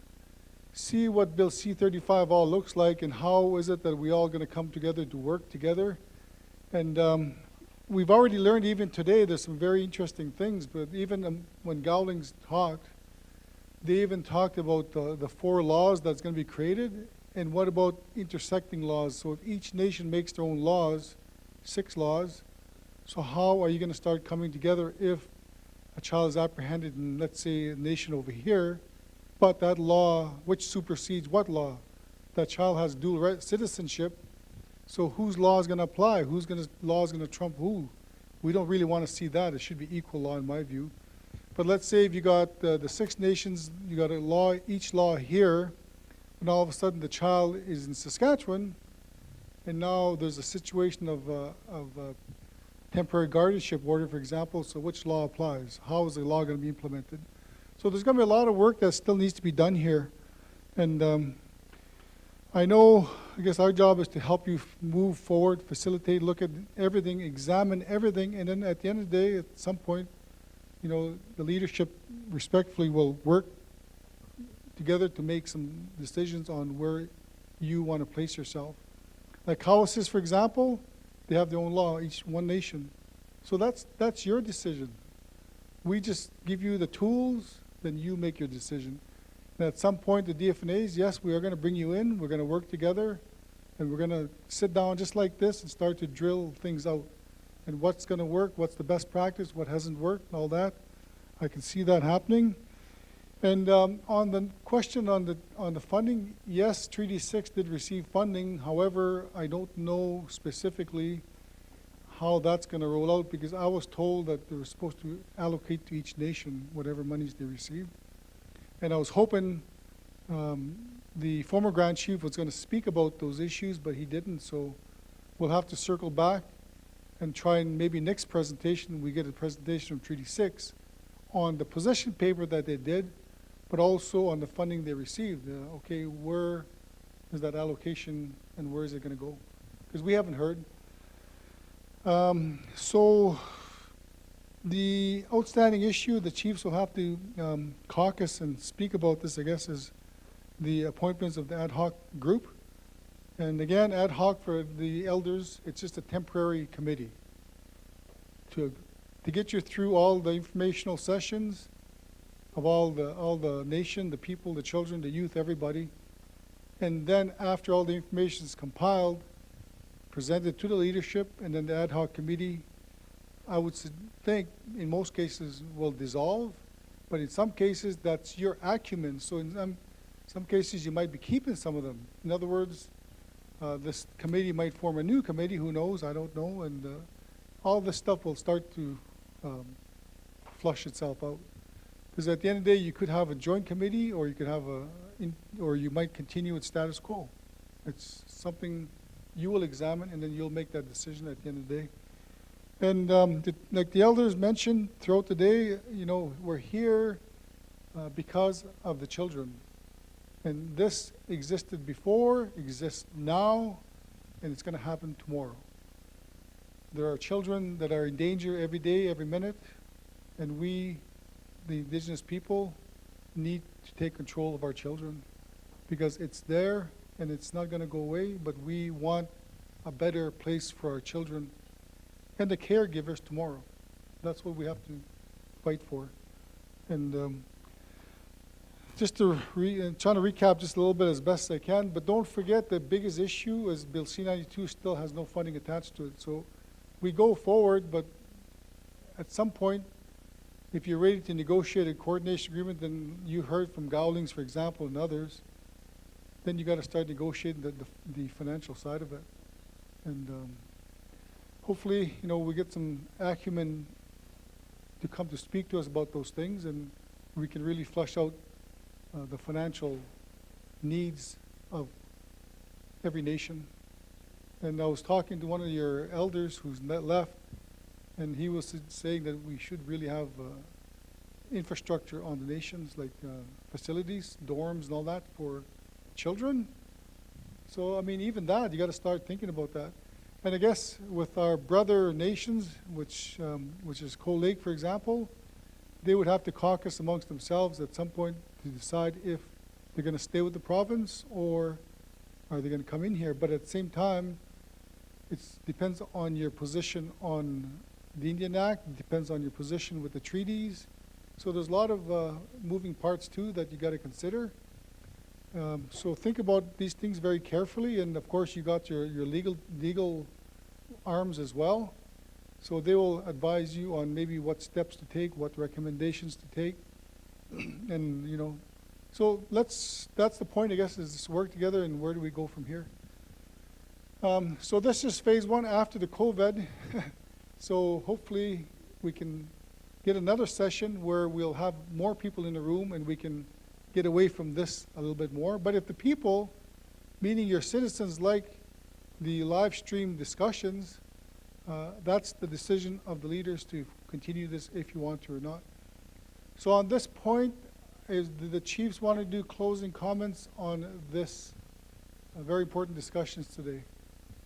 see what Bill C-35 all looks like and how is it that we all going to come together to work together. And we've already learned even today there's some very interesting things, but even when Gowlings talked, they even talked about the 4 laws that's going to be created, and what about intersecting laws? So if each nation makes their own laws, 6 laws, so how are you going to start coming together if a child is apprehended in, let's say, a nation over here, but that law, which supersedes what law? That child has dual citizenship, so whose law is going to apply? Whose law is going to trump who? We don't really want to see that. It should be equal law in my view. But let's say if you got the 6 nations, you got a law, each law here, and all of a sudden the child is in Saskatchewan, and now there's a situation of temporary guardianship order, for example, so which law applies? How is the law going to be implemented? So there's going to be a lot of work that still needs to be done here. And I guess our job is to help you move forward, facilitate, look at everything, examine everything, and then at the end of the day, at some point, the leadership respectfully will work together to make some decisions on where you want to place yourself. Like Cowessess, for example, they have their own law, each one nation. So that's your decision. We just give you the tools, then you make your decision. And at some point, the DFNAs, yes, we are going to bring you in, we're going to work together, and we're going to sit down just like this and start to drill things out. And what's going to work, what's the best practice, what hasn't worked, and all that. I can see that happening. And on the question on the funding, yes, Treaty 6 did receive funding. However, I don't know specifically how that's going to roll out, because I was told that they were supposed to allocate to each nation whatever monies they received. And I was hoping the former Grand Chief was going to speak about those issues, but he didn't, so we'll have to circle back and try, and maybe next presentation, we get a presentation of Treaty 6 on the position paper that they did, but also on the funding they received. Okay, where is that allocation and where is it going to go? Because we haven't heard. So the outstanding issue, the chiefs will have to caucus and speak about this, I guess, is the appointments of the ad hoc group. And again, ad hoc for the elders, it's just a temporary committee to get you through all the informational sessions of all the nation, the people, the children, the youth, everybody. And then after all the information is compiled, presented to the leadership, and then the ad hoc committee, I would think in most cases will dissolve, but in some cases that's your acumen. So in some cases you might be keeping some of them. In other words, this committee might form a new committee, who knows, I don't know, and all this stuff will start to flush itself out. Because at the end of the day, you could have a joint committee, or you could have or you might continue with status quo. It's something you will examine, and then you'll make that decision at the end of the day. And like the elders mentioned throughout the day, we're here because of the children. And this existed before, exists now, and it's going to happen tomorrow. There are children that are in danger every day, every minute, and we, the indigenous people, need to take control of our children because it's there and it's not going to go away, but we want a better place for our children and the caregivers tomorrow. That's what we have to fight for. And just to trying to recap just a little bit as best I can, but don't forget the biggest issue is Bill C-92 still has no funding attached to it. So we go forward, but at some point, if you're ready to negotiate a coordination agreement, then you heard from Gowlings, for example, and others, then you got to start negotiating the financial side of it. And hopefully, we get some acumen to come to speak to us about those things, and we can really flush out the financial needs of every nation. And I was talking to one of your elders who's left, and he was saying that we should really have infrastructure on the nations, like facilities, dorms, and all that for children. So, I mean, even that, you got to start thinking about that. And I guess with our brother nations, which is Cold Lake, for example, they would have to caucus amongst themselves at some point to decide if they're going to stay with the province or are they going to come in here. But at the same time, it depends on your position on the Indian Act, it depends on your position with the treaties. So there's a lot of moving parts too that you got to consider. So think about these things very carefully, and of course you got your legal arms as well. So they will advise you on maybe what steps to take, what recommendations to take, and so that's the point, I guess, is to work together and where do we go from here. So this is phase one after the COVID. So hopefully we can get another session where we'll have more people in the room and we can get away from this a little bit more. But if the people, meaning your citizens, like the live stream discussions, that's the decision of the leaders to continue this if you want to or not. So on this point, do the chiefs want to do closing comments on this very important discussions today?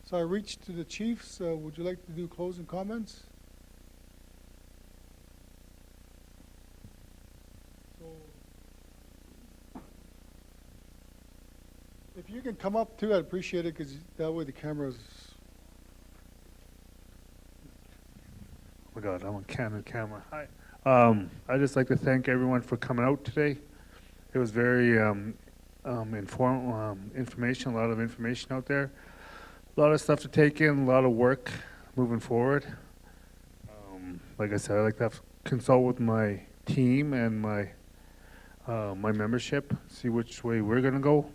So I reached to the chiefs. Would you like to do closing comments? So if you can come up too, I'd appreciate it because that way the cameras. Oh my God, I'm on Canon camera. Hi. I'd just like to thank everyone for coming out today. It was very information, a lot of information out there. A lot of stuff to take in, a lot of work moving forward. Like I said, I like to consult with my team and my membership, see which way we're going to go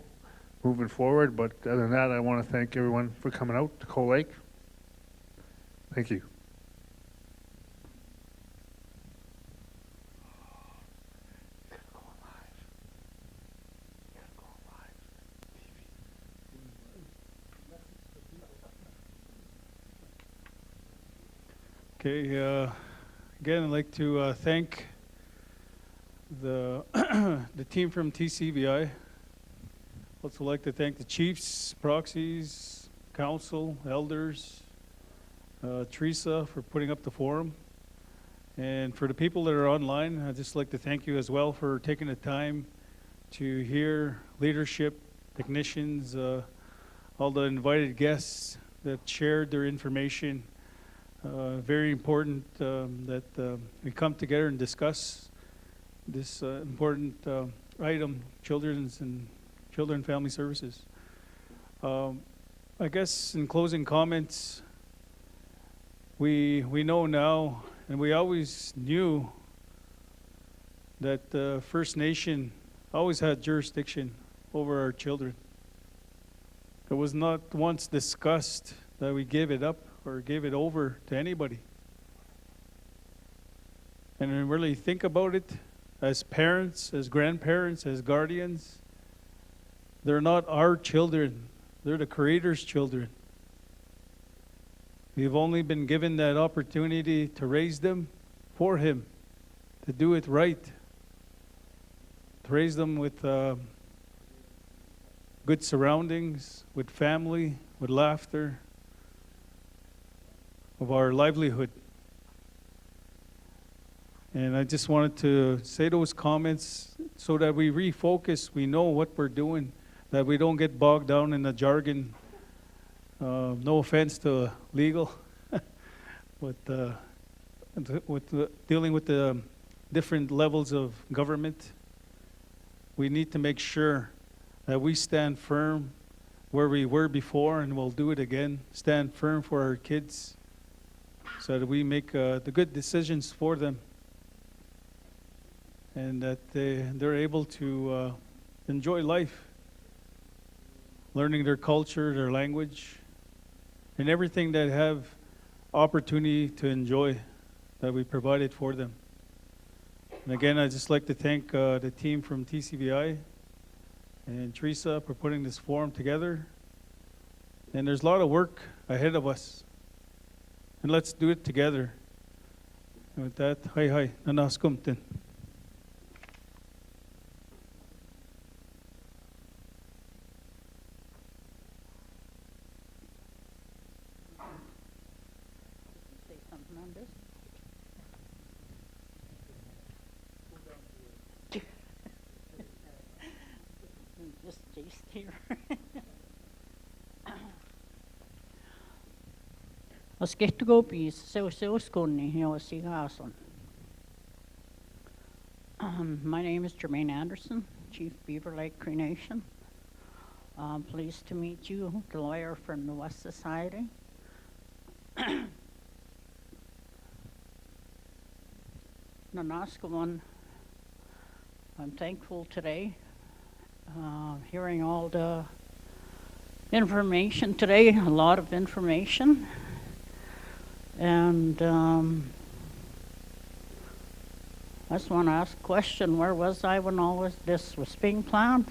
moving forward. But other than that, I want to thank everyone for coming out to Cold Lake. Thank you. Okay, again, I'd like to thank the the team from TCBI. Also like to thank the chiefs, proxies, council, elders, Teresa for putting up the forum. And for the people that are online, I'd just like to thank you as well for taking the time to hear leadership, technicians, all the invited guests that shared their information. Very important that we come together and discuss this important item, children and family services. I guess in closing comments, we know now, and we always knew that the First Nation always had jurisdiction over our children. It was not once discussed that we gave it up or gave it over to anybody. And when we really think about it, as parents, as grandparents, as guardians, they're not our children, they're the Creator's children. We've only been given that opportunity to raise them for Him, to do it right, to raise them with good surroundings, with family, with laughter, of our livelihood. And I just wanted to say those comments so that we refocus, we know what we're doing, that we don't get bogged down in the jargon. No offense to legal, but dealing with the different levels of government, we need to make sure that we stand firm where we were before, and we'll do it again. Stand firm for our kids so that we make the good decisions for them, and that they're able to enjoy life, learning their culture, their language, and everything that have opportunity to enjoy that we provided for them. And again, I'd just like to thank the team from TCBI and Teresa for putting this forum together. And there's a lot of work ahead of us. And let's do it together. And with that, hi, nanaskumten. Say something on this? Just Jace here. Os gehtgopis seuskunni hiosigason. My name is Jermaine Anderson, Chief Beaver Lake Cree Nation. Pleased to meet you, the lawyer from the West Society. Nanaskawan, I'm thankful today, hearing all the information today, a lot of information. And I just want to ask a question, where was I when all this was being planned?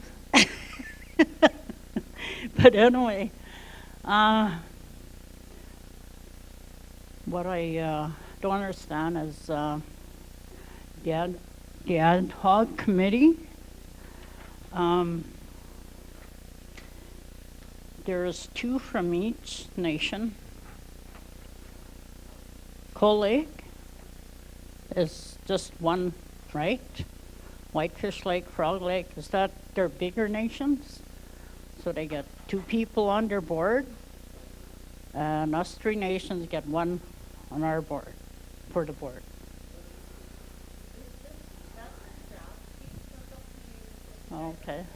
But anyway, what I don't understand is the ad hoc committee. There's 2 from each nation. Coal Lake is just one, right? Whitefish Lake, Frog Lake, is that their bigger nations? So they get 2 people on their board, and us 3 nations get 1 on our board, for the board. Okay.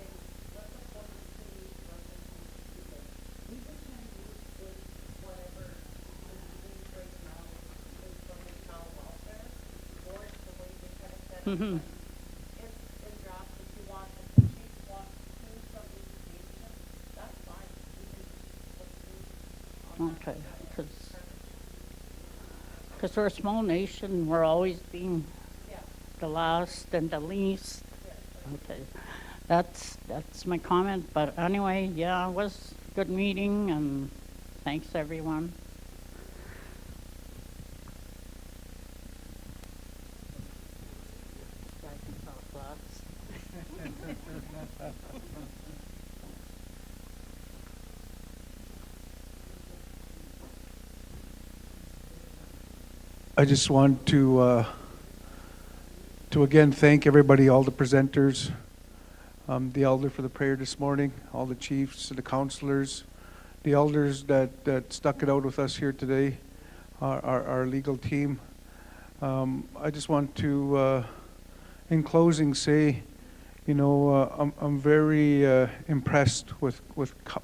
Mm-hmm. Okay, because we're a small nation, we're always being the last and the least. Okay, that's my comment. But anyway, yeah, it was a good meeting, and thanks everyone. I just want to again thank everybody, all the presenters, the elder for the prayer this morning, all the chiefs, the counselors, the elders that stuck it out with us here today, our legal team. I just want to, in closing, say, you know, I'm very impressed with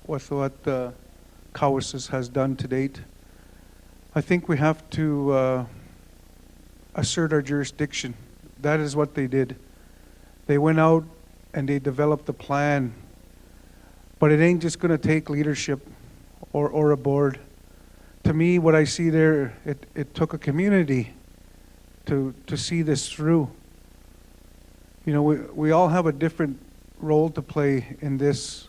what Cowessess has done to date. I think we have to assert our jurisdiction. That is what they did. They went out and they developed a plan, but it ain't just going to take leadership or a board. To me, what I see there, it took a community to see this through. You know, we all have a different role to play in this.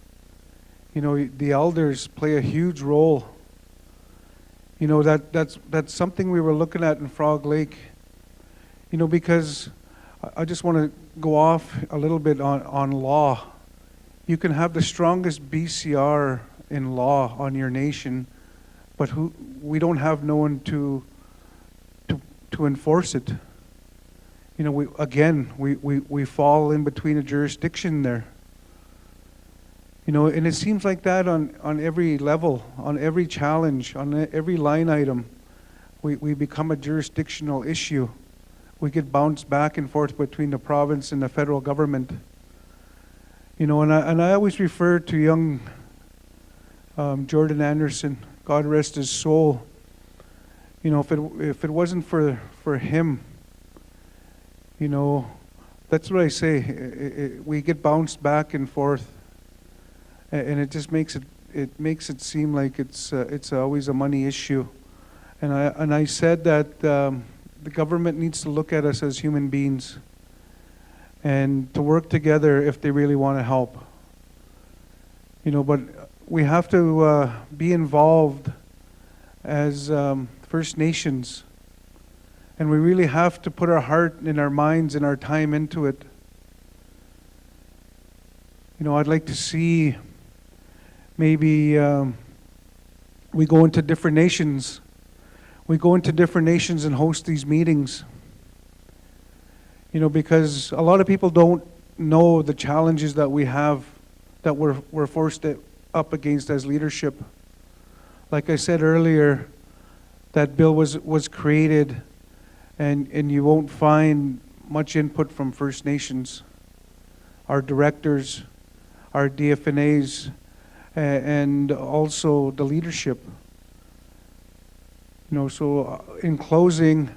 You know, the elders play a huge role. You know, that's something we were looking at in Frog Lake. You know, because I just want to go off a little bit on law. You can have the strongest BCR in law on your nation, but we don't have no one to enforce it. You know, we fall in between a jurisdiction there. You know, and it seems like that on every level, on every challenge, on every line item. We become a jurisdictional issue. We get bounced back and forth between the province and the federal government. You know, and I always refer to young Jordan Anderson, God rest his soul. You know, if it wasn't for him, you know, that's what I say. We get bounced back and forth, and it just makes it seem like it's always a money issue. And I said that the government needs to look at us as human beings and to work together if they really want to help. You know, but we have to be involved as First Nations, and we really have to put our heart and our minds and our time into it. You know, I'd like to see maybe we go into different nations. We go into different nations and host these meetings. You know, because a lot of people don't know the challenges that we have, that we're forced up against as leadership. Like I said earlier, that bill was created, and you won't find much input from First Nations, our directors, our DFNAs, and also the leadership. You know, so in closing,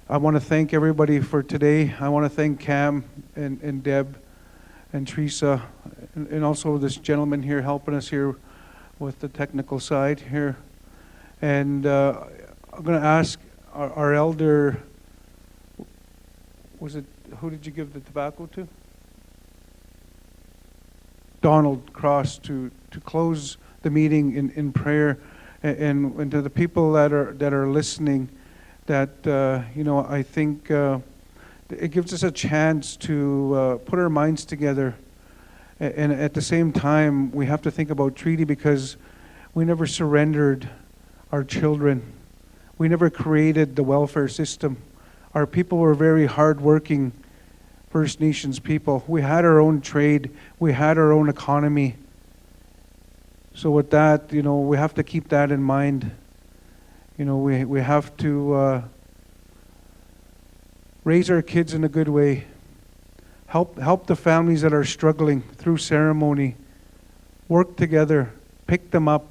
I want to thank everybody for today. I want to thank Cam and Deb and Teresa, and also this gentleman here helping us here with the technical side here. And I'm going to ask our elder, who did you give the tobacco to? Donald Cross, to close the meeting in prayer, and to the people that are listening, that you know, I think it gives us a chance to put our minds together, and at the same time we have to think about treaty, because we never surrendered our children. We never created the welfare system. Our people were very hardworking First Nations people. We had our own trade. We had our own economy. So with that, you know, we have to keep that in mind. You know, we have to raise our kids in a good way. Help the families that are struggling through ceremony. Work together. Pick them up.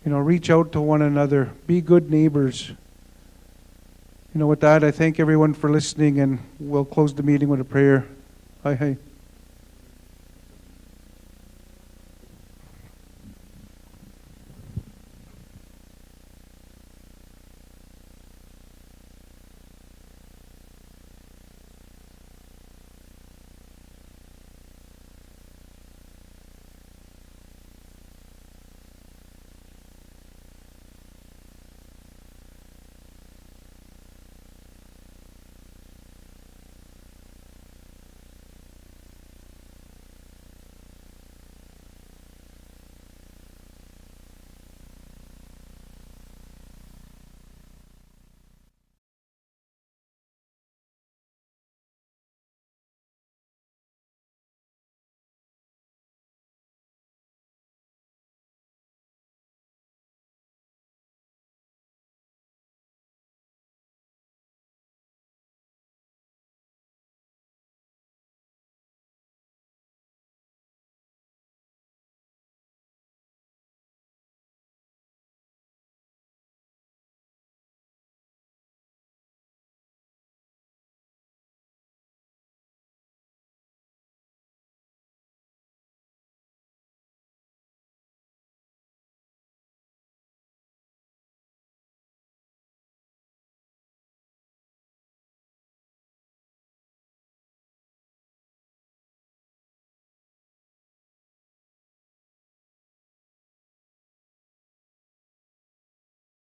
You know, reach out to one another. Be good neighbors. You know, with that, I thank everyone for listening, and we'll close the meeting with a prayer. Hi.